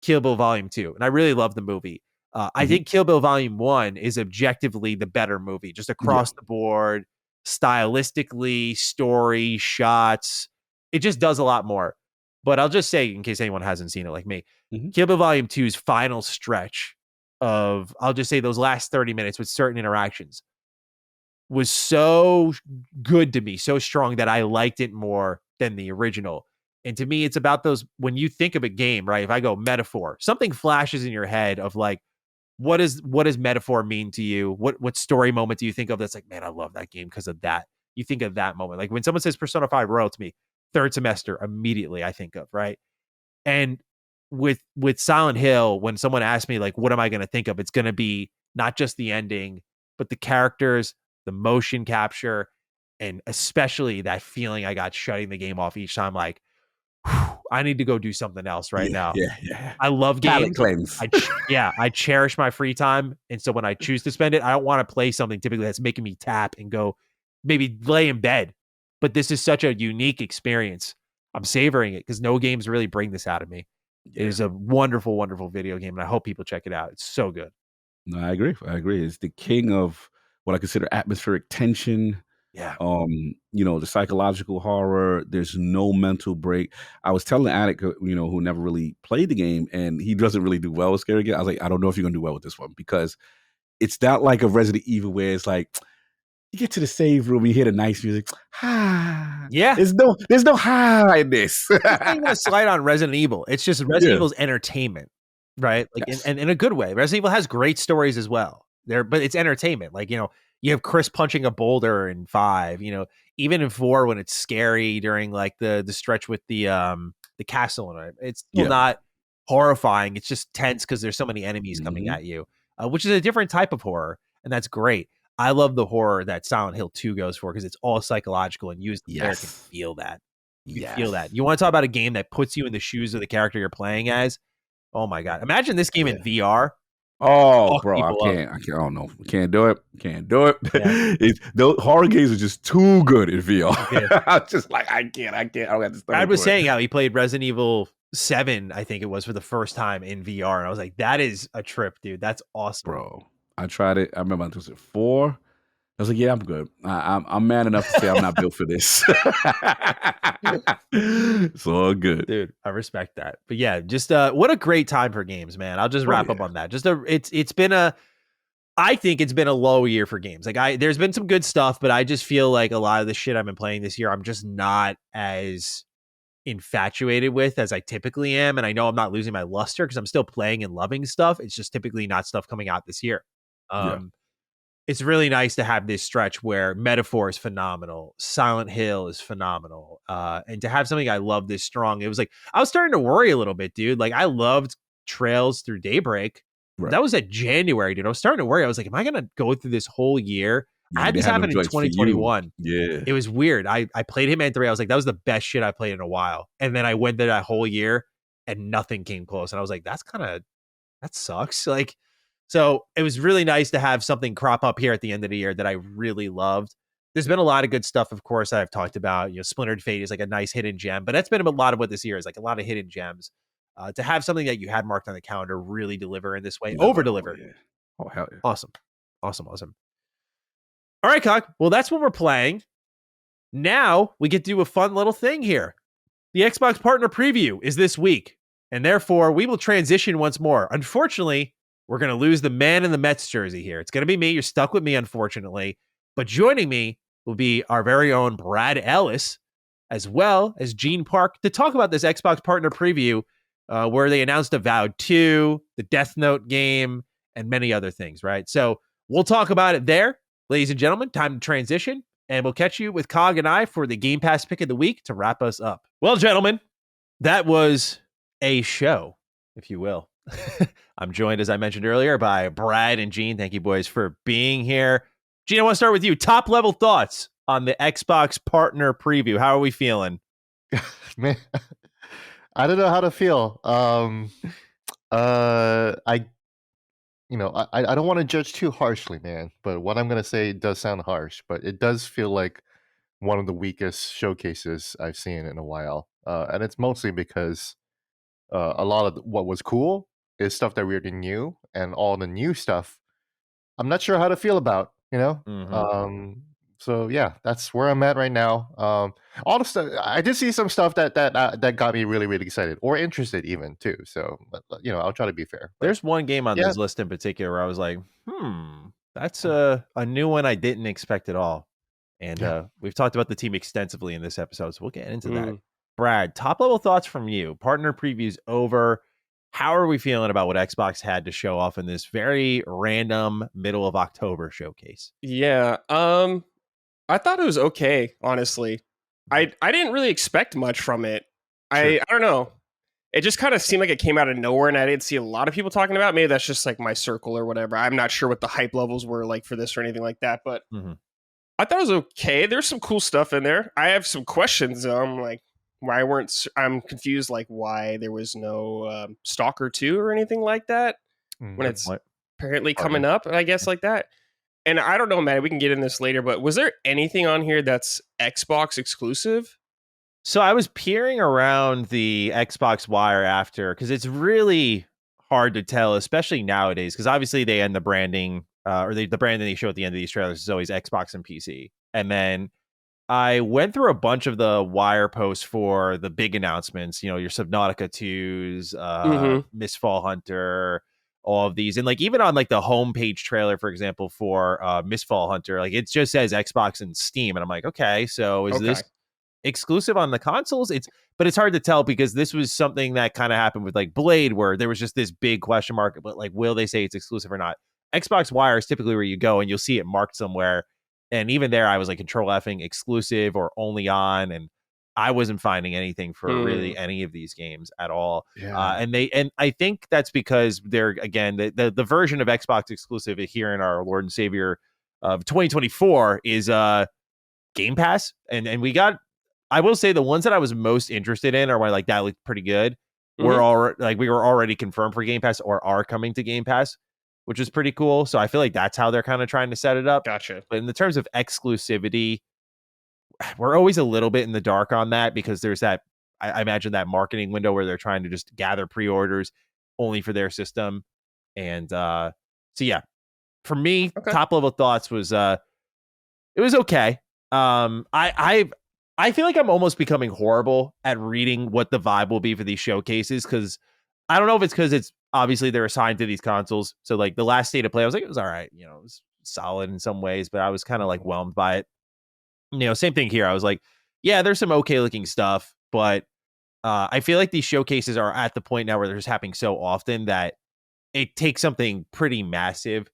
Kill Bill Volume 2, and I really love the movie. I think Kill Bill Volume 1 is objectively the better movie, just across the board, stylistically, story, shots. It just does a lot more. But I'll just say, in case anyone hasn't seen it like me, Kill Bill Volume 2's final stretch of, I'll just say those last 30 minutes with certain interactions was so good to me, so strong that I liked it more than the original. And to me, it's about those, when you think of a game, right? If I go metaphor, something flashes in your head of like, what does metaphor mean to you? What story moment do you think of that's like, man, I love that game because of that? You think of that moment. Like when someone says Persona 5 Royal to me, third semester, immediately I think of, right? And with Silent Hill, when someone asks me like, what am I going to think of? It's going to be not just the ending, but the characters, the motion capture, and especially that feeling I got shutting the game off each time. Like, I need to go do something else right now. Yeah. I love games. Claims. I cherish my free time. And so when I choose to spend it, I don't want to play something typically that's making me tap and go maybe lay in bed. But this is such a unique experience. I'm savoring it because no games really bring this out of me. It is a wonderful, wonderful video game, and I hope people check it out. It's so good. No, I agree. It's the king of what I consider atmospheric tension. Yeah. The psychological horror. There's no mental break. I was telling Attic, who never really played the game, and he doesn't really do well with scary games. I was like, I don't know if you're gonna do well with this one, because it's not like a Resident Evil where it's like you get to the save room, you hear the nice music. Yeah. There's no high in this. It's not even a slight on Resident Evil. It's just Resident Evil's entertainment, right? Like, and in a good way. Resident Evil has great stories as well. But it's entertainment. Like, you have Chris punching a boulder in 5. Even in 4 when it's scary during like the stretch with the castle, and it's still not horrifying. It's just tense because there's so many enemies coming at you, which is a different type of horror, and that's great. I love the horror that Silent Hill 2 goes for because it's all psychological, and you as the player can feel that. You feel that. You want to talk about a game that puts you in the shoes of the character you're playing as? Oh my God. Imagine this game in VR. Oh, bro, I can't. I don't know. Can't do it. Yeah. Those horror games are just too good in VR. I'm just like, I can't. I don't have to start. Brad was saying how he played Resident Evil 7, I think it was, for the first time in VR. And I was like, that is a trip, dude. That's awesome. Bro, I tried it. I remember it was 4. I was like, yeah, I'm good. I'm man enough to say I'm not built for this. It's all good. Dude, I respect that. But yeah, just what a great time for games, man. I'll just wrap up on that. I think it's been a low year for games. Like there's been some good stuff, but I just feel like a lot of the shit I've been playing this year, I'm just not as infatuated with as I typically am. And I know I'm not losing my luster because I'm still playing and loving stuff. It's just typically not stuff coming out this year. It's really nice to have this stretch where Metaphor is phenomenal, Silent Hill is phenomenal, and to have something I love this strong. It was like I was starting to worry a little bit, dude. Like I loved Trails Through Daybreak. That was at January, dude. I was starting to worry. I was like, am I gonna go through this whole year I had they this have them happen in joints for you. 2021. Yeah. It was weird. I played Hitman 3. I was like, that was the best shit I played in a while. And then I went there that whole year and nothing came close. And I was like, that sucks. Like, so it was really nice to have something crop up here at the end of the year that I really loved. There's been a lot of good stuff, of course, that I've talked about. Splintered Fate is like a nice hidden gem, but that's been a lot of what this year is, like a lot of hidden gems. To have something that you had marked on the calendar really deliver in this way, over deliver. Yeah. Oh, hell yeah. Awesome. All right, Cock. Well, that's what we're playing. Now we get to do a fun little thing here. The Xbox Partner Preview is this week, and therefore we will transition once more. Unfortunately, we're going to lose the man in the Mets jersey here. It's going to be me. You're stuck with me, unfortunately. But joining me will be our very own Brad Ellis, as well as Gene Park, to talk about this Xbox Partner Preview, where they announced Avowed 2, the Death Note game, and many other things, right? So we'll talk about it there. Ladies and gentlemen, time to transition, and we'll catch you with Cog and I for the Game Pass pick of the week to wrap us up. Well, gentlemen, that was a show, if you will. I'm joined, as I mentioned earlier, by Brad and Gene. Thank you, boys, for being here. Gene, I want to start with you. Top level thoughts on the Xbox Partner Preview. How are we feeling? Man, I don't know how to feel. I don't want to judge too harshly, man, but what I'm going to say does sound harsh, but it does feel like one of the weakest showcases I've seen in a while. And it's mostly because a lot of what was cool is stuff that we already knew, and all the new stuff I'm not sure how to feel about, So yeah, that's where I'm at right now. All the stuff I did see some stuff that got me really, really excited or interested even too. So I'll try to be fair. There's one game on this list in particular where I was like, that's a new one I didn't expect at all. And we've talked about the team extensively in this episode, so we'll get into that. Brad, top level thoughts from you. Partner previews over. How are we feeling about what Xbox had to show off in this very random middle of October showcase? Yeah, I thought it was okay, honestly. I didn't really expect much from it. Sure. I don't know. It just kind of seemed like it came out of nowhere, and I didn't see a lot of people talking about it. Maybe that's just like my circle or whatever. I'm not sure what the hype levels were like for this or anything like that, but I thought it was okay. There's some cool stuff in there. I have some questions, though. I'm like, I'm confused, like why there was no Stalker 2 or anything like that when it's apparently coming up, I guess, like that. And I don't know, man, we can get in this later, but was there anything on here that's Xbox exclusive? So I was peering around the Xbox wire after, because it's really hard to tell, especially nowadays, because obviously they end the branding, or the branding they show at the end of these trailers is always Xbox and PC. And then I went through a bunch of the wire posts for the big announcements, your Subnautica 2s, Miss Fall Hunter, all of these. And like even on like the homepage trailer, for example, for Miss Fall Hunter, like it just says Xbox and Steam. And I'm like, okay, so is this exclusive on the consoles? But it's hard to tell because this was something that kind of happened with like Blade, where there was just this big question mark, but like, will they say it's exclusive or not? Xbox Wire is typically where you go and you'll see it marked somewhere. And even there, I was like control Fing exclusive or only on, and I wasn't finding anything for really any of these games at all. Yeah. And I think that's because they're, again, the version of Xbox exclusive here in our Lord and Savior of 2024 is Game Pass. And we got, I will say, the ones that I was most interested in are where like that looked pretty good. We were already confirmed for Game Pass or are coming to Game Pass, which is pretty cool. So I feel like that's how they're kind of trying to set it up. Gotcha. But in the terms of exclusivity, we're always a little bit in the dark on that because there's that, I imagine, that marketing window where they're trying to just gather pre-orders only for their system. And so yeah, for me, top level thoughts was it was okay. I feel like I'm almost becoming horrible at reading what the vibe will be for these showcases, because I don't know if it's because it's obviously they're assigned to these consoles. So like the last State of Play, I was like, it was all right. It was solid in some ways, but I was kind of like whelmed by it. Same thing here. I was like, yeah, there's some okay looking stuff, but I feel like these showcases are at the point now where they're just happening so often that it takes something pretty massive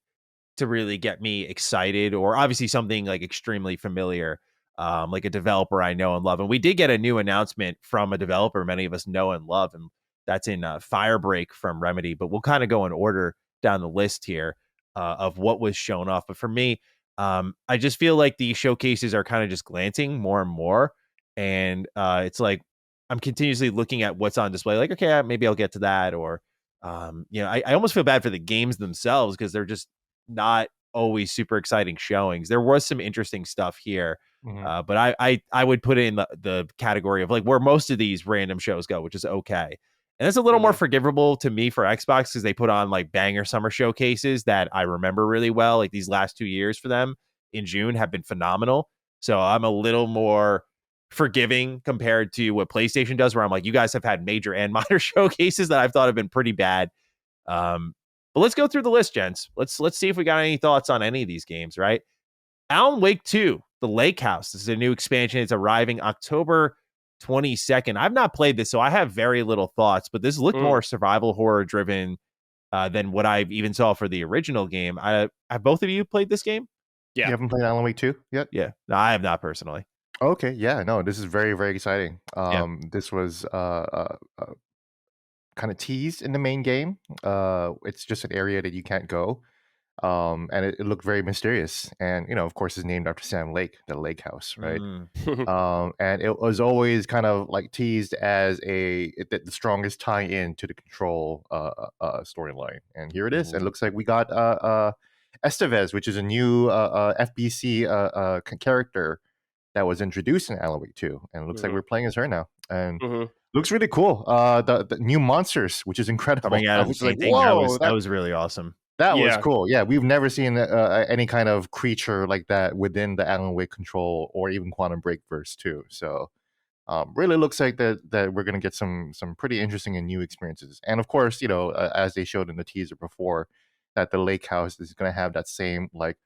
to really get me excited, or obviously something like extremely familiar, like a developer I know and love. And we did get a new announcement from a developer many of us know and love, and that's in Firebreak from Remedy. But we'll kind of go in order down the list here of what was shown off. But for me, I just feel like the showcases are kind of just glancing more and more, and it's like I'm continuously looking at what's on display. Like, okay, maybe I'll get to that, or I almost feel bad for the games themselves because they're just not always super exciting showings. There was some interesting stuff here, but I would put it in the category of like where most of these random shows go, which is okay. And it's a little more forgivable to me for Xbox because they put on like banger summer showcases that I remember really well. Like these last 2 years for them in June have been phenomenal. So I'm a little more forgiving compared to what PlayStation does, where I'm like, you guys have had major and minor showcases that I've thought have been pretty bad. But let's go through the list, gents. Let's see if we got any thoughts on any of these games, right? Alan Wake 2, The Lake House. This is a new expansion. It's arriving October 22nd. I've not played this, so I have very little thoughts, but this looked more survival horror driven than what I even saw for the original game. Have both of you played this game? Yeah. You haven't played Alan Wake 2 yet? Yeah. No, I have not personally. Okay. Yeah. No, this is very, very exciting. This was kind of teased in the main game. It's just an area that you can't go. And it looked very mysterious, and of course, it's named after Sam Lake, the lake house, right? And it was always kind of like teased as the strongest tie-in to the Control storyline, and here it is. It looks like we got Estevez, which is a new FBC character that was introduced in Alan Wake 2, and it looks like we're playing as her now, and looks really cool. The new monsters, which is incredible. Coming out of the same thing, that was really awesome. That was cool. Yeah, we've never seen any kind of creature like that within the Alan Wake Control or even Quantum Break verse too. So, really looks like that we're gonna get some pretty interesting and new experiences. And of course, as they showed in the teaser before, that the Lake House is gonna have that same like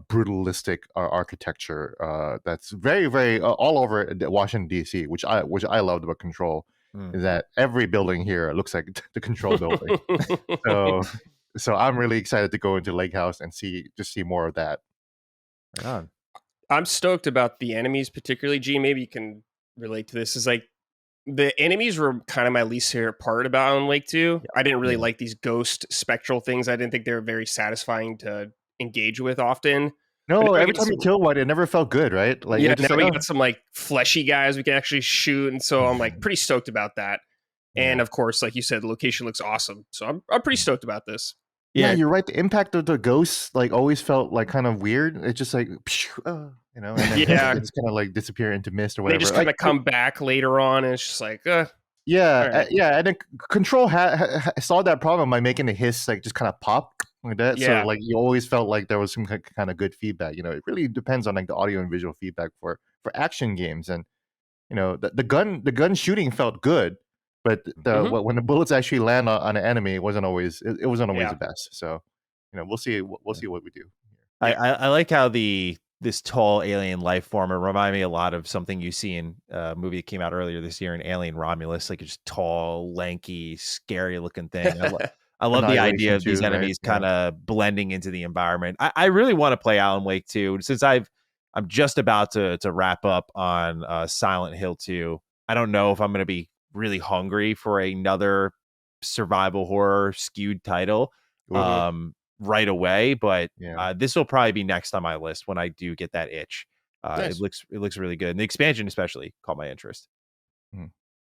brutalistic architecture that's very, very all over Washington D.C., which I loved about Control. Is that every building here looks like the Control building. So I'm really excited to go into Lake House and see more of that. Right on. I'm stoked about the enemies, particularly. G, maybe you can relate to this. Is like the enemies were kind of my least favorite part about Alan Wake 2. I didn't really like these ghost spectral things. I didn't think they were very satisfying to engage with often. No, every time you kill one, it never felt good, right? Like, yeah, now we got some like fleshy guys we can actually shoot, and so I'm like pretty stoked about that. And of course, like you said, the location looks awesome. So I'm pretty stoked about this. Yeah, you're right. The impact of the ghosts like always felt like kind of weird. It's just like, and then it's kind of like disappear into mist or whatever. They just kind of come back later on, and it's just like, and then Control solved that problem by making the hiss like just kind of pop like that. So like you always felt like there was some kind of good feedback. It really depends on like the audio and visual feedback for action games, and the gun shooting felt good. But when the bullets actually land on an enemy, it wasn't always the best. So, we'll see what we do. I like how this tall alien life form, it reminded me a lot of something you see in a movie that came out earlier this year in Alien Romulus, like a just tall, lanky, scary looking thing. I love the idea of these enemies kind of blending into the environment. I really want to play Alan Wake 2 since I'm just about to wrap up on Silent Hill 2. I don't know if I'm going to be really hungry for another survival horror skewed title right away, but this will probably be next on my list when I do get that itch. Nice. It looks really good, and the expansion especially caught my interest.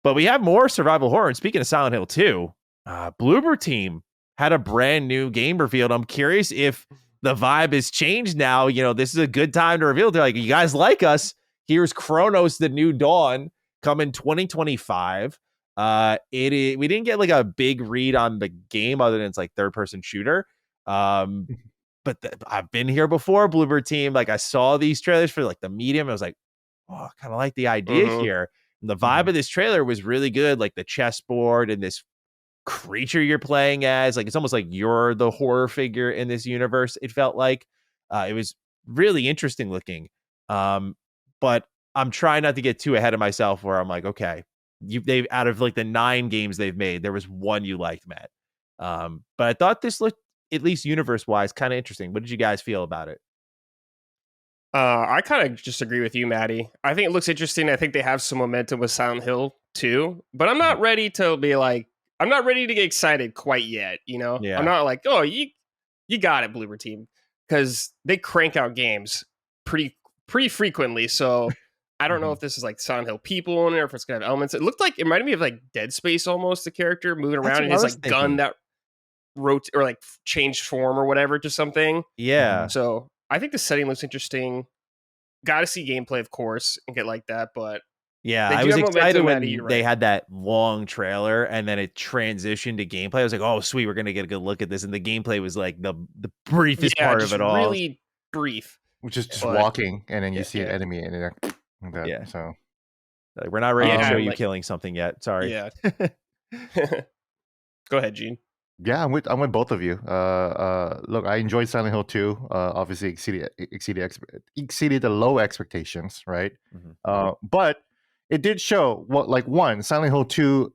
But we have more survival horror, and speaking of Silent Hill 2, Bloober Team had a brand new game revealed. I'm curious if the vibe has changed now. This is a good time to reveal. They're like, you guys like us, here's Chronos the New Dawn coming 2025. We didn't get like a big read on the game other than it's like third person shooter. But I've been here before, Bloober Team. Like I saw these trailers for like the medium. I was like, oh, I kind of like the idea here. And the vibe of this trailer was really good. Like the chessboard and this creature you're playing as, like, it's almost like you're the horror figure in this universe. It felt like it was really interesting looking. But I'm trying not to get too ahead of myself where I'm like, okay, they've out of like the 9 games they've made, there was one you liked, Matt. But I thought this looked, at least universe wise, kind of interesting. What did you guys feel about it? I kind of just agree with you, Maddie. I think it looks interesting. I think they have some momentum with Silent Hill too, but I'm not ready to get excited quite yet. Yeah. I'm not like, oh, you got it, Bloober Team. because they crank out games pretty frequently. So I don't know if this is like Silent Hill people in it, or if it's gonna have elements. It looked like it reminded me of like Dead Space almost, the character moving around in his like gun that wrote or like changed form or whatever to something. Yeah. So I think the setting looks interesting. Got to see gameplay, of course, and get like that. But yeah, I was excited when they had that long trailer and then it transitioned to gameplay. I was like, oh, sweet, we're gonna get a good look at this. And the gameplay was like the briefest part of it all. Really brief. Which is just walking and then you see an enemy and then like that. Yeah. So like, we're not ready to show you killing something yet. Sorry. Yeah. Go ahead, Gene. Yeah, I'm with both of you. Look, I enjoyed Silent Hill 2. Obviously exceeded the low expectations, right? But it did show Silent Hill 2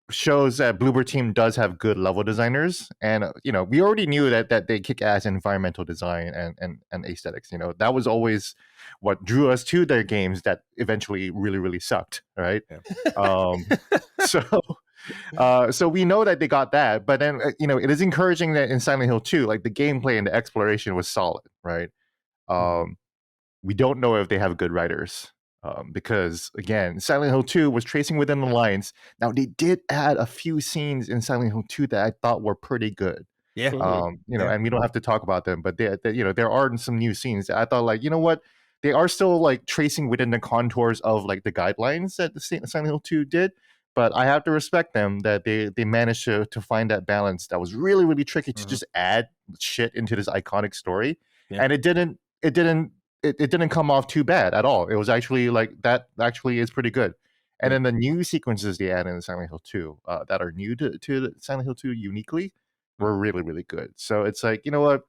shows that Bloober Team does have good level designers, and we already knew that they kick ass in environmental design and aesthetics. That was always what drew us to their games that eventually really, really sucked, right? So we know that they got that, but then it is encouraging that in Silent Hill 2, like the gameplay and the exploration was solid, right? We don't know if they have good writers, because again, Silent Hill 2 was tracing within the lines. Now they did add a few scenes in Silent Hill 2 that I thought were pretty good. Yeah. And we don't have to talk about them, but there are some new scenes that I thought, like, what, they are still like tracing within the contours of like the guidelines that the Silent Hill 2 did. But I have to respect them that they managed to find that balance that was really, really tricky to just add shit into this iconic story. And it didn't come off too bad at all. It was actually like, that actually is pretty good. And then the new sequences they added in Silent Hill 2 that are new to Silent Hill 2 uniquely were really, really good. So it's like, you know what?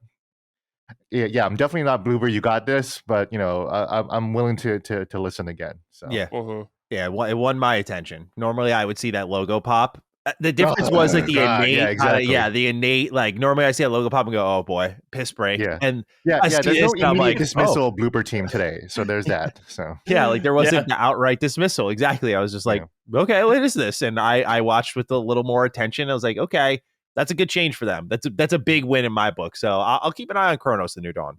Yeah, I'm definitely not Bloober. You got this, but I'm willing to listen again. So yeah, it won my attention. Normally, I would see that logo pop. The difference was like the innate, the innate. Like normally, I see a logo pop and go, "Oh boy, piss break." And there's no immediate dismissal of Bloober Team today, so there's that. So like there wasn't the outright dismissal. Exactly, I was just like, "Okay, what is this?" And I watched with a little more attention. I was like, "Okay, that's a good change for them. That's a big win in my book." So I'll keep an eye on Chronos: The New Dawn.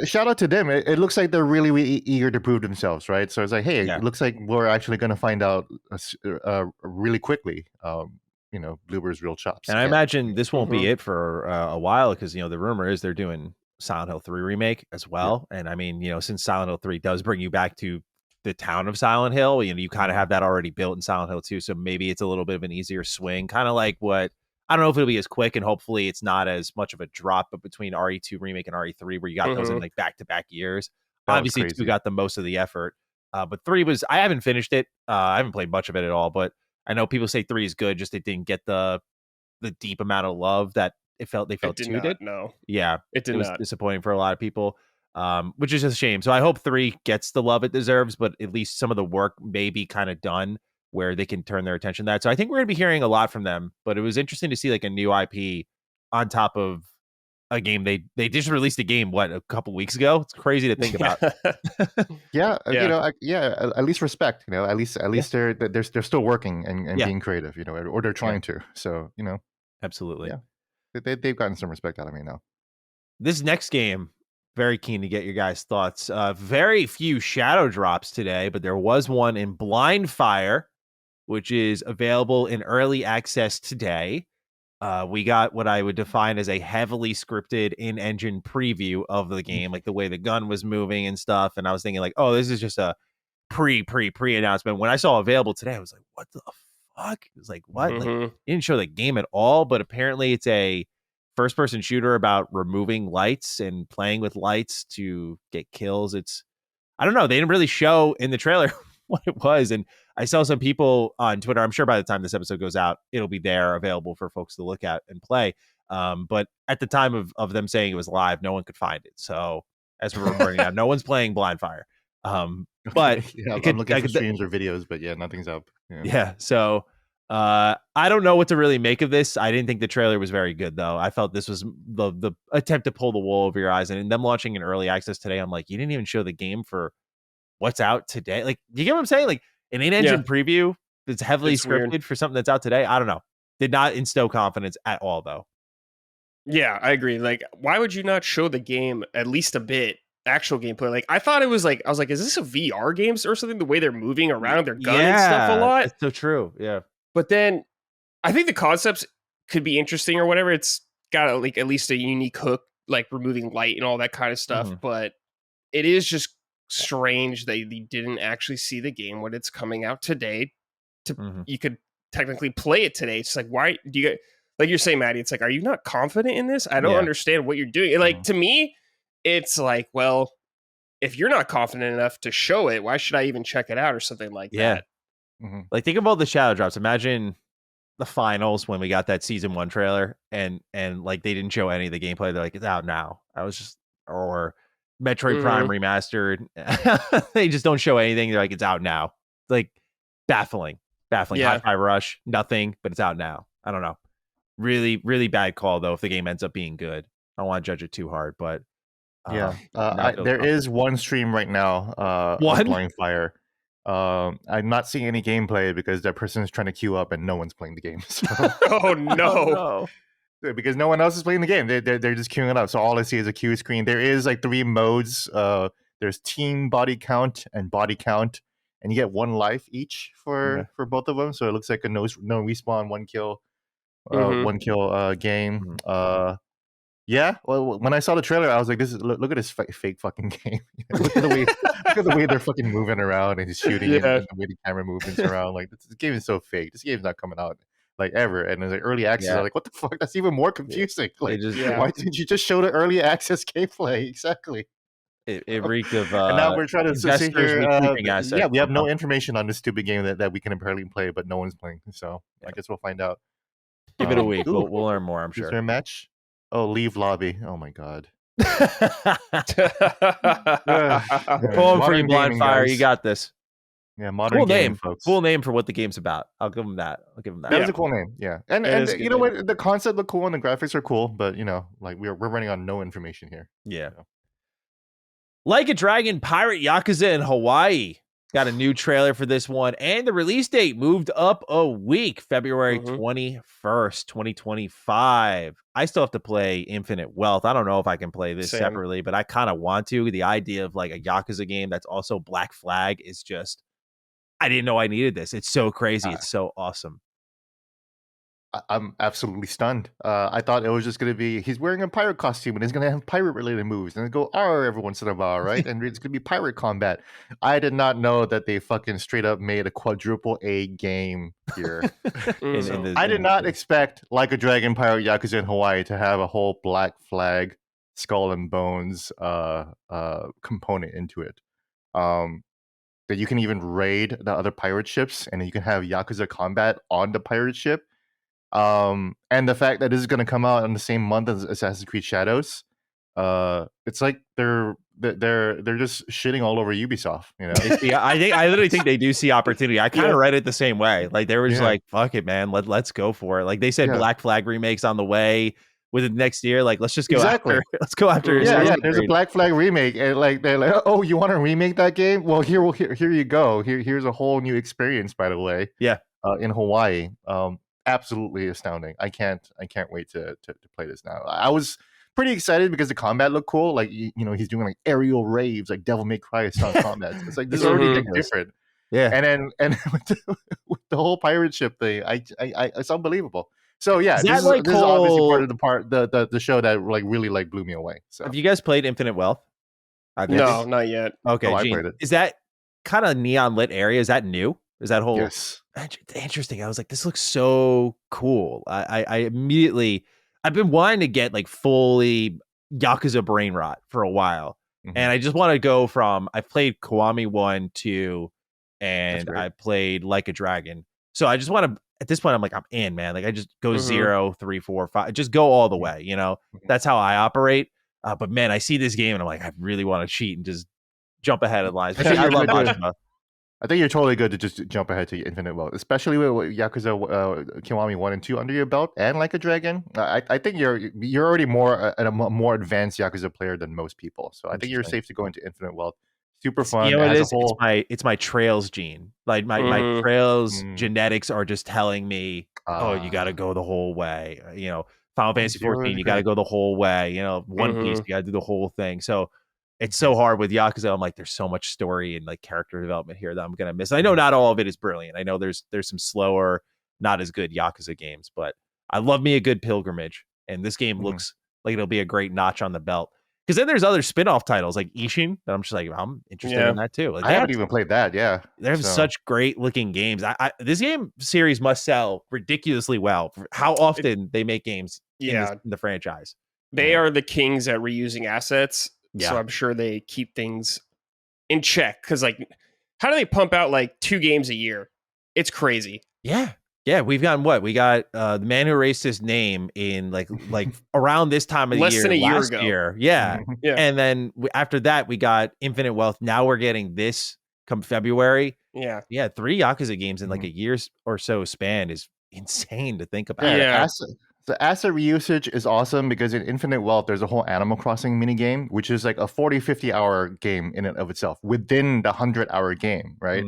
Shout out to them. It looks like they're really, really eager to prove themselves, right? So it's like, hey, it looks like we're actually going to find out really quickly, Bloober's real chops. And I imagine this won't be it for a while, because the rumor is they're doing Silent Hill 3 remake as well. And I mean, since Silent Hill 3 does bring you back to the town of Silent Hill, you kind of have that already built in Silent Hill 2, so maybe it's a little bit of an easier swing, kind of like what. I don't know if it'll be as quick, and hopefully it's not as much of a drop, but between RE2 remake and RE3, where you got those in like back-to-back years. Obviously, 2 got the most of the effort, but 3 was. I haven't finished it. I haven't played much of it at all, but I know people say 3 is good. Just it didn't get the deep amount of love that they felt 2 did. No, yeah, it did. It was not. disappointing for a lot of people, which is a shame. So I hope 3 gets the love it deserves, but at least some of the work may be kind of done, where they can turn their attention to that. So I think we're going to be hearing a lot from them, but it was interesting to see like a new IP on top of a game. They just released a game, a couple weeks ago? It's crazy to think about. At least respect, at least they're still working and being creative, or they're trying to. So, Absolutely. Yeah. They've gotten some respect out of me now. This next game, very keen to get your guys' thoughts. Very few shadow drops today, but there was one in Blind Fire, which is available in early access today. We got what I would define as a heavily scripted in-engine preview of the game, like the way the gun was moving and stuff. And I was thinking like, oh, this is just a pre-announcement. When I saw available today, I was like, what the fuck? It was like, what? Like, it didn't show the game at all, but apparently it's a first-person shooter about removing lights and playing with lights to get kills. I don't know. They didn't really show in the trailer what it was. And I saw some people on Twitter. I'm sure by the time this episode goes out, it'll be there available for folks to look at and play. But at the time of them saying it was live, no one could find it. So as we're recording now, no one's playing Blind Fire. But I'm looking for streams or videos, but nothing's up. So I don't know what to really make of this. I didn't think the trailer was very good, though. I felt this was the attempt to pull the wool over your eyes. And in them launching in early access today, I'm like, you didn't even show the game for what's out today. Like, you get what I'm saying? Like, an in-engine preview that's heavily scripted for something that's out today. I don't know. Did not instill confidence at all, though. Yeah, I agree. Like, why would you not show the game at least a bit? Actual gameplay. Like, I thought it was like, I was like, is this a VR game or something? The way they're moving around their gun and stuff a lot. That's so true. Yeah. But then I think the concepts could be interesting or whatever. It's got like at least a unique hook, like removing light and all that kind of stuff. But it is just strange that you didn't actually see the game when it's coming out today. You could technically play it today. It's like, why do you like you're saying, Maddie? It's like, are you not confident in this? I don't understand what you're doing. Like to me, it's like, well, if you're not confident enough to show it, why should I even check it out or something like that? Like think of all the shadow drops. Imagine the finals when we got that season 1 trailer and like they didn't show any of the gameplay. They're like, it's out now. I was just or Metroid Prime remastered. They just don't show anything. They're like, it's out now. Like baffling. Yeah. Hi-Fi Rush, nothing, but it's out now. I don't know. Really, really bad call though if the game ends up being good. I don't want to judge it too hard, but there is one stream right now of Blind Fire. I'm not seeing any gameplay because that person is trying to queue up and no one's playing the game. So. Oh no. Because no one else is playing the game. They're just queuing it up. So all I see is a queue screen. There is like 3 modes. There's team body count and body count, and you get 1 life each for both of them. So it looks like a no respawn, 1 kill, 1 kill game. Yeah. Well, when I saw the trailer, I was like, "This is look at this fake fucking game. look at the way they're fucking moving around and shooting, and the way the camera movements around. Like this game is so fake. This game's not coming out like ever." And it's like early access. I'm like, what the fuck? That's even more confusing. Like, why didn't you just show the early access gameplay? Exactly. It reeked of. And now we're trying to sit here. We have no somehow. information on this stupid game that we can apparently play, but no one's playing. So I guess we'll find out. Give it a week. We'll learn more. I'm sure. Is there a match? Oh, leave lobby. Oh my god. Pulling for you, Blind Fire. You got this. Yeah, modern cool gaming, name, folks. Cool name for what the game's about. I'll give them that. That was a cool name. Yeah, and you know what? The concept looked cool and the graphics are cool, but you know, like we're running on no information here. Yeah. So. Like a Dragon Pirate Yakuza in Hawaii. Got a new trailer for this one, and the release date moved up a week, February 21st, 2025. I still have to play Infinite Wealth. I don't know if I can play this separately, but I kind of want to. The idea of like a Yakuza game that's also Black Flag is just, I didn't know I needed this. It's so crazy. It's so awesome. I'm absolutely stunned. I thought it was just going to be, he's wearing a pirate costume and he's going to have pirate-related moves and go R every once in a while, right? And it's going to be pirate combat. I did not know that they fucking straight up made a quadruple A game here. I did not expect Like a Dragon Pirate Yakuza in Hawaii to have a whole Black Flag Skull and Bones component into it. That you can even raid the other pirate ships and you can have Yakuza combat on the pirate ship. And the fact that this is going to come out in the same month as Assassin's Creed Shadows, it's like they're just shitting all over Ubisoft, you know. I literally think they do see opportunity. I kind of read it the same way. Like they were just like, "Fuck it, man, let's go for it." Like they said, Black Flag remakes on the way within next year. Like let's just go after. Let's go after. There's a Black Flag remake, and like they're like, "Oh, you want to remake that game? Well, here you go. Here's a whole new experience, by the way. Yeah, in Hawaii. Absolutely astounding. I can't wait to play this now. I was pretty excited because the combat looked cool. Like you know, he's doing like aerial raves, like Devil May Cry style combat. It's like this is already different. Yeah, and with the whole pirate ship thing, I it's unbelievable. So yeah, this is obviously part of the show that like really like blew me away. So have you guys played Infinite Wealth? No, not yet. Okay, I played it. Is that kind of neon lit area? Is that new? Is that whole interesting? I was like, this looks so cool. I immediately, I've been wanting to get like fully Yakuza brain rot for a while. And I just want to go from, I've played Kiwami 1, 2, and I played Like a Dragon. So I just want to, at this point, I'm like, I'm in, man. Like I just go 0, 3, 4, 5, just go all the way, you know? That's how I operate. But man, I see this game and I'm like, I really want to cheat and just jump ahead of lines. I love Majima. I think you're totally good to just jump ahead to Infinite Wealth, especially with Yakuza Kiwami 1 and 2 under your belt, and Like a Dragon. I think you're already a more advanced Yakuza player than most people. So I think you're safe to go into Infinite Wealth. Super fun. You know what it is? It's my Trails gene. Like my Trails genetics are just telling me, oh, you got to go the whole way. You know, Final Fantasy 14, you got to go the whole way. You know, One Piece, you got to do the whole thing. So it's so hard with Yakuza. I'm like, there's so much story and like character development here that I'm gonna miss. I know not all of it is brilliant. I know there's some slower, not as good Yakuza games, but I love me a good pilgrimage. And this game looks like it'll be a great notch on the belt. Because then there's other spin-off titles like Ishin that I'm just like, I'm interested in that too. Like, I haven't even played that. Yeah, they're such great looking games. This game series must sell ridiculously well for how often they make games in the franchise. They are the kings at reusing assets. So I'm sure they keep things in check. Because like, how do they pump out like 2 games a year? It's crazy. Yeah, we've gotten what? We got The Man Who Erased His Name in like around this time of the year. Less than a year last ago. Year. Yeah. And then after that, we got Infinite Wealth. Now we're getting this come February. Yeah. 3 Yakuza games in like a year or so span is insane to think about. The asset reusage is awesome because in Infinite Wealth, there's a whole Animal Crossing minigame, which is like a 40, 50-hour game in and of itself within the 100-hour game, right?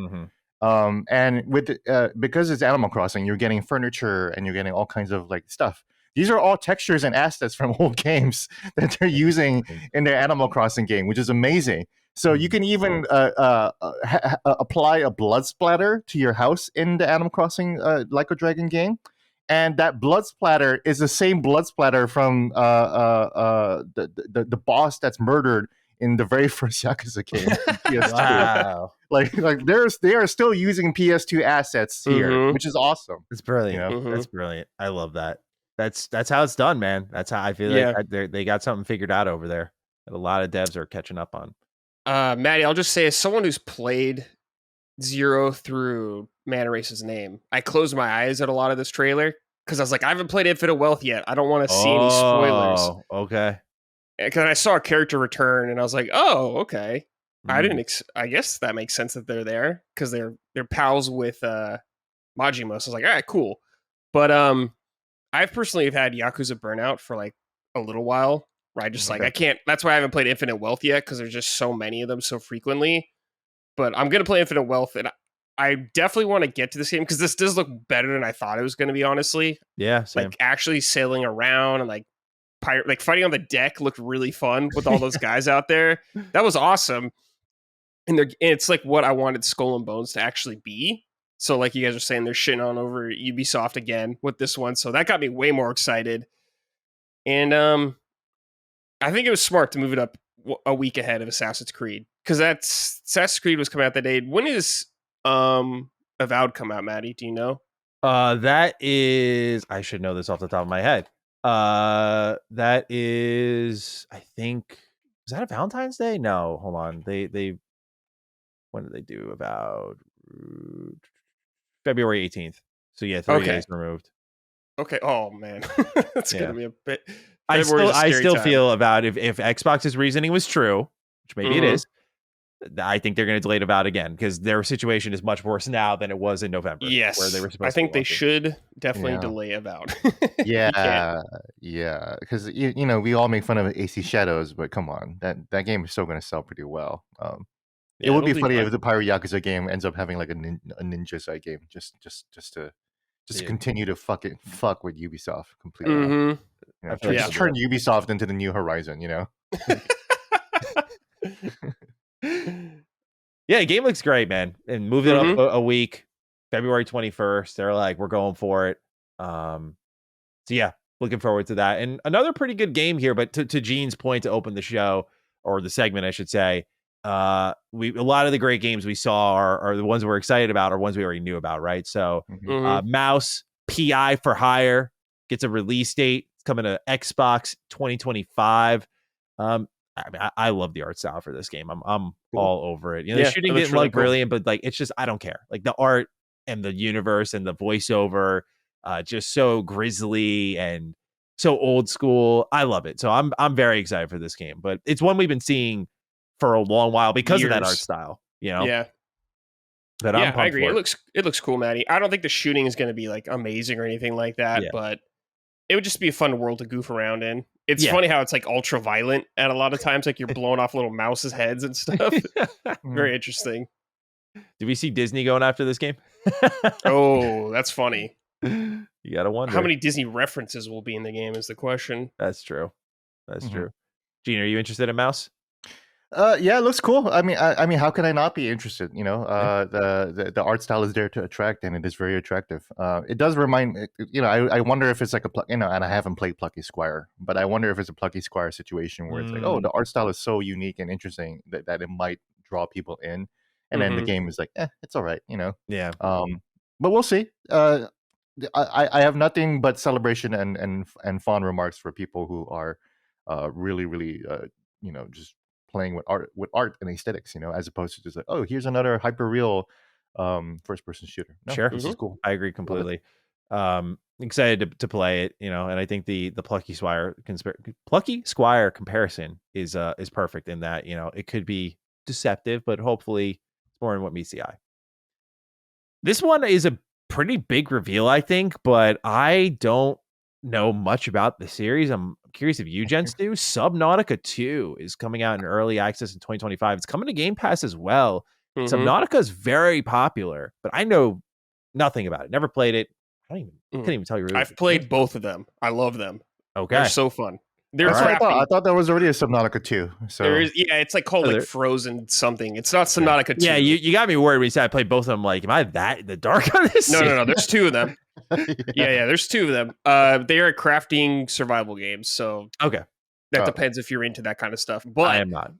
And with because it's Animal Crossing, you're getting furniture and you're getting all kinds of like stuff. These are all textures and assets from old games that they're using in their Animal Crossing game, which is amazing. So you can even apply a blood splatter to your house in the Animal Crossing Like a Dragon game. And that blood splatter is the same blood splatter from the boss that's murdered in the very first Yakuza game. PS2. Wow. Like they are still using PS2 assets here, which is awesome. It's brilliant. You know? That's brilliant. I love that. That's how it's done, man. That's how I feel like they got something figured out over there that a lot of devs are catching up on. Maddie, I'll just say, as someone who's played 0 through Man Erases Name, I closed my eyes at a lot of this trailer because I was like, I haven't played Infinite Wealth yet. I don't want to see any spoilers. Okay. Because I saw a character return and I was like, oh, okay. I guess that makes sense that they're there because they're pals with Majima. So I was like, all right, cool. But I've personally have had Yakuza Burnout for like a little while. Where I just like I can't. That's why I haven't played Infinite Wealth yet because there's just so many of them so frequently. But I'm gonna play Infinite Wealth, and I definitely want to get to this game because this does look better than I thought it was going to be. Honestly, yeah, same. Like actually sailing around and like fighting on the deck looked really fun with all those guys out there. That was awesome, and it's like what I wanted Skull and Bones to actually be. So like you guys are saying, they're shitting on over Ubisoft again with this one, so that got me way more excited. And I think it was smart to move it up a week ahead of Assassin's Creed because Assassin's Creed was coming out that day. When is Avowed come out, Maddie? Do you know? That is, I should know this off the top of my head. That is, I think, is that a Valentine's Day? No, hold on. They when did they do Avowed? February 18th. So yeah, 3 days removed. Okay. Oh man, that's gonna be a bit. I still feel about if Xbox's reasoning was true, which maybe it is, I think they're going to delay it Avowed again because their situation is much worse now than it was in November. Yes, where they were supposed. I think they should definitely delay Avowed. yeah, because you know we all make fun of AC Shadows, but come on, that game is still going to sell pretty well. It would be funny if the Pyro Yakuza game ends up having like a ninja side game, just to continue to fuck with Ubisoft completely. Mm-hmm. You know, just turn Ubisoft into the new Horizon, you know. Yeah, the game looks great, man, and moved it up a week, February 21st. They're like, we're going for it. So yeah, looking forward to that. And another pretty good game here, but to Gene's point to open the show or the segment, I should say. A lot of the great games we saw are the ones we're excited about or ones we already knew about, right? So Mouse PI for Hire gets a release date. It's coming to Xbox 2025. I mean, I love the art style for this game. I'm all over it. You know, the shooting didn't look brilliant, but like it's just I don't care. Like the art and the universe and the voiceover, just so grisly and so old school. I love it. So I'm very excited for this game. But it's one we've been seeing for a long while because of that art style, you know? Yeah. But I agree. It looks cool, Maddie. I don't think the shooting is going to be like amazing or anything like that, but it would just be a fun world to goof around in. It's funny how it's like ultra violent at a lot of times, like you're blowing off little mouses' heads and stuff. Very interesting. Did we see Disney going after this game? Oh, that's funny. You gotta wonder How many Disney references will be in the game is the question. That's true. That's true. Gene, are you interested in Mouse? Yeah, it looks cool. I mean, how can I not be interested? You know, the art style is there to attract, and it is very attractive. It does remind, you know, I wonder if it's like and I haven't played Plucky Squire, but I wonder if it's a Plucky Squire situation where it's like, oh, the art style is so unique and interesting that it might draw people in, and then the game is like, it's all right, you know. Yeah. But we'll see. I have nothing but celebration and fond remarks for people who are really, you know, just playing with art and aesthetics, you know, as opposed to just like, oh, here's another hyper real first person shooter. No, sure, this is cool. I agree completely. Excited to play it, you know, and I think the Plucky Squire comparison is perfect in that, you know, it could be deceptive, but hopefully it's more than what meets the eye. This one is a pretty big reveal, I think, but I don't know much about the series. I'm curious if you gents do. Subnautica 2 is coming out in early access in 2025. It's coming to Game Pass as well. Subnautica is very popular, but I know nothing about it. Never played it. Couldn't even tell you. Really I've played both of them. I love them. Okay, they're so fun. They're I thought there was already a Subnautica 2. So it's like called like Frozen something. It's not Subnautica 2. Yeah, you got me worried when you said I played both of them. Like, am I that in the dark on this? No. There's two of them. Yeah, there's two of them. They are crafting survival games, so okay, that depends if you're into that kind of stuff. But I am not.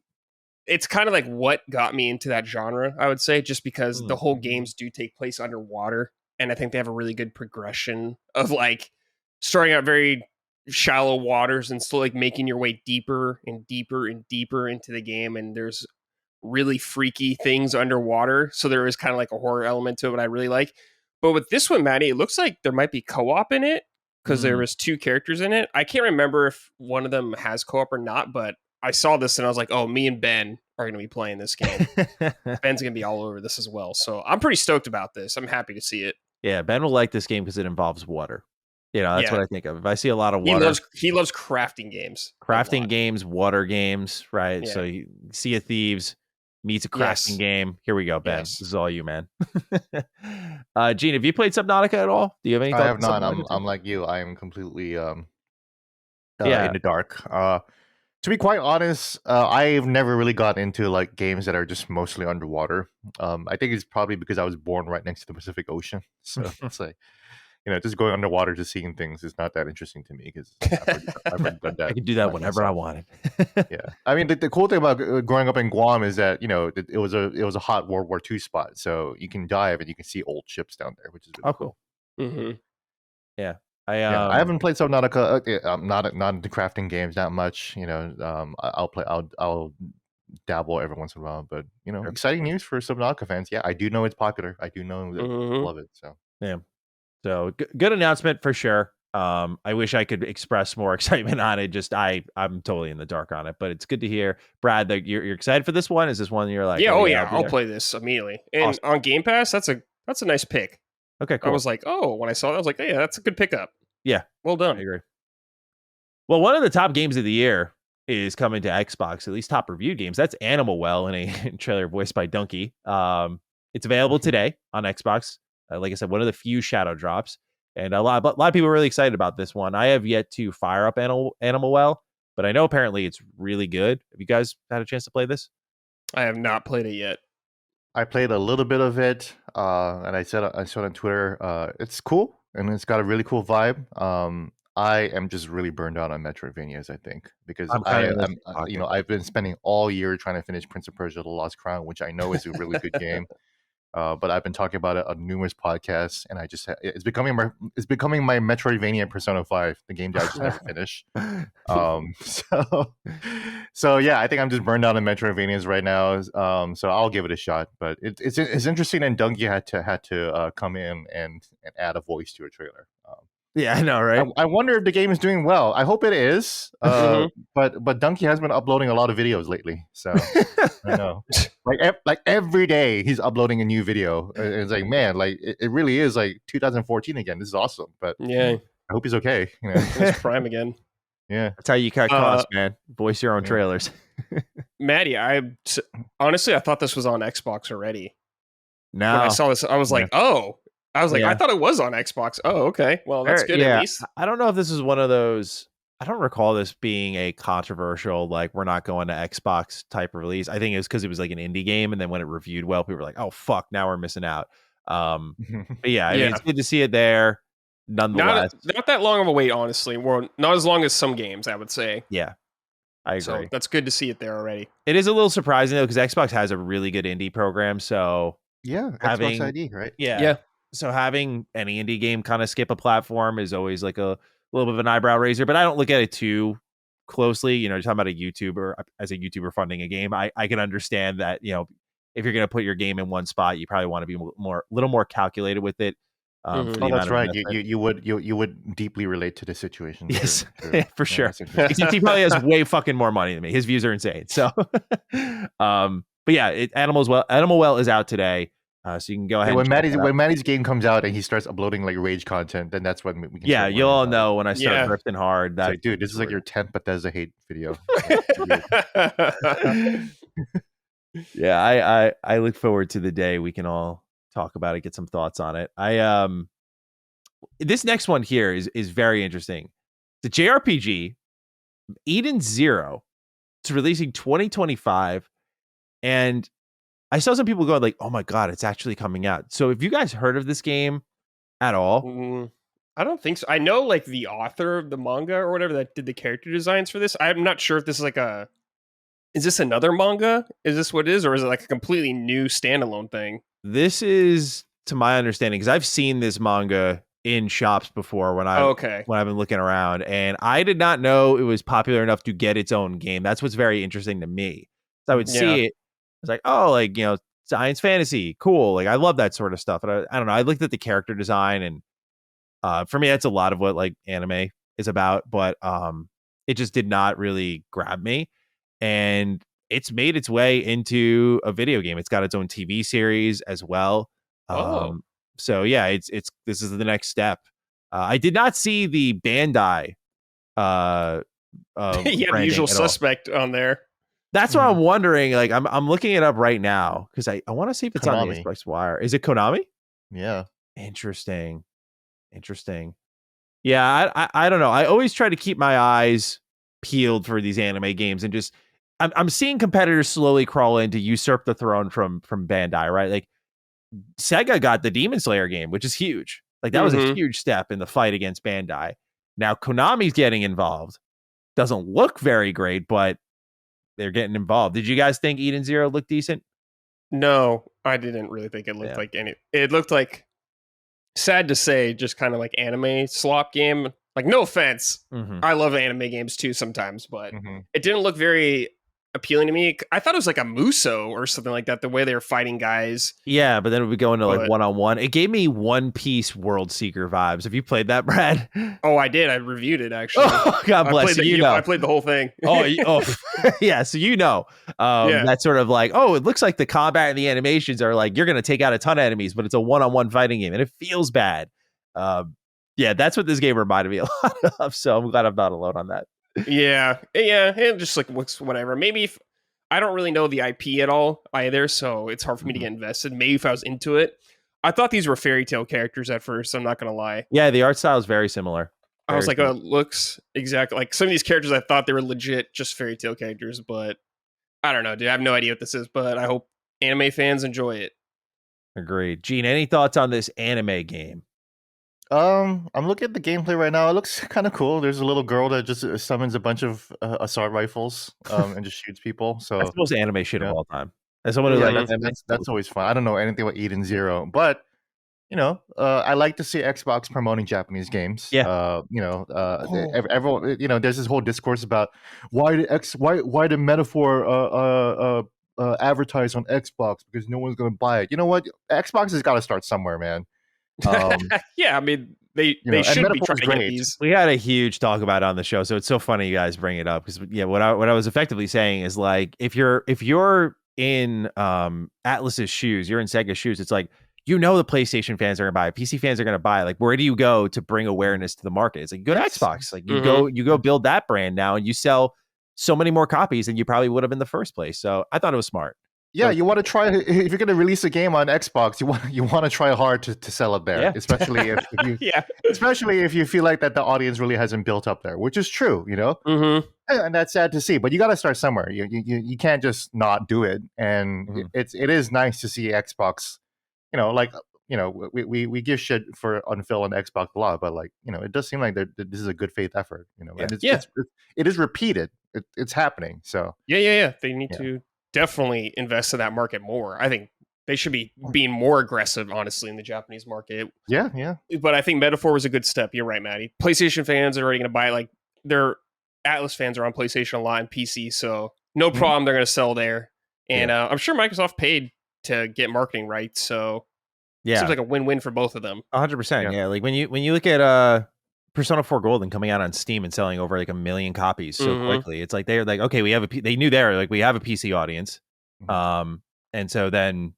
It's kind of like what got me into that genre, I would say, just because the whole games do take place underwater, and I think they have a really good progression of like starting out very shallow waters and still like making your way deeper and deeper and deeper into the game, and there's really freaky things underwater, so there is kind of like a horror element to it, what I really like. But with this one, Maddie, it looks like there might be co-op in it because there was two characters in it. I can't remember if one of them has co-op or not, but I saw this and I was like, oh, me and Ben are going to be playing this game. Ben's going to be all over this as well. So I'm pretty stoked about this. I'm happy to see it. Yeah, Ben will like this game because it involves water. You know, that's what I think of. If I see a lot of water. He loves crafting games. Crafting games, water games, right? Yeah. So Sea of Thieves meets a crafting game. Here we go, Ben. Yes. This is all you, man. Gene, have you played Subnautica at all? Do you have any thoughts? I have not. I'm like you. I am completely in the dark. To be quite honest, I've never really got into like games that are just mostly underwater. I think it's probably because I was born right next to the Pacific Ocean. So it's like, you know, just going underwater, just seeing things is not that interesting to me because I've already done that. I can do that whenever I wanted. Yeah, I mean, the cool thing about growing up in Guam is that, you know, it was a hot World War II spot, so you can dive and you can see old ships down there, which is really cool. Mm-hmm. Yeah. I haven't played Subnautica. I'm not into crafting games that much. You know, I'll dabble every once in a while, but you know, exciting news for Subnautica fans. Yeah, I do know it's popular. I do know that people love it. So yeah. So good announcement for sure. I wish I could express more excitement on it. Just I'm totally in the dark on it, but it's good to hear, Brad, that you're excited for this one. Is this one you're like, I'll play this immediately. And on Game Pass, that's a nice pick. Okay, cool. I was like, when I saw that, I was like, hey, that's a good pickup. Yeah, well done. I agree. Well, one of the top games of the year is coming to Xbox, at least top reviewed games. That's Animal Well in a trailer voiced by Donkey. It's available today on Xbox. Like I said, one of the few shadow drops, and a lot of people are really excited about this one. I have yet to fire up Animal Well, but I know apparently it's really good. Have you guys had a chance to play this? I have not played it yet. I played a little bit of it, and I saw it on Twitter. It's cool, and it's got a really cool vibe. I am just really burned out on Metroidvanias, I think, because I've been spending all year trying to finish Prince of Persia: The Lost Crown, which I know is a really good game. But I've been talking about it on numerous podcasts, and it's becoming my Metroidvania Persona 5, the game that I just never finish. So yeah, I think I'm just burned out on Metroidvanias right now. So I'll give it a shot. But it's interesting, and Donkey had to come in and add a voice to a trailer. Yeah, I know, right? I wonder if the game is doing well. I hope it is. But Donkey has been uploading a lot of videos lately, so I know. Like every day he's uploading a new video. And it's like, man, like it really is like 2014 again. This is awesome. But yeah, I hope he's okay. You know? It's Prime again. Yeah, that's how you cut costs, man. Voice your own trailers. Maddie, honestly I thought this was on Xbox already. No, when I saw this, I was like, oh. I was like, I thought it was on Xbox. Oh, okay. Well, that's good at least. I don't know if this is one of those. I don't recall this being a controversial, like, we're not going to Xbox type of release. I think it was because it was like an indie game, and then when it reviewed well, people were like, oh, fuck, now we're missing out. But yeah, I mean, it's good to see it there, nonetheless. Not that long of a wait, honestly. Well, not as long as some games, I would say. Yeah, I agree. So that's good to see it there already. It is a little surprising, though, because Xbox has a really good indie program, so... Yeah, Xbox ID, right? Yeah. So having any indie game kind of skip a platform is always like a little bit of an eyebrow raiser, but I don't look at it too closely. You know, you're talking about a YouTuber, as a YouTuber funding a game. I can understand that, you know, if you're going to put your game in one spot, you probably want to be a little more calculated with it. Oh, that's right. You would deeply relate to the situation. Yes, for sure. Except he probably has way fucking more money than me. His views are insane. So, but yeah, Animal Well is out today. So you can go ahead. When Maddie's game comes out and he starts uploading like rage content, then that's when we can. Yeah, you'll all know when I start drifting hard. That like, dude, this is like your 10th Bethesda hate video. Yeah, I look forward to the day we can all talk about it, get some thoughts on it. This next one here is very interesting. The JRPG Eden Zero. It's releasing 2025, and I saw some people going like, "Oh my god, it's actually coming out." So, have you guys heard of this game at all? I don't think so. I know like the author of the manga or whatever that did the character designs for this. I'm not sure if this is like is this another manga? Is this what it is, or is it like a completely new standalone thing? This is, to my understanding, because I've seen this manga in shops before when I've been looking around, and I did not know it was popular enough to get its own game. That's what's very interesting to me. So I would see it. It's like, oh, like, you know, science fantasy, cool. Like, I love that sort of stuff. But I don't know. I looked at the character design, and for me, that's a lot of what like anime is about. But it just did not really grab me. And it's made its way into a video game. It's got its own TV series as well. So yeah, this is the next step. I did not see the Bandai. The usual suspect on there. That's what I'm wondering. Like, I'm looking it up right now because I want to see if it's on the Xbox Wire. Is it Konami? Yeah. Interesting. Yeah, I don't know. I always try to keep my eyes peeled for these anime games, and just I'm seeing competitors slowly crawl in to usurp the throne from Bandai, right? Like, Sega got the Demon Slayer game, which is huge. Like, that was a huge step in the fight against Bandai. Now Konami's getting involved. Doesn't look very great, but they're getting involved. Did you guys think Eden Zero looked decent? No, I didn't really think it looked like any. It looked like, sad to say, just kind of like anime slop game. Like, no offense, I love anime games too sometimes, but it didn't look very appealing to me. I thought it was like a Muso or something like that, the way they were fighting guys. Yeah, but then it would go into like one-on-one. It gave me One Piece World Seeker vibes. Have you played that, Brad? Oh, I did. I reviewed it, actually. Oh, God bless you. I played the whole thing. Yeah, so that's sort of like, it looks like the combat and the animations are like, you're going to take out a ton of enemies, but it's a one-on-one fighting game, and it feels bad. Yeah, that's what this game reminded me a lot of, so I'm glad I'm not alone on that. Yeah, it just like looks whatever. Maybe if I don't really know the IP at all either, so it's hard for me to get invested. Maybe if I was into it. I thought these were fairy tale characters at first, I'm not gonna lie. Yeah, the art style is very similar. I was like, it looks exactly like some of these characters. I thought they were legit just fairy tale characters, but I don't know, dude. I have no idea what this is, but I hope anime fans enjoy it. Agreed. Gene, any thoughts on this anime game? I'm looking at the gameplay right now. It looks kind of cool. There's a little girl that just summons a bunch of assault rifles and just shoots people. So that's the most anime shit of all time. As someone who that's always fun. I don't know anything about Eden Zero, but I like to see Xbox promoting Japanese games. Yeah. Everyone, there's this whole discourse about why the metaphor advertise on Xbox because no one's going to buy it. You know what? Xbox has got to start somewhere, man. Yeah, I mean they should be trying to get these. We had a huge talk about it on the show, so it's so funny you guys bring it up because what I was effectively saying is like if you're in Atlas's shoes, you're in Sega's shoes, it's like the PlayStation fans are gonna buy it, PC fans are gonna buy it. Like, where do you go to bring awareness to the market? It's like, you go to Xbox. Like, you go build that brand now, and you sell so many more copies than you probably would have in the first place. So I thought it was smart. Yeah, you want to try if you're going to release a game on Xbox, you want to try hard to sell it there, especially if you especially if you feel like that the audience really hasn't built up there, which is true, Mm-hmm. and that's sad to see. But you got to start somewhere. You can't just not do it, and it is nice to see Xbox. We give shit on Phil and Xbox a lot, but it does seem like that this is a good faith effort. And it is repeated. It's happening. So yeah. They need to definitely invest in that market more. I think they should be being more aggressive, honestly, in the Japanese market. Yeah. But I think Metaphor was a good step. You're right, Maddie. PlayStation fans are already going to buy it. Like, their Atlas fans are on PlayStation a lot and PC, so no problem. They're going to sell there. And I'm sure Microsoft paid to get marketing rights, so it seems like a win-win for both of them. 100%. Yeah. Like when you look at Persona 4 Golden coming out on Steam and selling over like 1 million copies so quickly, it's like they're like, okay, they knew we have a PC audience, and so then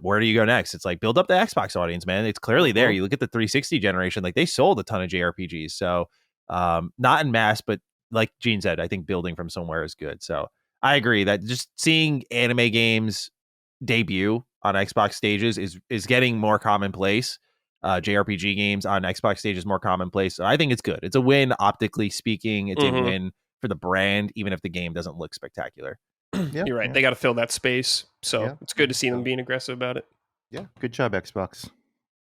where do you go next? It's like build up the Xbox audience, man. It's clearly there. You look at the 360 generation, like they sold a ton of JRPGs, so not in mass, but like Gene said, I think building from somewhere is good. So I agree that just seeing anime games debut on Xbox stages is getting more commonplace. JRPG games on Xbox stage is more commonplace. So I think it's good. It's a win optically speaking. It's a win for the brand, even if the game doesn't look spectacular. You're right. They got to fill that space. So it's good to see them being aggressive about it. Yeah. Good job, Xbox.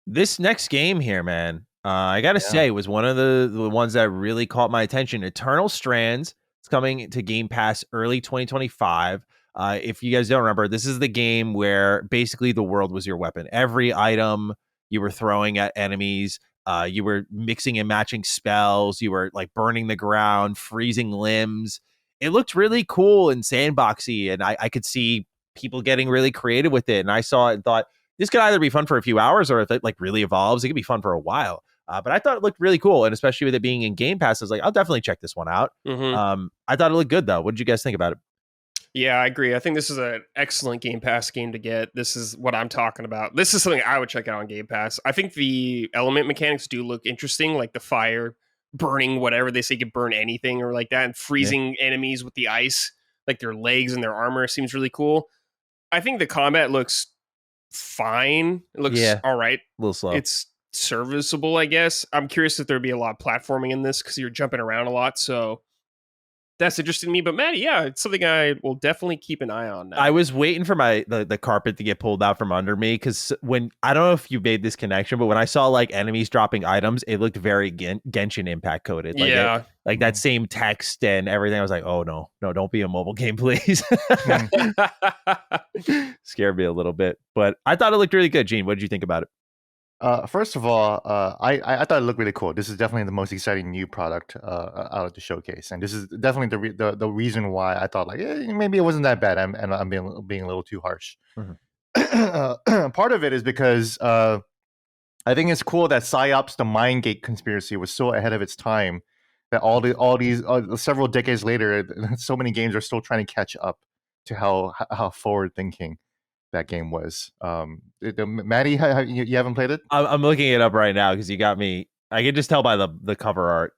This next game here, man, I got to say, was one of the ones that really caught my attention. Eternal Strands. It's coming to Game Pass early 2025. If you guys don't remember, this is the game where basically the world was your weapon. Every item you were throwing at enemies, you were mixing and matching spells, you were like burning the ground, freezing limbs. It looked really cool and sandboxy, and I could see people getting really creative with it. And I saw it and thought, this could either be fun for a few hours, or if it like really evolves, it could be fun for a while. But I thought it looked really cool, and especially with it being in Game Pass, I was like, I'll definitely check this one out. I thought it looked good, though. What did you guys think about it? Yeah, I agree. I think this is an excellent Game Pass game to get. This is what I'm talking about. This is something I would check out on Game Pass. I think the element mechanics do look interesting, like the fire burning whatever. They say you could burn anything or like that, and freezing enemies with the ice, like their legs and their armor seems really cool. I think the combat looks fine. It looks all right. A little slow. It's serviceable, I guess. I'm curious if there'd be a lot of platforming in this because you're jumping around a lot, so that's interesting to me. But Maddie, it's something I will definitely keep an eye on now. I was waiting for the carpet to get pulled out from under me, because when I don't know if you made this connection, but when I saw like enemies dropping items, it looked very Genshin Impact coded. Like that same text and everything. I was like, oh no, don't be a mobile game, please. Scared me a little bit, but I thought it looked really good. Gene, what did you think about it? First of all, I thought it looked really cool. This is definitely the most exciting new product out of the showcase, and this is definitely the reason why I thought maybe it wasn't that bad. I'm being a little too harsh. Part of it is because I think it's cool that PsyOps, the Mindgate conspiracy, was so ahead of its time that all these several decades later, so many games are still trying to catch up to how forward thinking that game was. Maddie, you haven't played it? I'm looking it up right now because you got me. I can just tell by the cover art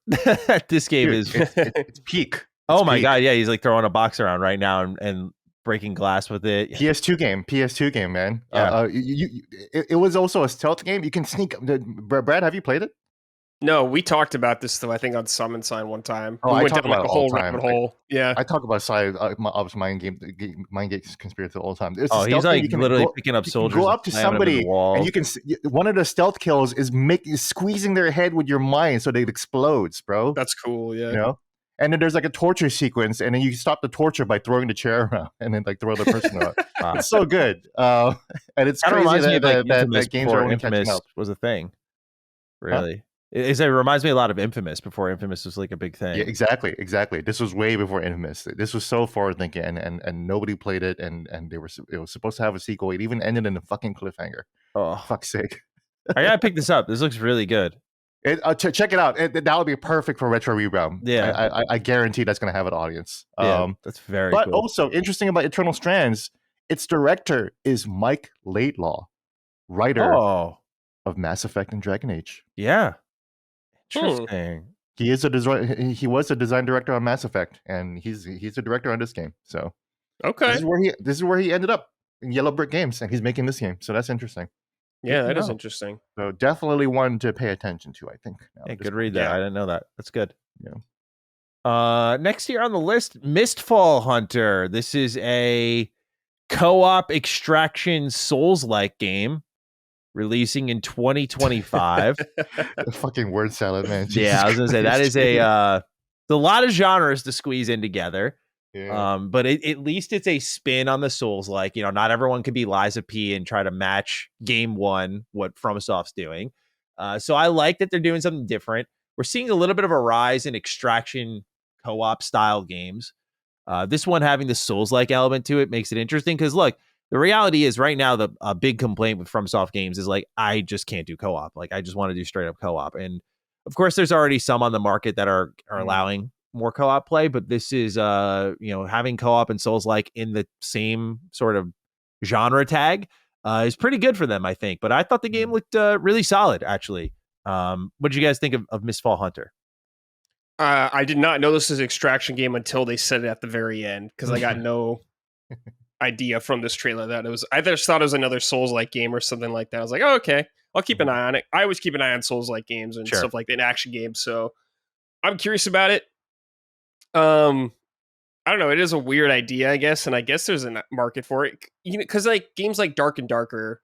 this game is it's peak. Oh my god, yeah, he's like throwing a box around right now and breaking glass with it. PS2 game, man. Yeah. It was also a stealth game. You can sneak. Brad, have you played it? No, we talked about this though. I think on Summon Sign one time. Oh, we I went talk down like about a whole all time. rabbit hole. Yeah, I talk about Mindgate conspiracy all the time. Oh, he's like literally picking up soldiers. Go up to somebody, and you can. One of the stealth kills is squeezing their head with your mind so it explodes, bro. That's cool. Yeah. And then there's like a torture sequence, and then you stop the torture by throwing the chair around, and then like throw the person out. It's so good, and it's crazy that games are only catching up. Was a thing, really. It reminds me a lot of Infamous before Infamous was like a big thing. Yeah, exactly. This was way before Infamous. This was so forward thinking, and nobody played it, and it was supposed to have a sequel. It even ended in a fucking cliffhanger. Oh, fuck's sake! I gotta pick this up. This looks really good. Check it out. That would be perfect for Retro Rerealm. Yeah, I guarantee that's going to have an audience. That's very. But cool. Also interesting about Eternal Strands, its director is Mike Laidlaw, writer of Mass Effect and Dragon Age. Yeah. Interesting. He was a design director on Mass Effect, and he's a director on this game. So Okay. This is where he ended up in Yellow Brick Games, and he's making this game. So that's interesting. Yeah, that is interesting. So definitely one to pay attention to, I think. Yeah, good read there. I didn't know that. That's good. Yeah. Next here on the list, Mistfall Hunter. This is a co-op extraction Souls-like game releasing in 2025. The fucking word salad, man. Jesus Yeah, I was gonna say that is a lot of genres to squeeze in together. Yeah. But at least it's a spin on the Souls-like. You know, not everyone can be Liza P and try to match game one what FromSoft's doing. So I like that they're doing something different. We're seeing a little bit of a rise in extraction co-op style games. This one having the Souls-like element to it makes it interesting because look, the reality is right now the big complaint with FromSoft games is like I just can't do co-op. Like I just want to do straight up co-op, and of course there's already some on the market that are allowing more co-op play, but this is having co-op and Souls-like in the same sort of genre tag is pretty good for them, I think. But I thought the game looked really solid, actually. What did you guys think of Mistfall Hunter? I did not know this was an extraction game until they said it at the very end because I got no idea from this trailer that it was. I just thought it was another Souls-like game or something like that. I was like, oh, okay, I'll keep an eye on it. I always keep an eye on Souls-like games and stuff like that, in action games. So I'm curious about it. I don't know. It is a weird idea, I guess, and I guess there's a market for it. You know, because like games like Dark and Darker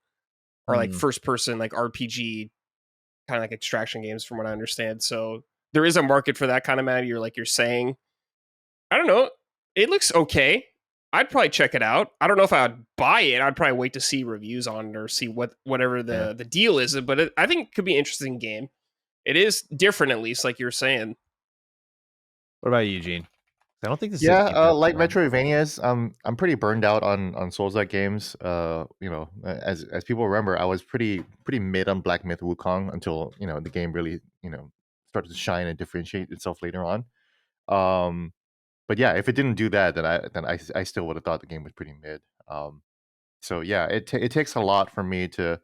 are like first-person, like RPG, kind of like extraction games, from what I understand. So there is a market for that kind of matter. You're saying. I don't know. It looks okay. I'd probably check it out. I don't know if I'd buy it. I'd probably wait to see reviews on it or see whatever the deal is. But I think it could be an interesting game. It is different, at least, like you were saying. What about you, Eugene? I don't think this. Like Metroidvanias. I'm pretty burned out on Souls-like games. As people remember, I was pretty mid on Black Myth Wukong until the game really started to shine and differentiate itself later on. But yeah, if it didn't do that, then I still would have thought the game was pretty mid. So yeah, it takes a lot for me to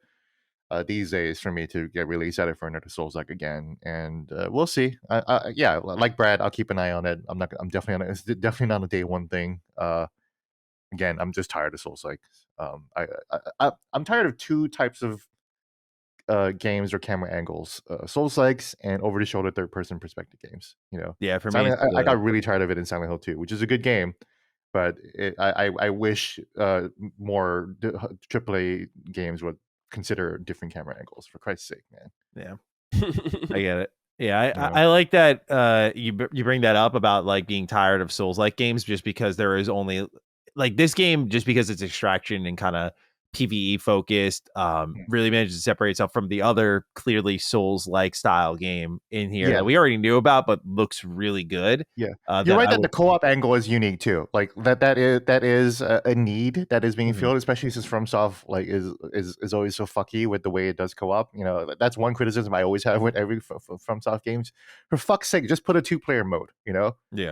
these days for me to get really excited for another Souls-like again, and we'll see. Like Brad, I'll keep an eye on it. I'm definitely on it. It's definitely not a day one thing. Again, I'm just tired of Souls-like. I'm tired of two types of games or camera angles: Souls-likes and over-the-shoulder third-person perspective games. Yeah, for me, I got really tired of it in Silent Hill 2, which is a good game, but I wish more AAA games would consider different camera angles, for Christ's sake, man. Yeah. I get it. Yeah, I like that you bring that up about like being tired of Souls-like games, just because there is only like this game, just because it's extraction and kind of PvE focused, really manages to separate itself from the other clearly Souls-like style game in here that we already knew about, but looks really good. Yeah, you're right that the co-op angle is unique too. Like that is a need that is being filled, especially since FromSoft like is always so fucky with the way it does co-op. That's one criticism I always have with every FromSoft games. For fuck's sake, just put a 2-player mode.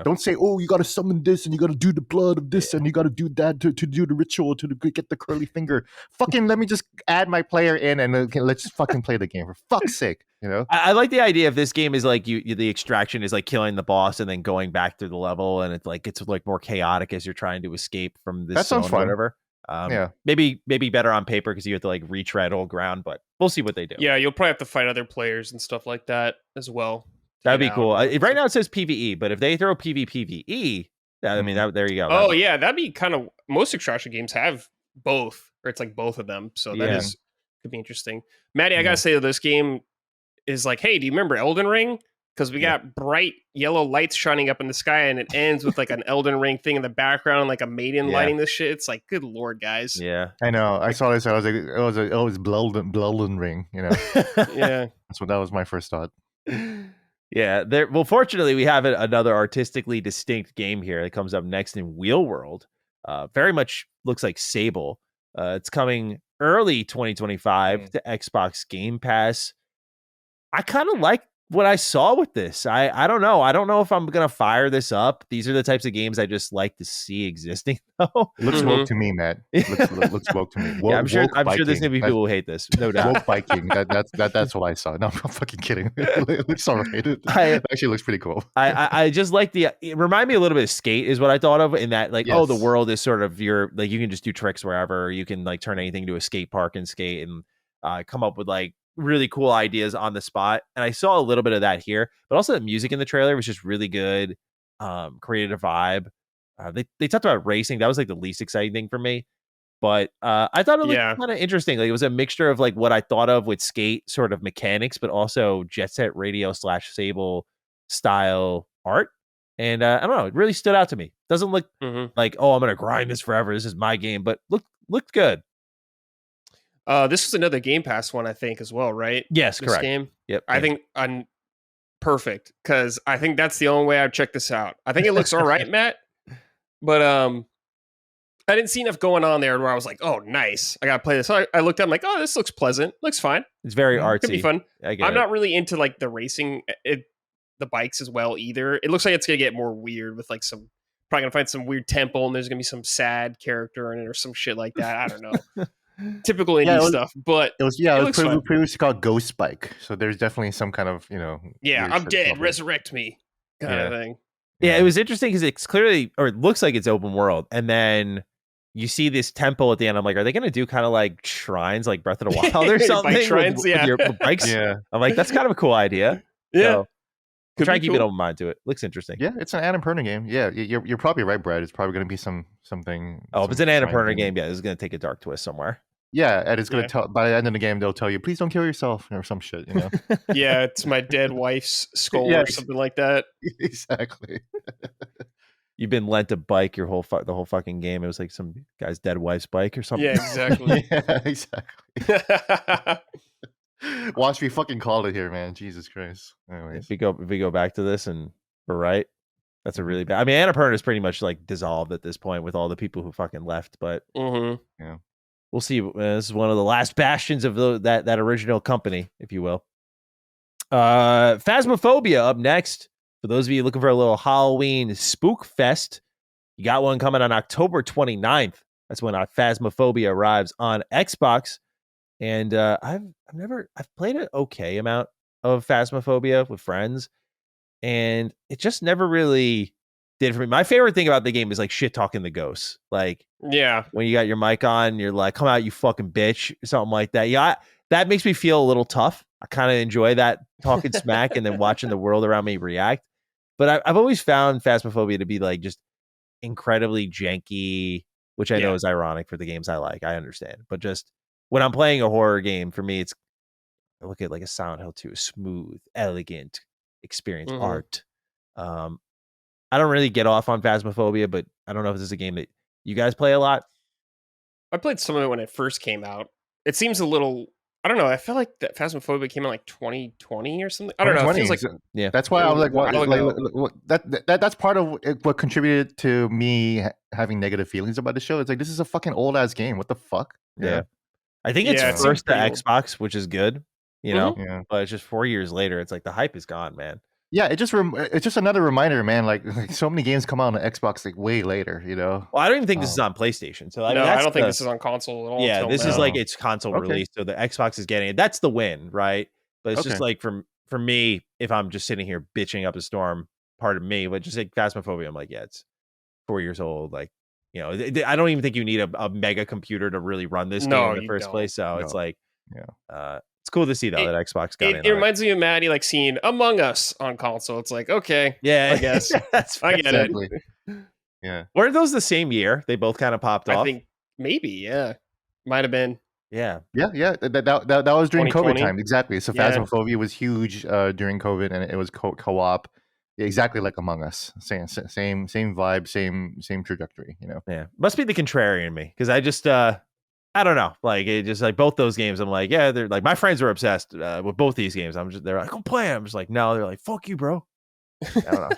Don't say, oh, you got to summon this and you got to do the blood of this and you got to do that to do the ritual to get the curly finger. Fucking let me just add my player in and let's just fucking play the game, for fuck's sake. I like the idea if this game is like the extraction is like killing the boss and then going back through the level, and it's like more chaotic as you're trying to escape from this. That sounds fun. Or whatever. Maybe better on paper because you have to like retread old ground, but we'll see what they do. Yeah, you'll probably have to fight other players and stuff like that as well. That'd be cool. Right now it says PvE, but if they throw PvPvE, I mean there you go. Oh yeah, that'd be kind of, most extraction games have both, or it's like both of them. So that could be interesting. Maddie, I gotta say, this game is like, hey, do you remember Elden Ring? Because we got bright yellow lights shining up in the sky, and it ends with like an Elden Ring thing in the background, like a maiden lighting this shit. It's like, good lord, guys. Yeah, I know. I saw this. I was like, it was Bloodlin Ring. Yeah, that was my first thought. Yeah, well, fortunately, we have another artistically distinct game here that comes up next in Wheel World. Very much looks like Sable. It's coming early 2025 to Xbox Game Pass. I kind of like what I saw with this. I don't know. I don't know if I'm gonna fire this up. These are the types of games I just like to see existing, though. Looks woke to me, Matt. Looks woke to me. Yeah, I'm sure there's biking. gonna be people who hate this. No doubt. Woke biking. That's what I saw. No, I'm fucking kidding. It looks alright. It actually looks pretty cool. I just like it remind me a little bit of Skate is what I thought of, in that like, oh, the Yes. world is sort of your, like, you can just do tricks wherever. You can like turn anything to a skate park and skate and come up with like really cool ideas on the spot. And I saw a little bit of that here, but also the music in the trailer was just really good. Created a vibe. They talked about racing. That was like the least exciting thing for me. But I thought it looked kind of interesting. Like, it was a mixture of like what I thought of with Skate sort of mechanics, but also Jet Set Radio / Sable style art. And I don't know, it really stood out to me. Doesn't look like, oh, I'm gonna grind this forever, this is my game, but looked good. This was another Game Pass one, I think, as well, right? Yes, this correct. Game. Yep. I think perfect, because I think that's the only way I'd check this out. I think it looks all right, Matt, but I didn't see enough going on there where I was like, oh, nice, I gotta play this. So I looked up, I'm like, oh, this looks pleasant, looks fine. It's very artsy. Could be fun. I'm not really into like the racing, the bikes as well either. It looks like it's gonna get more weird with like probably gonna find some weird temple and there's gonna be some sad character in it or some shit like that. I don't know. Typical indie stuff, but it was previously called Ghost Bike, so there's definitely some kind of I'm dead, resurrect me kind of thing. Yeah, it was interesting because it's clearly, or it looks like it's open world, and then you see this temple at the end. I'm like, are they going to do kind of like shrines, like Breath of the Wild or something? Bike shrines, with your bikes. Yeah, I'm like, that's kind of a cool idea. Yeah, so, try and keep an open mind to it. Looks interesting. Yeah, it's an Annapurna game. Yeah, you're probably right, Brad. It's probably going to be something. Oh, if it's an Annapurna game, yeah, it's going to take a dark twist somewhere. Yeah, and it's going to tell, by the end of the game, they'll tell you, please don't kill yourself or some shit, Yeah, it's my dead wife's skull or something like that. Exactly. You've been lent a bike the whole fucking game. It was like some guy's dead wife's bike or something. Yeah, exactly. Yeah, exactly. Watch me fucking call it here, man. Jesus Christ. Anyways. If we go back to this and we're right, that's a really bad. I mean, Annapurna is pretty much like dissolved at this point with all the people who fucking left. But yeah, we'll see. This is one of the last bastions of that original company, if you will. Phasmophobia up next. For those of you looking for a little Halloween spook fest, you got one coming on October 29th. That's when Phasmophobia arrives on Xbox. And I've played an okay amount of Phasmophobia with friends, and it just never really did for me. My favorite thing about the game is like shit talking the ghosts. Like, when you got your mic on, you're like, "Come out, you fucking bitch," or something like that. Yeah, that makes me feel a little tough. I kind of enjoy that, talking smack and then watching the world around me react. But I've always found Phasmophobia to be like just incredibly janky, which I know is ironic for the games I like. I understand, but just when I'm playing a horror game, for me, I look at like a Silent Hill 2, smooth, elegant experience, art. I don't really get off on Phasmophobia, but I don't know if this is a game that you guys play a lot. I played some of it when it first came out. It seems a little, I don't know. I feel like that Phasmophobia came out like 2020 or something. I don't know. It feels like, that's why I was like, that's part of what contributed to me having negative feelings about the show. It's like, this is a fucking old ass game. What the fuck? Yeah. I think it's first to Xbox, which is good, but it's just 4 years later. It's like the hype is gone, man. Yeah, it's just another reminder, man. Like so many games come out on the Xbox like way later, Well, I don't even think this is on PlayStation. So I don't think this is on console at all. Yeah, this is like it's console release, so the Xbox is getting it. That's the win, right? But it's just like for me, if I'm just sitting here bitching up a storm, part of me, but just like Phasmophobia, I'm like, yeah, it's 4 years old. Like, I don't even think you need a mega computer to really run this game in the first place. So it's like, it's cool to see though that Xbox got it reminds me of Maddie like seeing Among Us on console. It's like, okay, I guess I get it. Yeah, weren't those the same year? They both kind of popped off. I think maybe, might have been. Yeah. That was during COVID time, exactly. So Phasmophobia was huge during COVID, and it was co-op, exactly like Among Us. Same vibe, same trajectory. Yeah, must be the contrarian in me because I just. I don't know. Like, it just like both those games. I'm like, yeah, they're like, my friends are obsessed with both these games. They're like, go play them. I'm just like, no, they're like, fuck you, bro. I don't know.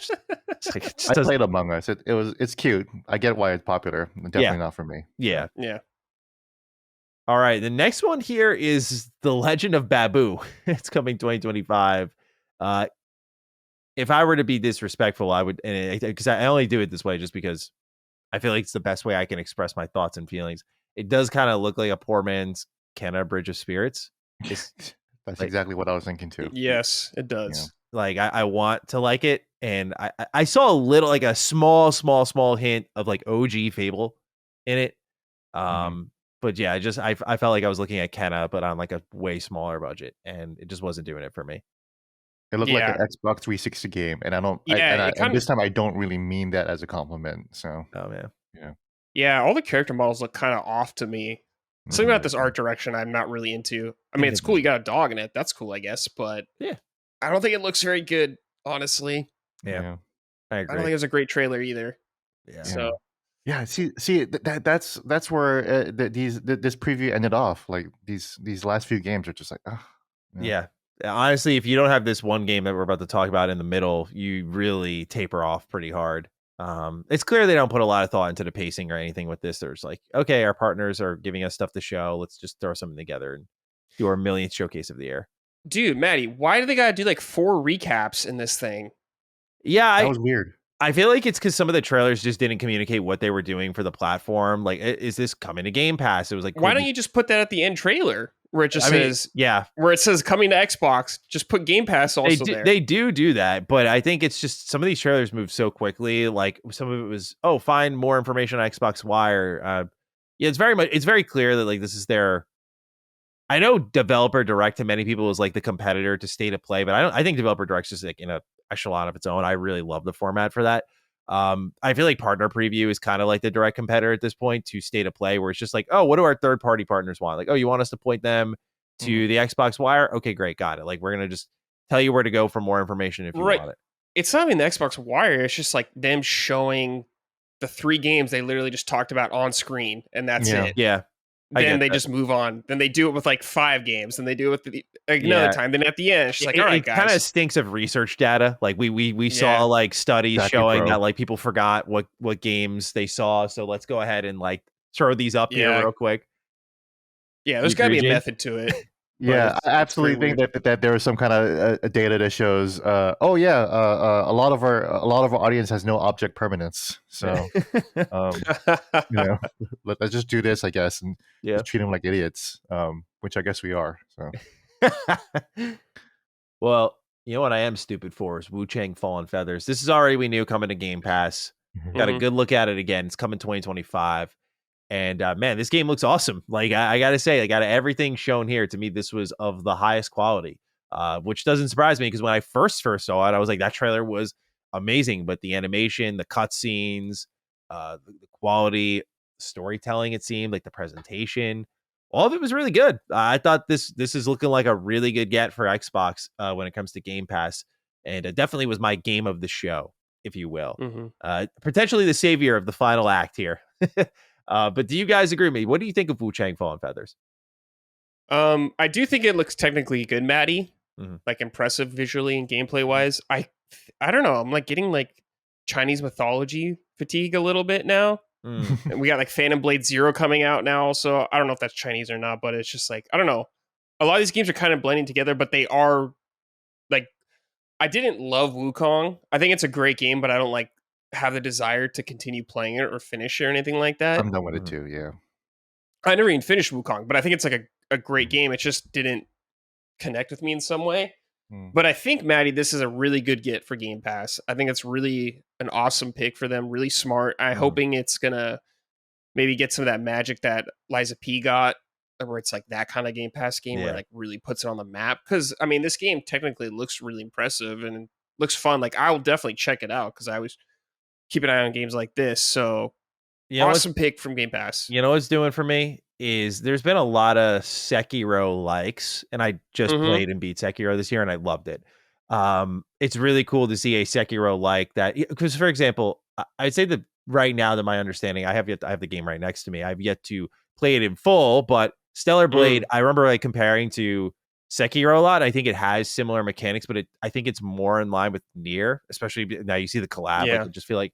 I played Among Us. It's cute. I get why it's popular. Definitely not for me. Yeah. All right. The next one here is The Legend of Babu. It's coming 2025. If I were to be disrespectful, I would, because I only do it this way just because I feel like it's the best way I can express my thoughts and feelings. It does kind of look like a poor man's Kenna Bridge of Spirits. That's like, exactly what I was thinking too. Yes, it does. Like I want to like it, and I saw a little, like a small hint of like OG Fable in it. But yeah, I felt like I was looking at Kenna, but on like a way smaller budget, and it just wasn't doing it for me. It looked like an Xbox 360 game, and I don't. And this time I don't really mean that as a compliment. So, oh man, yeah. All the character models look kind of off to me. Something about this art direction I'm not really into. I mean, it's cool you got a dog in it. That's cool, I guess. But yeah, I don't think it looks very good, honestly. Yeah. I agree. I don't think it was a great trailer either. Yeah. So. Yeah, see, that's where this preview ended off. Like these last few games are just like, yeah. Honestly, if you don't have this one game that we're about to talk about in the middle, you really taper off pretty hard. It's clear they don't put a lot of thought into the pacing or anything with this. There's like, okay, our partners are giving us stuff to show. Let's just throw something together and do our millionth showcase of the year. Dude, Maddie, why do they gotta do like 4 recaps in this thing? Yeah, that was weird. I feel like it's because some of the trailers just didn't communicate what they were doing for the platform. Like, is this coming to Game Pass? It was like, why don't you just put that at the end trailer where it just says, where it says coming to Xbox? Just put Game Pass also there. They do that, but I think it's just some of these trailers move so quickly. Like some of it was, find more information on Xbox Y. Or it's very clear that like this is their. I know Developer Direct to many people is like the competitor to State of Play, but I think Developer Direct's just like in a echelon of its own. I really love the format for that. I feel like Partner Preview is kind of like the direct competitor at this point to State of Play, where it's just like, what do our third party partners want? Like, you want us to point them to the Xbox Wire? Okay, great, got it. Like, we're gonna just tell you where to go for more information if you want it. It's not even the Xbox Wire. It's just like them showing the 3 games they literally just talked about on screen, and that's it. Yeah. Then they just move on. Then they do it with like 5 games. Then they do it with another time. Then at the end, it's just like, all right, guys. It kind of stinks of research data. Like we saw like studies showing that like people forgot what games they saw. So let's go ahead and like throw these up here real quick. Yeah, there's got to be a method to it. Yeah, I absolutely think that there was some kind of data that shows. A lot of our audience has no object permanence. So, let's just do this, I guess, and just treat them like idiots, which I guess we are. So, well, you know what I am stupid for is Wu Chang Fallen Feathers. This is already we knew coming to Game Pass. Got a good look at it again. It's coming 2025. And man, this game looks awesome. Like I gotta say, like out of everything shown here, to me, this was of the highest quality, which doesn't surprise me because when I first saw it, I was like, that trailer was amazing. But the animation, the cutscenes, the quality, storytelling, it seemed like the presentation, all of it was really good. I thought this is looking like a really good get for Xbox when it comes to Game Pass, and it definitely was my game of the show, if you will. Potentially the savior of the final act here. But do you guys agree with me? What do you think of Wu Chang Fallen Feathers? I do think it looks technically good, Maddie. Like impressive visually and gameplay wise. I don't know. I'm like getting like Chinese mythology fatigue a little bit now. And we got like Phantom Blade Zero coming out now. Also, I don't know if that's Chinese or not, but it's just like, I don't know. A lot of these games are kind of blending together, but they are like, I didn't love Wukong. I think it's a great game, but I don't like have the desire to continue playing it or finish it or anything like that. I'm done with it too. Yeah, I never even finished Wukong, but I think it's like a great game. It just didn't connect with me in some way. But I think, Maddie, this is a really good get for Game Pass. I think it's really an awesome pick for them. Really smart. I'm hoping it's gonna maybe get some of that magic that Liza P got, where it's like that kind of Game Pass game where it like really puts it on the map. Because I mean, this game technically looks really impressive and looks fun. Like I will definitely check it out because I always keep an eye on games like this. So awesome pick from Game Pass. You know what's doing for me is there's been a lot of Sekiro likes, and I just played and beat Sekiro this year and I loved it. It's really cool to see a Sekiro like that. Because for example, I'd say that right now, that my understanding, I have the game right next to me. I've yet to play it in full, but Stellar Blade, I remember like comparing to Sekiro a lot. I think it has similar mechanics, but I think it's more in line with Nier, especially now you see the collab. Like, I just feel like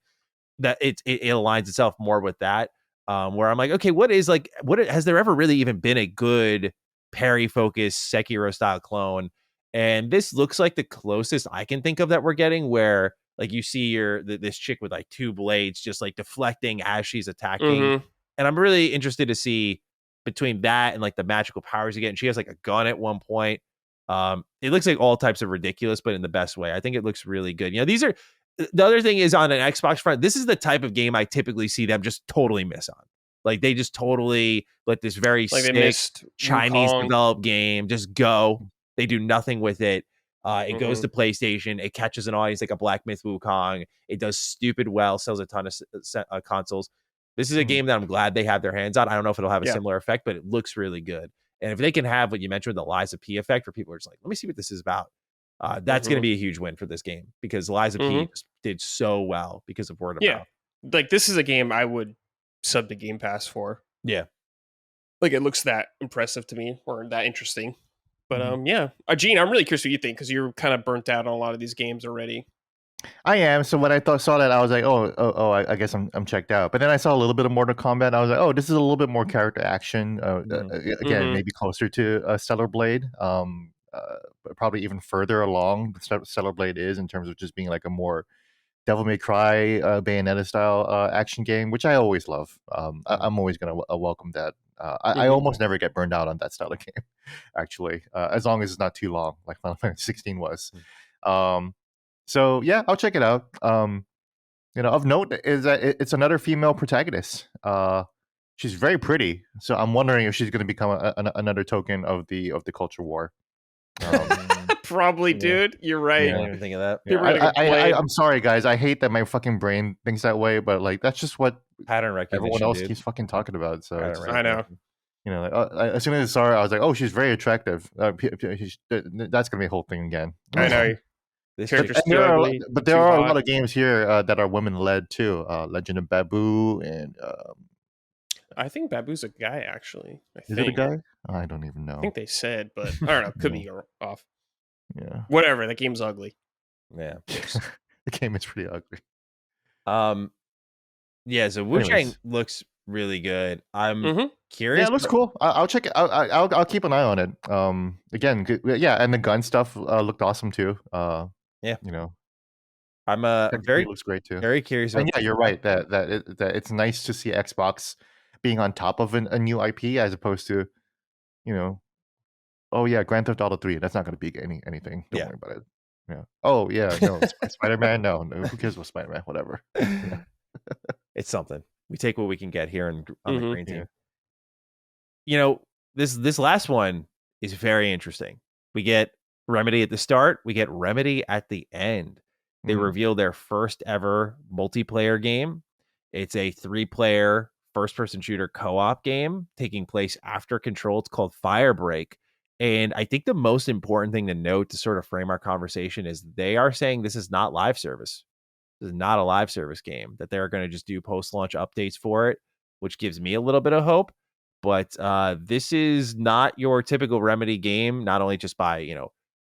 that it aligns itself more with that. Where I'm like, okay, what has there ever really even been a good parry focused Sekiro style clone? And this looks like the closest I can think of that we're getting, where like you see this chick with like 2 blades just like deflecting as she's attacking. Mm-hmm. And I'm really interested to see between that and like the magical powers you get. And she has like a gun at one point. It looks like all types of ridiculous, but in the best way. I think it looks really good. You know, these are the other thing is on an Xbox front, this is the type of game I typically see them just totally miss on. Like they just totally let this very Like sick Chinese developed game just go. They do nothing with it. It goes to PlayStation. It catches an audience like a Black Myth Wukong. It does stupid well, sells a ton of consoles. This is a game that I'm glad they have their hands on. I don't know if it'll have a similar effect, but it looks really good. And if they can have what you mentioned, the Lies of P effect, for people who are just like, let me see what this is about. That's going to be a huge win for this game because Lies of P just did so well because of word of mouth. Like this is a game I would sub to Game Pass for. Yeah. Like it looks that impressive to me or that interesting. But Gene, I'm really curious what you think because you're kind of burnt out on a lot of these games already. I am. So when I saw that, I was like, I guess I'm checked out. But then I saw a little bit of Mortal Kombat. And I was like, oh, this is a little bit more character action. Again, maybe closer to Stellar Blade. But probably even further along Stellar Blade is in terms of just being like a more Devil May Cry Bayonetta style action game, which I always love. I'm always going to welcome that. I almost never get burned out on that style of game, actually, as long as it's not too long, like Final Fantasy 16 was. So yeah, I'll check it out. Of note is that it's another female protagonist. She's very pretty, so I'm wondering if she's going to become another token of the culture war. Probably, dude. You're right. I didn't even think of that. I'm sorry, guys. I hate that my fucking brain thinks that way, but like that's just what pattern recognition everyone else dude. keeps fucking talking about. So I know. As soon as I saw her, I was like, "Oh, she's very attractive." That's gonna be a whole thing again. I know. But there are a lot of games here that are women led too. Legend of Babu and I think Babu's a guy actually. Is it a guy? I don't even know. I think they said, but I don't know. Could be off. Yeah. Whatever. That game's ugly. Yeah. The game is pretty ugly. Yeah. So Wu Chang looks really good. I'm curious. Yeah, it looks cool. I'll check it. I'll keep an eye on it. Again, and the gun stuff looked awesome too. I'm very looks great too. Very curious. And yeah, you're right that it's nice to see Xbox being on top of a new IP as opposed to, oh yeah, Grand Theft Auto 3. That's not going to be anything. Don't worry about it. Yeah. Oh yeah, no, Spider-Man. No, who cares about Spider-Man? Whatever. Yeah. It's something. We take what we can get here on the green team. This last one is very interesting. We get Remedy at the start. We get Remedy at the end. They reveal their first ever multiplayer game. It's a 3-player first-person shooter co-op game taking place after Control. It's called Firebreak. And I think the most important thing to note to sort of frame our conversation is they are saying this is not live service. This is not a live service game, that they're going to just do post-launch updates for it, which gives me a little bit of hope. But this is not your typical Remedy game, not only just by,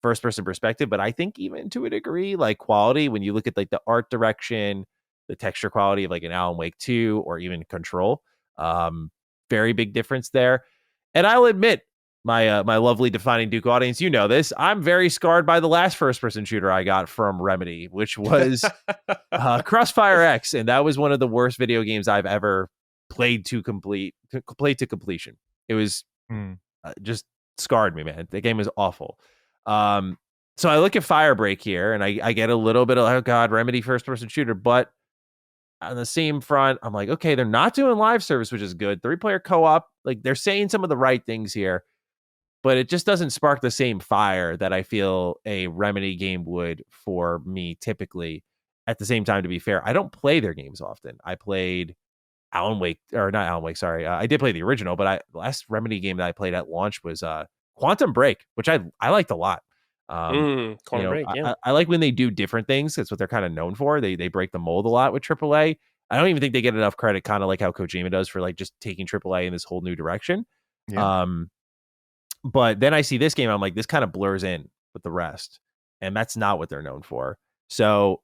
first-person perspective, but I think even to a degree, like quality, when you look at like the art direction, the texture quality of like an Alan Wake 2 or even Control, very big difference there. And I'll admit, my lovely Defining Duke audience, you know this, I'm very scarred by the last first-person shooter I got from Remedy, which was Crossfire X, and that was one of the worst video games I've ever played to completion. It was just scarred me, man. The game was awful. So I look at Firebreak here, and I get a little bit of, oh god, Remedy first-person shooter, but on the same front, I'm like, okay, they're not doing live service, which is good. 3-player co-op, like they're saying some of the right things here, but it just doesn't spark the same fire that I feel a Remedy game would for me typically. At the same time, to be fair, I don't play their games often. I played Alan Wake, or not Alan Wake, sorry. I did play the original, but the last Remedy game that I played at launch was Quantum Break, which I liked a lot. Break, yeah. I like when they do different things. That's what they're kind of known for. They break the mold a lot with AAA. I don't even think they get enough credit, kind of like how Kojima does for like just taking AAA in this whole new direction. Yeah. But then I see this game, I'm like, this kind of blurs in with the rest, and that's not what they're known for. So,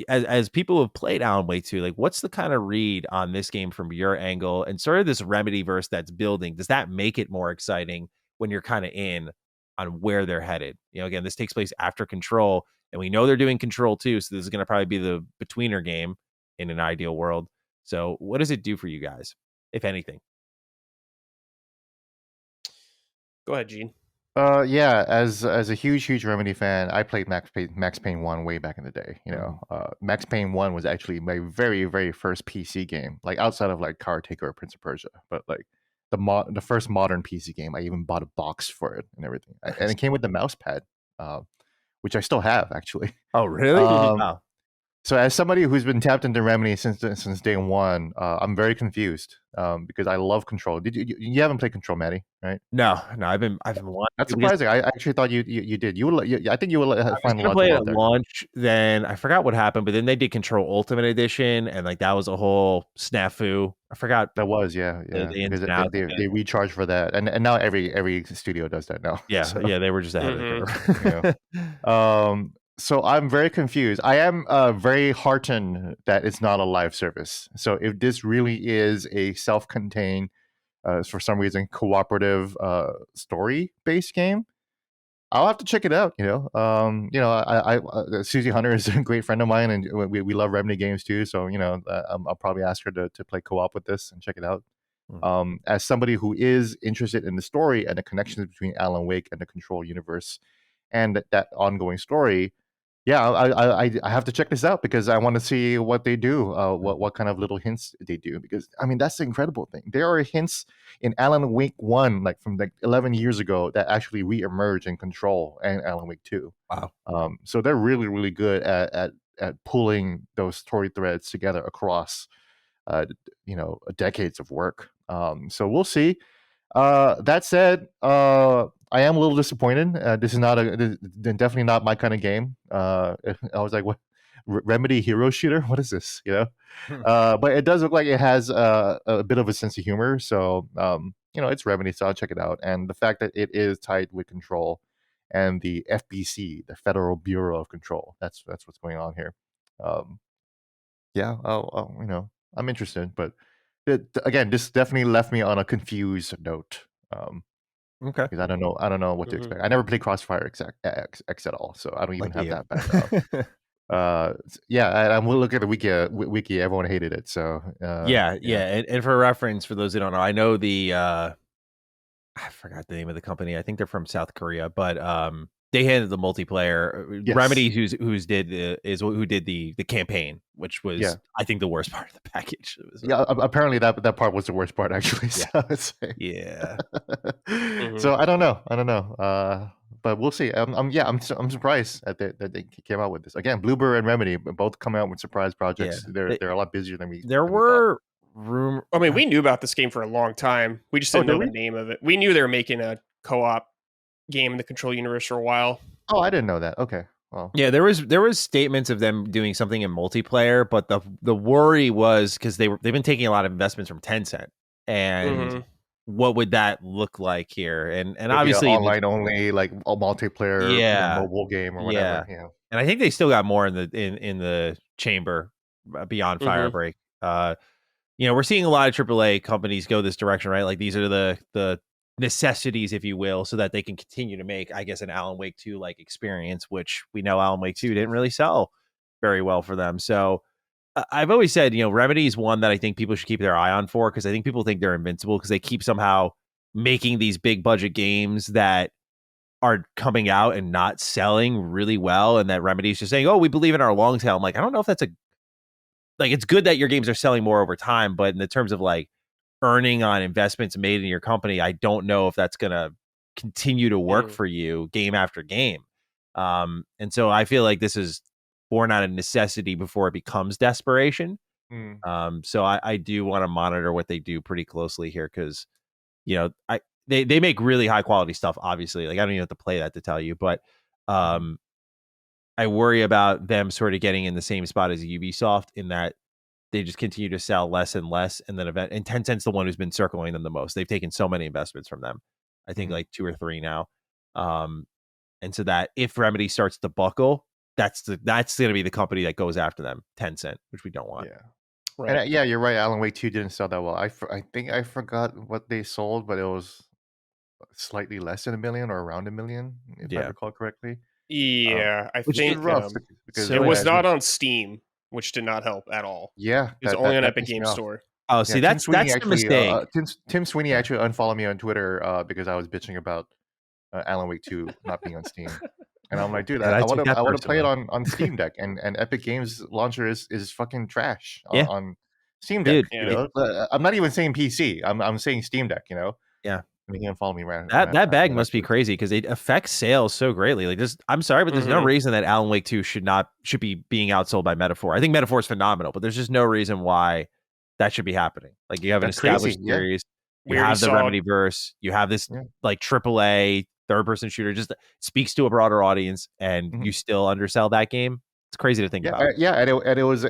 as people who have played Alan Wake 2, like, what's the kind of read on this game from your angle and sort of this Remedy verse that's building? Does that make it more exciting when you're kind of in on where they're headed. Again, this takes place after Control, and we know they're doing Control too, so this is going to probably be the betweener game in an ideal world. So what does it do for you guys, if anything? Go ahead, Gene. Yeah, as a huge Remedy fan, I played Max Payne 1 way back in the day. Max Payne 1 was actually my very first PC game, like outside of like Card Taker or Prince of Persia, but like the first modern PC game. I even bought a box for it and everything, and it came with the mouse pad, which I still have actually. Oh, really? Wow. So as somebody who's been tapped into Remedy since day one, I'm very confused because I love Control. You haven't played Control, Maddie, right? No. I've been wanting. That's surprising. I actually thought you did. I think you would find a lot play to at launch. Then I forgot what happened, but then they did Control Ultimate Edition, and like that was a whole snafu. I forgot. That was because they recharge for that, and now every studio does that now. Yeah, so. Yeah, they were just ahead of the curve. So I'm very confused. I am very heartened that it's not a live service. So if this really is a self-contained, for some reason, cooperative story-based game, I'll have to check it out. I Susie Hunter is a great friend of mine, and we love Remedy games too. So I'll probably ask her to play co-op with this and check it out. As somebody who is interested in the story and the connections between Alan Wake and the Control universe and that ongoing story. Yeah, I have to check this out because I want to see what they do, what kind of little hints they do. Because I mean, that's the incredible thing. There are hints in Alan Wake 1, like from like 11 years ago, that actually reemerge in Control and Alan Wake 2. Wow. So they're really good at pulling those story threads together across, decades of work. So we'll see. That said, I am a little disappointed. This is definitely not my kind of game. I was like, what? Remedy hero shooter? What is this? But it does look like it has a bit of a sense of humor. So, it's Remedy, so I'll check it out. And the fact that it is tied with Control and the FBC, the Federal Bureau of Control, that's what's going on here. I'm interested, but again, this definitely left me on a confused note. Okay. Because I don't know what to expect. I never played Crossfire X at all, so I don't even have that background. I'm looking at the wiki. Everyone hated it, so And for reference, for those who don't know, I know the I forgot the name of the company. I think they're from South Korea, but they handled the multiplayer. Yes. Remedy, who did the campaign, which was I think the worst part of the package. Apparently that part was the worst part actually. Yeah. So I don't know. But we'll see. I'm surprised that they came out with this. Again, Bloober and Remedy both come out with surprise projects. They're a lot busier than we. There were rumors. I mean, we knew about this game for a long time. We just didn't know the name of it. We knew they were making a co-op game in the Control universe for a while. Oh, I didn't know that. Okay. Well. Yeah, there was statements of them doing something in multiplayer, but the worry was because they've been taking a lot of investments from Tencent, and what would that look like here? And obviously online only, like a multiplayer, mobile game or whatever. Yeah. And I think they still got more in the chamber beyond Firebreak. We're seeing a lot of AAA companies go this direction, right? Like these are the necessities, if you will, so that they can continue to make, I guess, an Alan Wake 2 like experience, which we know Alan Wake 2 didn't really sell very well for them. So I've always said, Remedy is one that I think people should keep their eye on for, because I think people think they're invincible because they keep somehow making these big budget games that are coming out and not selling really well, and that Remedy's just saying, oh, we believe in our long tail. I'm like, I don't know if that's it's good that your games are selling more over time, but in the terms of like earning on investments made in your company, I don't know if that's going to continue to work for you game after game. And so I feel like this is born out of necessity before it becomes desperation. So I do want to monitor what they do pretty closely here, because they make really high quality stuff, obviously. Like I don't even have to play that to tell you, but I worry about them sort of getting in the same spot as Ubisoft, in that they just continue to sell less and less, and then and Tencent's the one who's been circling them the most. They've taken so many investments from them, I think like 2 or 3 now. And so that if Remedy starts to buckle, that's going to be the company that goes after them, Tencent, which we don't want. Yeah. Right. And you're right. Alan Wake 2 didn't sell that well. I think I forgot what they sold, but it was slightly less than $1 million or around $1 million, if I recall correctly. Yeah, I Which think is rough because it was not on Steam, which did not help at all. Yeah, It was only on Epic Games Store. Oh, see, that's the mistake. Tim Sweeney actually unfollowed me on Twitter because I was bitching about Alan Wake 2 not being on Steam. And I'm like, dude, I want to play it on Steam Deck, and Epic Games launcher is fucking trash on Steam Deck. Dude, I'm not even saying PC. I'm saying Steam Deck. Yeah, and he unfollowed me right. That bag must be crazy because it affects sales so greatly. Like, I'm sorry, but there's no reason that Alan Wake 2 should be being outsold by Metaphor. I think Metaphor is phenomenal, but there's just no reason why that should be happening. Like, you have an established series, you have the Remedyverse, you have this like AAA third-person shooter, just speaks to a broader audience, and you still undersell that game. It's crazy to think about. And it was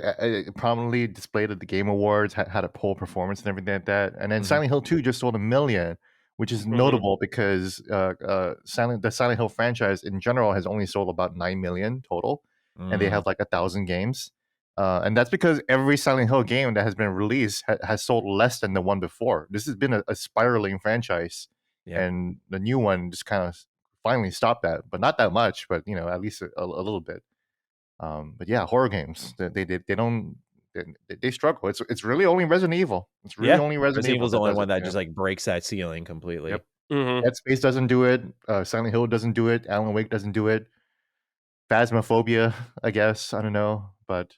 prominently displayed at the Game Awards, had a poll performance and everything like that. And then Silent Hill 2 just sold 1 million, which is notable because the Silent Hill franchise in general has only sold about 9 million total, and they have like 1,000 games. And that's because every Silent Hill game that has been released has sold less than the one before. This has been a spiraling franchise, and the new one just kind of finally stopped that, but not that much, but at least a little bit. But yeah, horror games they struggle. It's really only Resident Evil. It's really only Resident Evil. Evil's the only one that just like breaks that ceiling completely. Yep. Dead Space doesn't do it. Silent Hill doesn't do it. Alan Wake doesn't do it. Phasmophobia, I guess. I don't know, but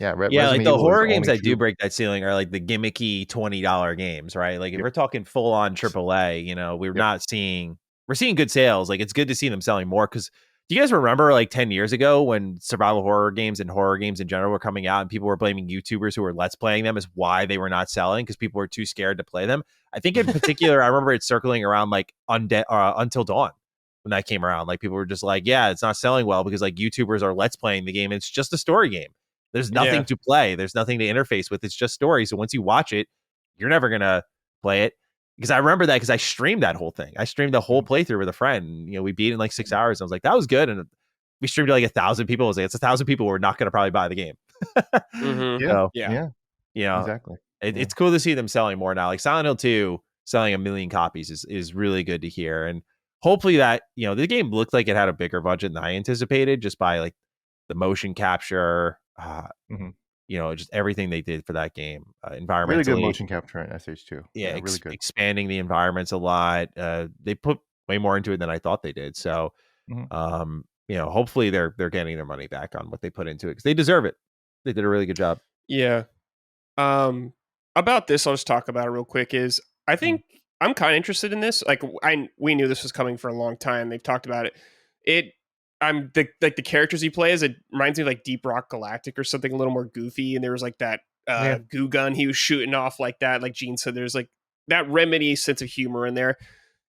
yeah, like the horror games that do break that ceiling are like the gimmicky $20 games, right? Like if we're talking full on AAA, we're seeing good sales. Like it's good to see them selling more because. Do you guys remember like 10 years ago when survival horror games and horror games in general were coming out and people were blaming YouTubers who were Let's Playing them as why they were not selling because people were too scared to play them? I think in particular, I remember it circling around like Until Dawn when that came around. Like people were just like, yeah, it's not selling well because like YouTubers are Let's Playing the game. It's just a story game. There's nothing to play. There's nothing to interface with. It's just story. So once you watch it, you're never going to play it. Because I remember that because I streamed that whole thing. I streamed the whole playthrough with a friend. We beat it in like 6 hours. I was like, that was good. And we streamed to like 1,000 people. I was like, it's 1,000 people who are not going to probably buy the game. Exactly. It's cool to see them selling more now. Like Silent Hill 2 selling 1 million copies is really good to hear. And hopefully that, the game looked like it had a bigger budget than I anticipated just by like the motion capture, just everything they did for that game, environmentally. Really good motion capture in SH2. Yeah, really good. Expanding the environments a lot. They put way more into it than I thought they did. So, hopefully they're getting their money back on what they put into it because they deserve it. They did a really good job. Yeah. About this, I'll just talk about it real quick. Is I think I'm kind of interested in this. Like we knew this was coming for a long time. They've talked about it. The characters he plays, it reminds me of like Deep Rock Galactic or something a little more goofy. And there was like that goo gun he was shooting off like that. Like Gene said, there's like that Remedy sense of humor in there.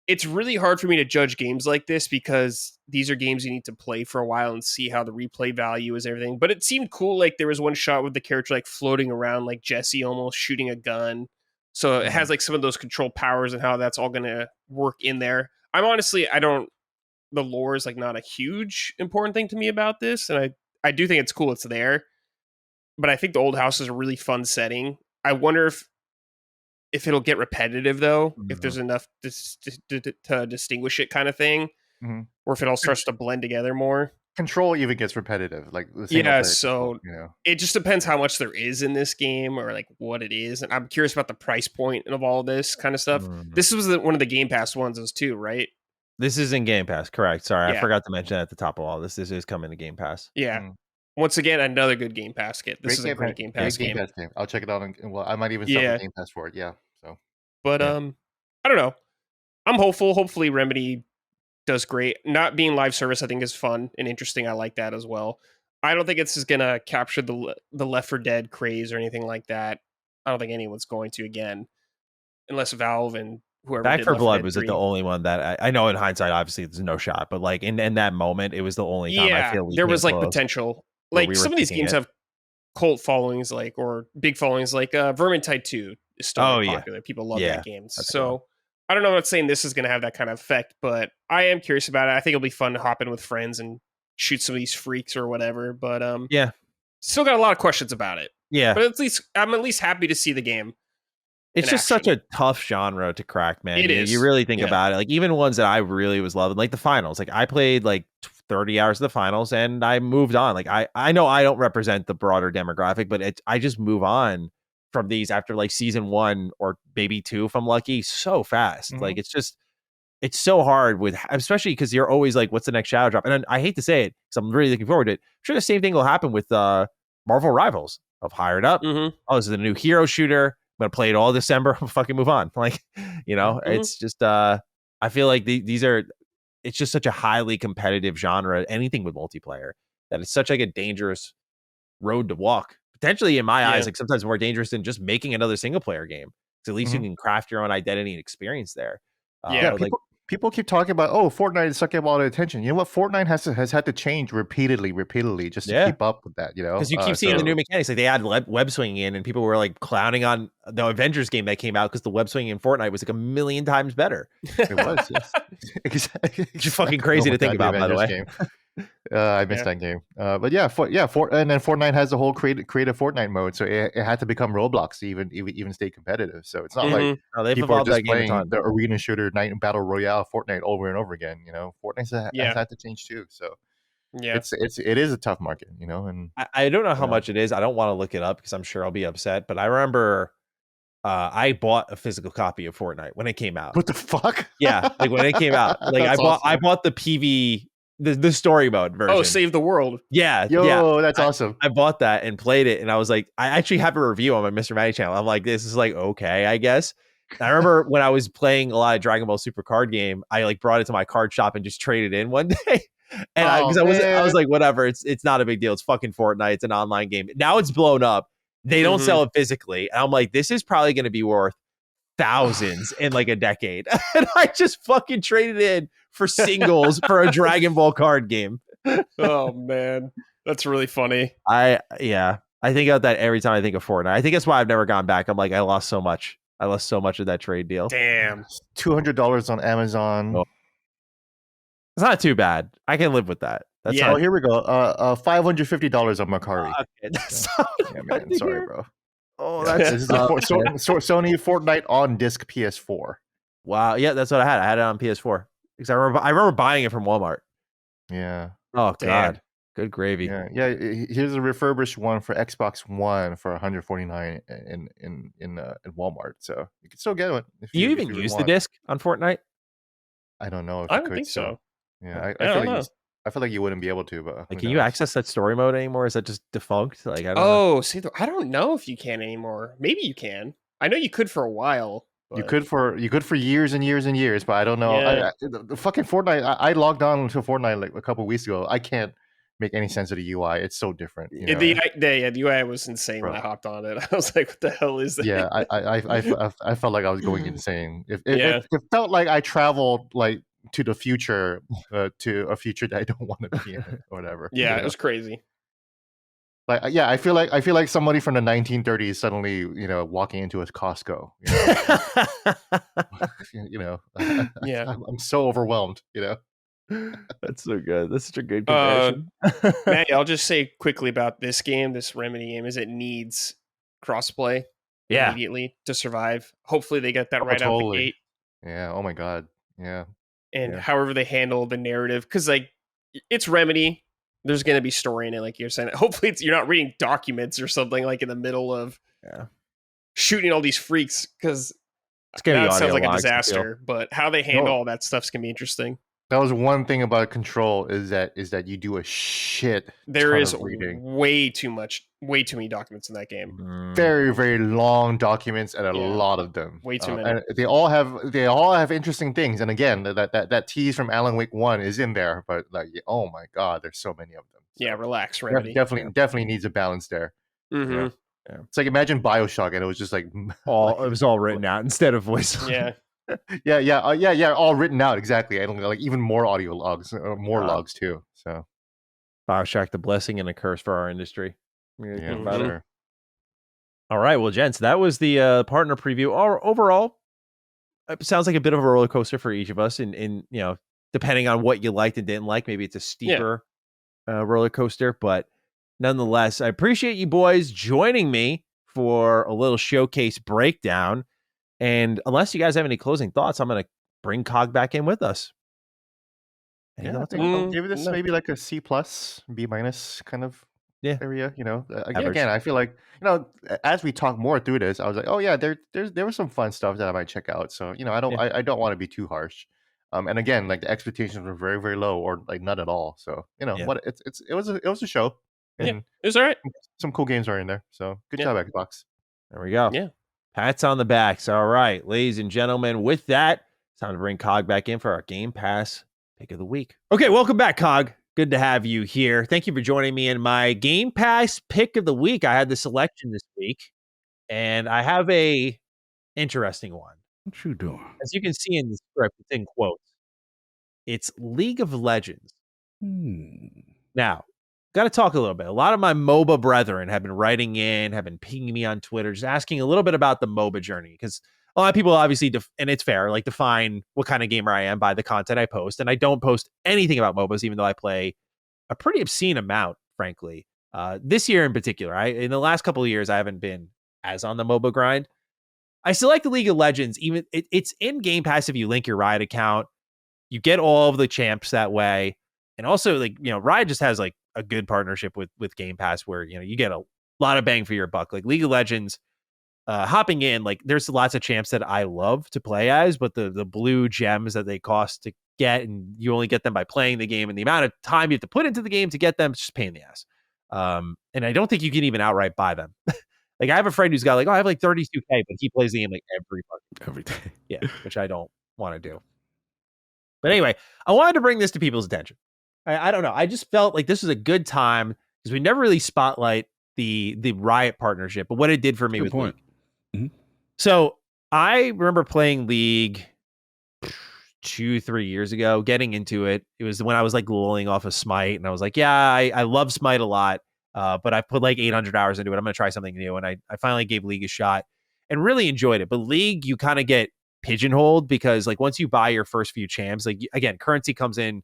It's really hard for me to judge games like this because these are games you need to play for a while and see how the replay value is, everything. But it seemed cool. Like there was one shot with the character like floating around like Jesse almost shooting a gun. So it has like some of those control powers and how that's all going to work in there. The lore is like not a huge important thing to me about this. And I do think it's cool it's there. But I think the old house is a really fun setting. I wonder if it'll get repetitive though, if there's enough to distinguish it kind of thing, or if it all starts to blend together more. Control even gets repetitive. Like so it just depends how much there is in this game or like what it is. And I'm curious about the price point of all this kind of stuff. This was one of the Game Pass ones too, right? This is in Game Pass, correct. Sorry, I forgot to mention that at the top of all this. This is coming to Game Pass. Yeah. Once again, another good Game Pass kit. This is a great Game Pass game. I'll check it out. I might even sell the Game Pass for it. Yeah. So, but I don't know. I'm hopeful. Hopefully, Remedy does great. Not being live service, I think, is fun and interesting. I like that as well. I don't think it's gonna capture the Left 4 Dead craze or anything like that. I don't think anyone's going to again, unless Valve and whoever. Back 4 Blood was the only one that I know in hindsight, obviously there's no shot, but like in that moment, it was the only time I feel there was like potential. Like some of these games have cult followings, like or big followings, like Vermintide 2 is still popular. People love that game. So I don't know. I'm not saying this is going to have that kind of effect, but I am curious about it. I think it'll be fun to hop in with friends and shoot some of these freaks or whatever. But still got a lot of questions about it. Yeah, but I'm at least happy to see the game. It's just such a tough genre to crack, man. It is. You really think about it. Like even ones that I really was loving, like the finals. Like I played like 30 hours of the finals and I moved on. Like I know I don't represent the broader demographic, but I just move on from these after like season 1 or maybe 2 if I'm lucky so fast. Like it's so hard with, especially because you're always like, what's the next shadow drop? And I hate to say it because I'm really looking forward to it. I'm sure the same thing will happen with Marvel Rivals. I've hired up. Oh, this is a new hero shooter. I'm gonna play it all December. Fucking move on. Like, it's just I feel like these are. It's just such a highly competitive genre. Anything with multiplayer, that it's such like a dangerous road to walk. Potentially, in my eyes, like sometimes more dangerous than just making another single player game. Because at least you can craft your own identity and experience there. People keep talking about, Fortnite is sucking up all the attention. You know what? Fortnite has had to change repeatedly just to keep up with that. Because you keep seeing the new mechanics. Like they add web swinging in, and people were like clowning on the Avengers game that came out because the web swinging in Fortnite was like 1,000,000 times better. It was, yes. Exactly. It's fucking crazy to think about, by the way. Game. I missed that game. But and then Fortnite has the whole creative Fortnite mode, so it had to become Roblox to even stay competitive. So it's not like people are just playing the arena shooter night and battle royale Fortnite over and over again. Fortnite has had to change too. So it is a tough market. And I don't know how much it is. I don't want to look it up because I'm sure I'll be upset. But I remember I bought a physical copy of Fortnite when it came out. What the fuck? Yeah, like when it came out, like I bought the PV. The story mode version. Oh, Save the World. Yeah. That's awesome. I bought that and played it, and I was like, I actually have a review on my Mr. Matty channel. I'm like, this is like okay, I guess. And I remember when I was playing a lot of Dragon Ball Super card game, I like brought it to my card shop and just traded in one day. And I was like, whatever, it's not a big deal. It's fucking Fortnite. It's an online game. Now it's blown up. They don't sell it physically. And I'm like, this is probably going to be worth thousands in like a decade. And I just fucking traded in for singles for a Dragon Ball card game. Oh man, that's really funny. I think about that every time I think of Fortnite. I think that's why I've never gone back. I'm like, I lost so much of that trade deal. Damn. $200 on Amazon. Oh. It's not too bad. I can live with that. That's here we go. $550 on Mercari. Okay, that's man. Sorry, bro. Oh, that's this is Sony Fortnite on disc PS4. Wow. Yeah, that's what I had. I had it on PS4 because I remember buying it from Walmart. Yeah. Oh God. Good gravy. Yeah. Here's a refurbished one for Xbox One for $149 in Walmart. So you can still get one. Do you even use the disc on Fortnite? I don't know. I don't think so. Yeah, I feel like you wouldn't be able to. But like, can you access that story mode anymore? Is that just defunct? Like, I don't know. See, I don't know if you can anymore. Maybe you can. I know you could for a while. But... You could for years and years and years, but I don't know. Yeah. The fucking Fortnite. I logged on to Fortnite like a couple of weeks ago. I can't make any sense of the UI. It's so different. The UI was insane when I hopped on it. I was like, "What the hell is that?" Yeah, I felt like I was going insane. It felt like I traveled like to the future, to a future that I don't want to be in, or whatever. Yeah, it was crazy. Like, I feel like somebody from the 1930s suddenly, walking into a Costco. I'm so overwhelmed. That's so good. That's such a good comparison. Matt, I'll just say quickly about this game, this Remedy game, is it needs crossplay immediately to survive. Hopefully they get that right out the gate. Yeah. Oh my God. Yeah. And however they handle the narrative, because like it's Remedy, there's going to be story in it, like you're saying. Hopefully you're not reading documents or something like in the middle of shooting all these freaks, because that sounds like a disaster. But how they handle all that stuff's going to be interesting. That was one thing about Control is that you do a shit. There is way too many documents in that game. Very, very long documents, and a lot of them. Way too many. And they all have interesting things. And again, that tease from Alan Wake 1 is in there, but like, oh my God, there's so many of them. So yeah, relax, Remedy. Definitely needs a balance there. Mm-hmm. Yeah. It's like, imagine BioShock, and it was just like it was all written out instead of voice. Yeah. Yeah, all written out, exactly. I don't like even more audio logs, more logs too. So BioShock, the blessing and a curse for our industry. Sure. All right, well, gents, that was the partner preview. Overall, it sounds like a bit of a roller coaster for each of us, and depending on what you liked and didn't like, maybe it's a steeper roller coaster, but nonetheless, I appreciate you boys joining me for a little showcase breakdown. And unless you guys have any closing thoughts, I'm going to bring Cog back in with us. I think I'll give this maybe like a C+, B- kind of area. Again, I feel like as we talk more through this, I was like, oh yeah, there was some fun stuff that I might check out. So I don't want to be too harsh. And again, like the expectations were very, very low or like none at all. So what it was a show. And it was all right. Some cool games are in there. So good job, Xbox. There we go. Yeah. Pats on the backs. All right, ladies and gentlemen, with that, it's time to bring Cog back in for our Game Pass pick of the week. Okay, welcome back, Cog. Good to have you here. Thank you for joining me in my Game Pass pick of the week. I had the selection this week, and I have a interesting one. What you doing? As you can see in the script, it's in quotes. It's League of Legends. Now, got to talk a little bit. A lot of my MOBA brethren have been writing in, have been pinging me on Twitter, just asking a little bit about the MOBA journey, because a lot of people obviously, and it's fair, like define what kind of gamer I am by the content I post. And I don't post anything about MOBAs, even though I play a pretty obscene amount, frankly. This year in particular, in the last couple of years, I haven't been as on the MOBA grind. I select the League of Legends. Even it's in Game Pass if you link your Riot account. You get all of the champs that way. And also, like, Riot just has like a good partnership with Game Pass where, you get a lot of bang for your buck. Like League of Legends, hopping in, like there's lots of champs that I love to play as, but the blue gems that they cost to get, and you only get them by playing the game, and the amount of time you have to put into the game to get them, it's just a pain in the ass. And I don't think you can even outright buy them. Like I have a friend who's got like, I have like 32K, but he plays the game like every day. Yeah, which I don't want to do. But anyway, I wanted to bring this to people's attention. I don't know. I just felt like this was a good time because we never really spotlight the Riot partnership, but what it did for me with League. So I remember playing League 2-3 years ago, getting into it. It was when I was like lulling off of Smite, and I was like, yeah, I love Smite a lot, but I put like 800 hours into it. I'm going to try something new. And I finally gave League a shot and really enjoyed it. But League, you kind of get pigeonholed because like once you buy your first few champs, like again, currency comes in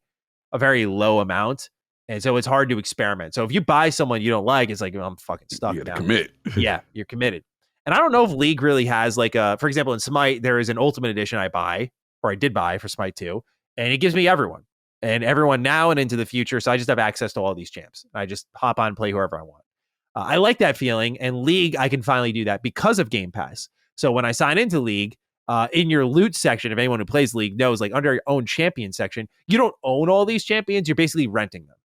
a very low amount. And so it's hard to experiment. So if you buy someone you don't like, it's like, I'm fucking stuck now. Commit. Yeah, you're committed. And I don't know if League really has like for example, in Smite, there is an Ultimate Edition I buy, or I did buy for Smite 2, and it gives me everyone now and into the future. So I just have access to all these champs. I just hop on and play whoever I want. I like that feeling. And League, I can finally do that because of Game Pass. So when I sign into League, in your loot section, if anyone who plays League knows, like under your own champion section, you don't own all these champions. You're basically renting them.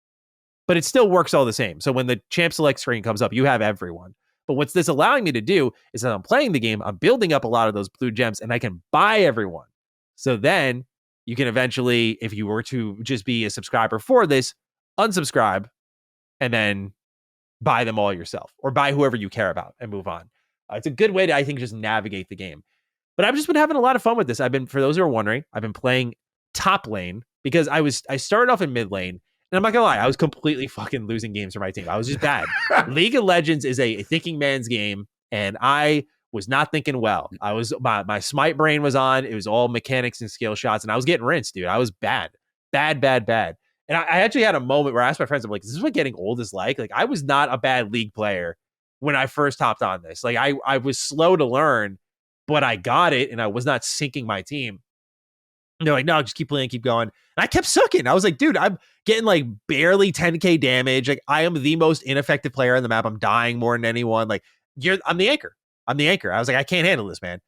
But it still works all the same. So when the champ select screen comes up, you have everyone. But what's this allowing me to do is that I'm playing the game, I'm building up a lot of those blue gems, and I can buy everyone. So then you can eventually, if you were to just be a subscriber for this, unsubscribe and then buy them all yourself, or buy whoever you care about and move on. It's a good way to, I think, just navigate the game. But I've just been having a lot of fun with this. For those who are wondering, I've been playing top lane because I started off in mid lane. And I'm not gonna lie, I was completely fucking losing games for my team. I was just bad. League of Legends is a thinking man's game, and I was not thinking well. My Smite brain was on. It was all mechanics and skill shots, and I was getting rinsed, dude. I was bad. And I actually had a moment where I asked my friends, I'm like, "Is this what getting old is like?" Like I was not a bad League player when I first hopped on this. Like I was slow to learn, but I got it, and I was not sinking my team. And they're like, no, just keep playing, keep going. And I kept sucking. I was like, dude, I'm getting like barely 10K damage. Like I am the most ineffective player on the map. I'm dying more than anyone. Like I'm the anchor. I was like, I can't handle this, man.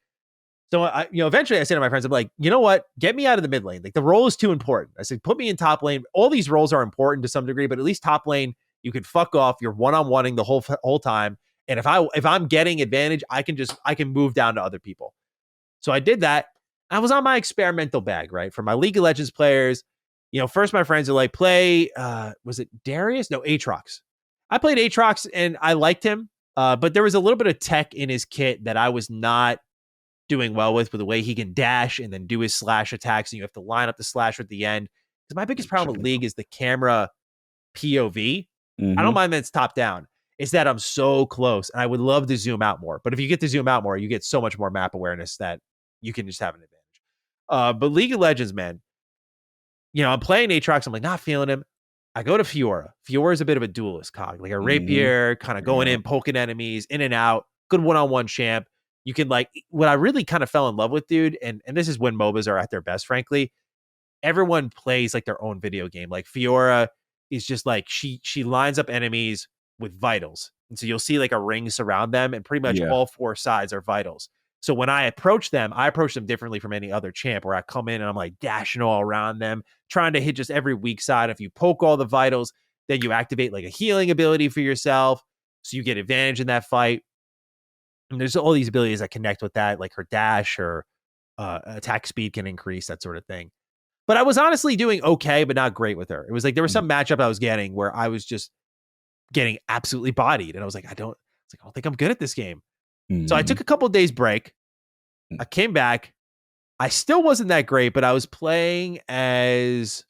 So eventually I said to my friends, I'm like, you know what? Get me out of the mid lane. Like the role is too important. I said, put me in top lane. All these roles are important to some degree, but at least top lane, you can fuck off. You're one-on-oneing the whole time. And if I'm getting advantage, I can move down to other people. So I did that. I was on my experimental bag, right? For my League of Legends players, first my friends are like, play, was it Darius? No, Aatrox. I played Aatrox and I liked him, but there was a little bit of tech in his kit that I was not doing well with the way he can dash and then do his slash attacks, and you have to line up the slasher at the end. Because my biggest problem with League is the camera POV. Mm-hmm. I don't mind that it's top down. It's that I'm so close, and I would love to zoom out more. But if you get to zoom out more, you get so much more map awareness that you can just have an advantage. But League of Legends, man, I'm playing Aatrox. I'm like, not feeling him. I go to Fiora. Fiora is a bit of a duelist cog, like a rapier, kind of going in, poking enemies, in and out. Good one-on-one champ. You can like what I really kind of fell in love with, dude, and this is when MOBAs are at their best, frankly. Everyone plays like their own video game. Like Fiora is just like she lines up enemies with vitals. And so you'll see like a ring surround them, and pretty much all 4 sides are vitals. So when I approach them differently from any other champ, where I come in and I'm like dashing all around them, trying to hit just every weak side. If you poke all the vitals, then you activate like a healing ability for yourself. So you get advantage in that fight. And there's all these abilities that connect with that, like her dash or attack speed can increase, that sort of thing. But I was honestly doing okay, but not great with her. It was like there was some matchup I was getting where I was just getting absolutely bodied. And I was like, I don't think I'm good at this game. So I took a couple of days break. I came back. I still wasn't that great, but I was playing as...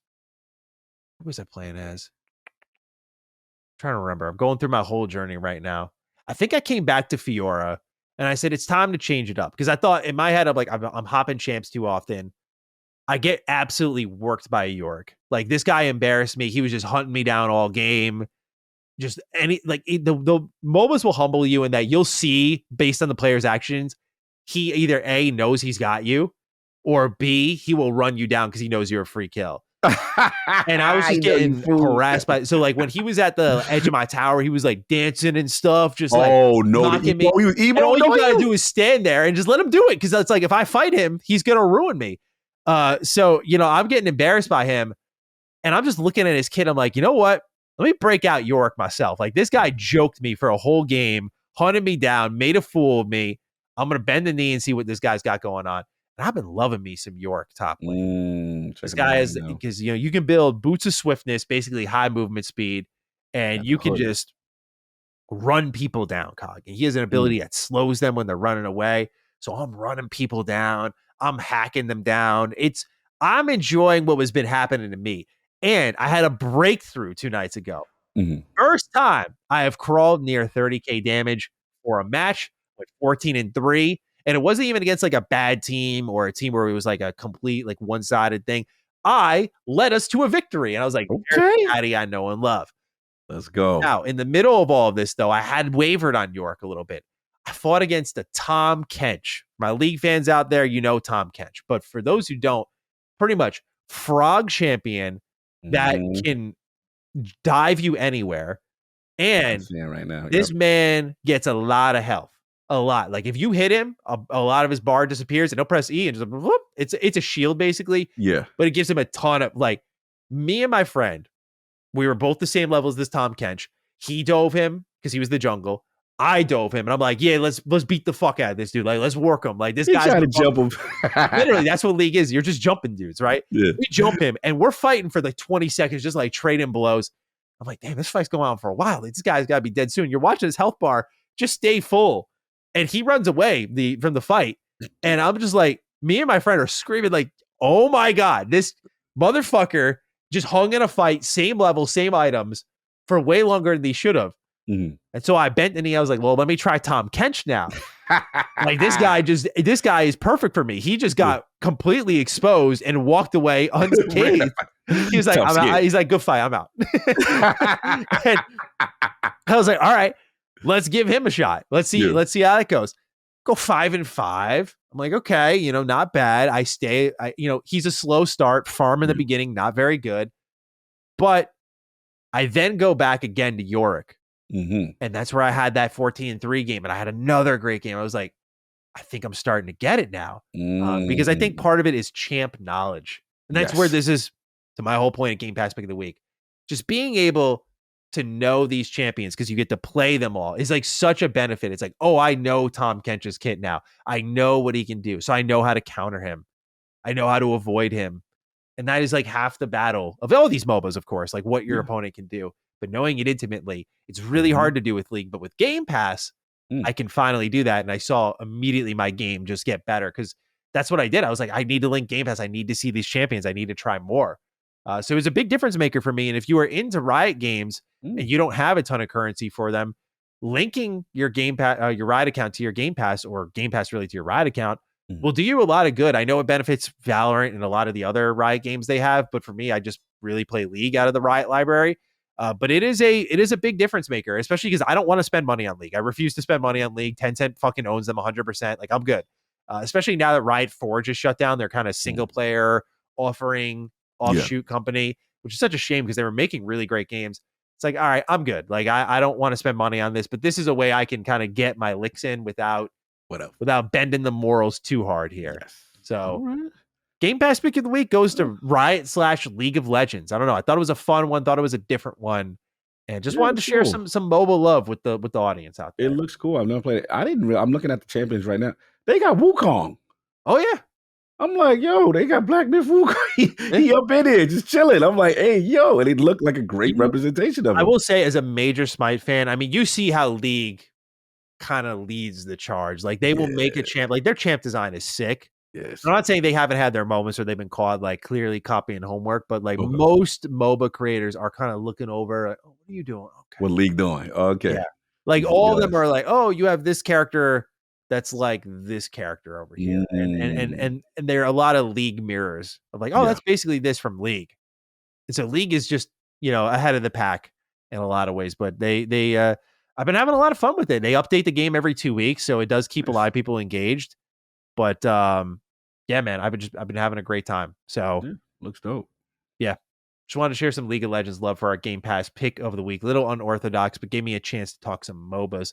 What was I playing as? I'm trying to remember. I'm going through my whole journey right now. I think I came back to Fiora, and I said, it's time to change it up. Because I thought in my head, I'm like, I'm hopping champs too often. I get absolutely worked by Yorick. Like, this guy embarrassed me. He was just hunting me down all game. Just the MOBAs will humble you in that you'll see, based on the player's actions, he either A, knows he's got you, or B, he will run you down because he knows you're a free kill. And I was just getting harassed by. So like when he was at the edge of my tower, he was like dancing and stuff, just like knocking me. And all you gotta do is stand there and just let him do it, because it's like if I fight him, he's gonna ruin me. So I'm getting embarrassed by him, and I'm just looking at his kid. I'm like, you know what? Let me break out Yorick myself. Like, this guy joked me for a whole game, hunted me down, made a fool of me. I'm gonna bend the knee and see what this guy's got going on. And I've been loving me some Yorick top lane. This guy is, because you can build boots of swiftness, basically high movement speed, and you can just run people down, Cog. And he has an ability that slows them when they're running away. So I'm running people down. I'm hacking them down. I'm enjoying what has been happening to me. And I had a breakthrough 2 nights ago. First time I have crawled near 30k damage for a match with 14-3. And it wasn't even against like a bad team or a team where it was like a complete like one-sided thing. I led us to a victory. And I was like, okay, Patty, I know and love. Let's go. Now, in the middle of all of this, though, I had wavered on Yorick a little bit. I fought against a Tom Kench. My League fans out there, you know Tom Kench. But for those who don't, pretty much frog champion that can dive you anywhere. And right now, this man gets a lot of health. A lot. Like if you hit him, a lot of his bar disappears, and he'll press E and just whoop. It's a shield basically. Yeah. But it gives him a ton of, like, me and my friend, we were both the same level as this Tom Kench. He dove him because he was the jungle. I dove him, and I'm like, yeah, let's beat the fuck out of this dude. Like, let's work him. Like, this guy's trying to jump him. Literally, that's what League is. You're just jumping dudes, right? Yeah. We jump him, and we're fighting for like 20 seconds, just like trading blows. I'm like, damn, this fight's going on for a while. Like, this guy's got to be dead soon. You're watching his health bar just stay full. And he runs away from the fight. And I'm just like, me and my friend are screaming like, oh my God, this motherfucker just hung in a fight, same level, same items for way longer than he should have. And so I bent the knee. I was like, well, let me try Tom Kench now. Like this guy is perfect for me. He just got completely exposed and walked away unscathed. He was like, he's like, good fight. I'm out. And I was like, all right. Let's give him a shot. Let's see how that goes. Go 5-5. I'm like, okay, not bad. He's a slow start, farm in the beginning, not very good. But I then go back again to Yorick. And that's where I had that 14-3 game, and I had another great game. I was like, I think I'm starting to get it now. Because I think part of it is champ knowledge. And that's where this is, to my whole point of Game Pass Pick of the Week. Just being able to know these champions, because you get to play them all, is like such a benefit. It's like, oh, I know Tom Kench's kit now. I know what he can do. So I know how to counter him. I know how to avoid him. And that is like half the battle of all these MOBAs, of course, like what your opponent can do. But knowing it intimately, it's really hard to do with League. But with Game Pass, I can finally do that. And I saw immediately my game just get better, because that's what I did. I was like, I need to link Game Pass. I need to see these champions. I need to try more. So it was a big difference maker for me. And if you are into Riot games and you don't have a ton of currency for them, linking your Game Pass, your Riot account to your Game Pass, or Game Pass really to your Riot account, will do you a lot of good. I know it benefits Valorant and a lot of the other Riot games they have, but for me, I just really play League out of the Riot library. But it is a big difference maker, especially because I don't want to spend money on League. I refuse to spend money on League. Tencent fucking owns them 100%. Like, I'm good. Especially now that Riot Forge is shut down, their kind of single player offering offshoot company, which is such a shame because they were making really great games. It's like, all right, I'm good. Like, I don't want to spend money on this, but this is a way I can kind of get my licks in without bending the morals too hard here. Yes. So Game Pass pick of the week goes to Riot/League of Legends. I don't know. I thought it was a fun one, thought it was a different one, and just wanted to share some mobile love with the audience out there. It looks cool. I've never played it. I'm looking at the champions right now. They got Wukong. Oh yeah. I'm like, yo, they got Black Myth Wukong. He up in there just chilling. I'm like, hey, yo, and it looked like a great representation of him. I will say, as a major Smite fan, I mean, you see how League kind of leads the charge. Like, they will make a champ. Like, their champ design is sick. Yes. I'm not saying they haven't had their moments or they've been caught like clearly copying homework, but like most MOBA creators are kind of looking over, like, oh, what are you doing? Okay. What League doing? Okay. Yeah. Like, all of them are like, oh, you have this character that's like this character over here. And there are a lot of League mirrors of like, oh, that's basically this from League. And so League is just, ahead of the pack in a lot of ways, but I've been having a lot of fun with it. They update the game every 2 weeks, so it does keep a lot of people engaged. But yeah, man, I've been having a great time. So looks dope. Yeah. Just wanted to share some League of Legends love for our Game Pass pick of the week. Little unorthodox, but gave me a chance to talk some MOBAs.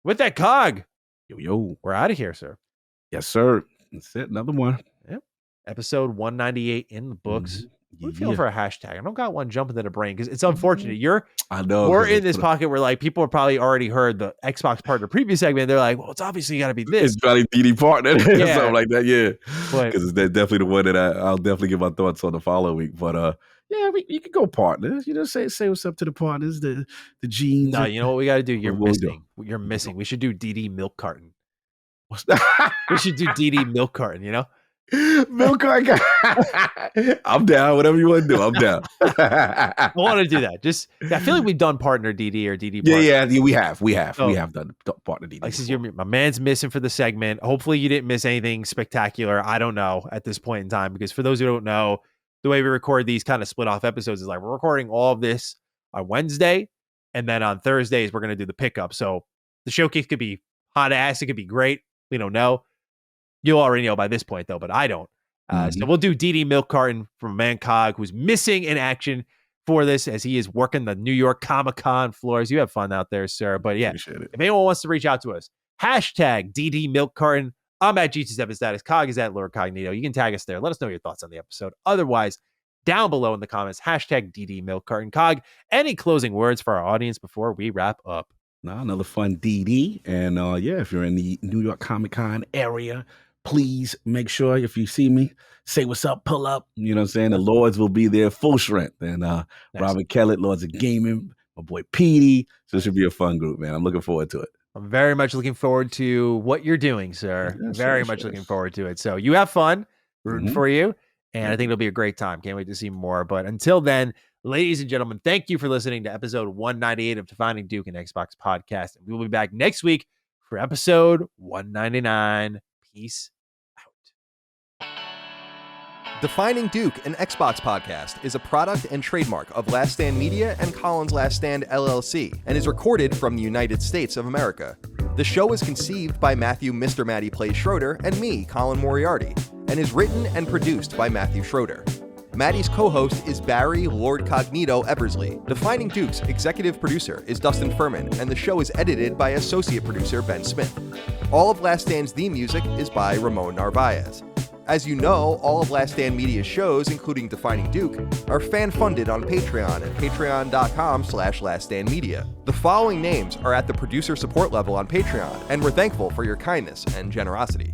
With that, Cog. Yo. We're out of here, sir. Yes, sir. That's it. Another one. Yep. Episode 198 in the books. I'm feeling for a hashtag. I don't got one jumping to the brain because it's unfortunate. We're in this pocket where like people have probably already heard the Xbox partner preview segment. They're like, well, it's obviously got to be this. It's probably DD partner, something like that. Yeah, because it's definitely the one that I'll definitely give my thoughts on the following week. But you can go partners. Say what's up to the partners, the genes. No, you know what we got to do. You're missing. You're missing. We should do DD milk carton. We should do DD milk carton. Milk carton. I'm down. Whatever you want to do, I'm down. I want to do that. I feel like we've done partner DD or DD. Partner. Yeah, we have. We have done partner DD. Like, my man's missing for the segment. Hopefully, you didn't miss anything spectacular. I don't know at this point in time because for those who don't know, the way we record these kind of split off episodes is like we're recording all of this on Wednesday, and then on Thursdays we're going to do the pickup. So the showcase could be hot ass. It could be great. We don't know. You'll already know by this point, though, but I don't. So we'll do DD Milk Carton from Man Cog, who's missing in action for this as he is working the New York Comic-Con floors. You have fun out there, sir. But yeah, if anyone wants to reach out to us, hashtag DD Milk Carton. I'm at G27 Status. Cog is at Lord Cognito. You can tag us there. Let us know your thoughts on the episode. Otherwise, down below in the comments, hashtag DD Milk Carton. Cog, any closing words for our audience before we wrap up? Another fun DD. And if you're in the New York Comic-Con area, please make sure if you see me, say what's up, pull up. You know what I'm saying? The Lords will be there full strength. And Robert Kellett, Lords of Gaming, my boy Petey. So this should be a fun group, man. I'm looking forward to it. I'm very much looking forward to what you're doing, sir. Very much looking forward to it. So you have fun, rooting for you. And I think it'll be a great time. Can't wait to see more. But until then, ladies and gentlemen, thank you for listening to episode 198 of Defining Duke and Xbox Podcast. And we will be back next week for episode 199. Peace. Defining Duke, an Xbox podcast, is a product and trademark of Last Stand Media and Collins Last Stand LLC, and is recorded from the United States of America. The show is conceived by Matthew Mr. Matty Plays Schroeder and me, Colin Moriarty, and is written and produced by Matthew Schroeder. Matty's co-host is Barry Lord Cognito Eversley. Defining Duke's executive producer is Dustin Furman, and the show is edited by associate producer Ben Smith. All of Last Stand's theme music is by Ramon Narvaez. As you know, all of Last Stand Media's shows, including Defining Duke, are fan-funded on Patreon at patreon.com/laststandmedia. The following names are at the producer support level on Patreon, and we're thankful for your kindness and generosity.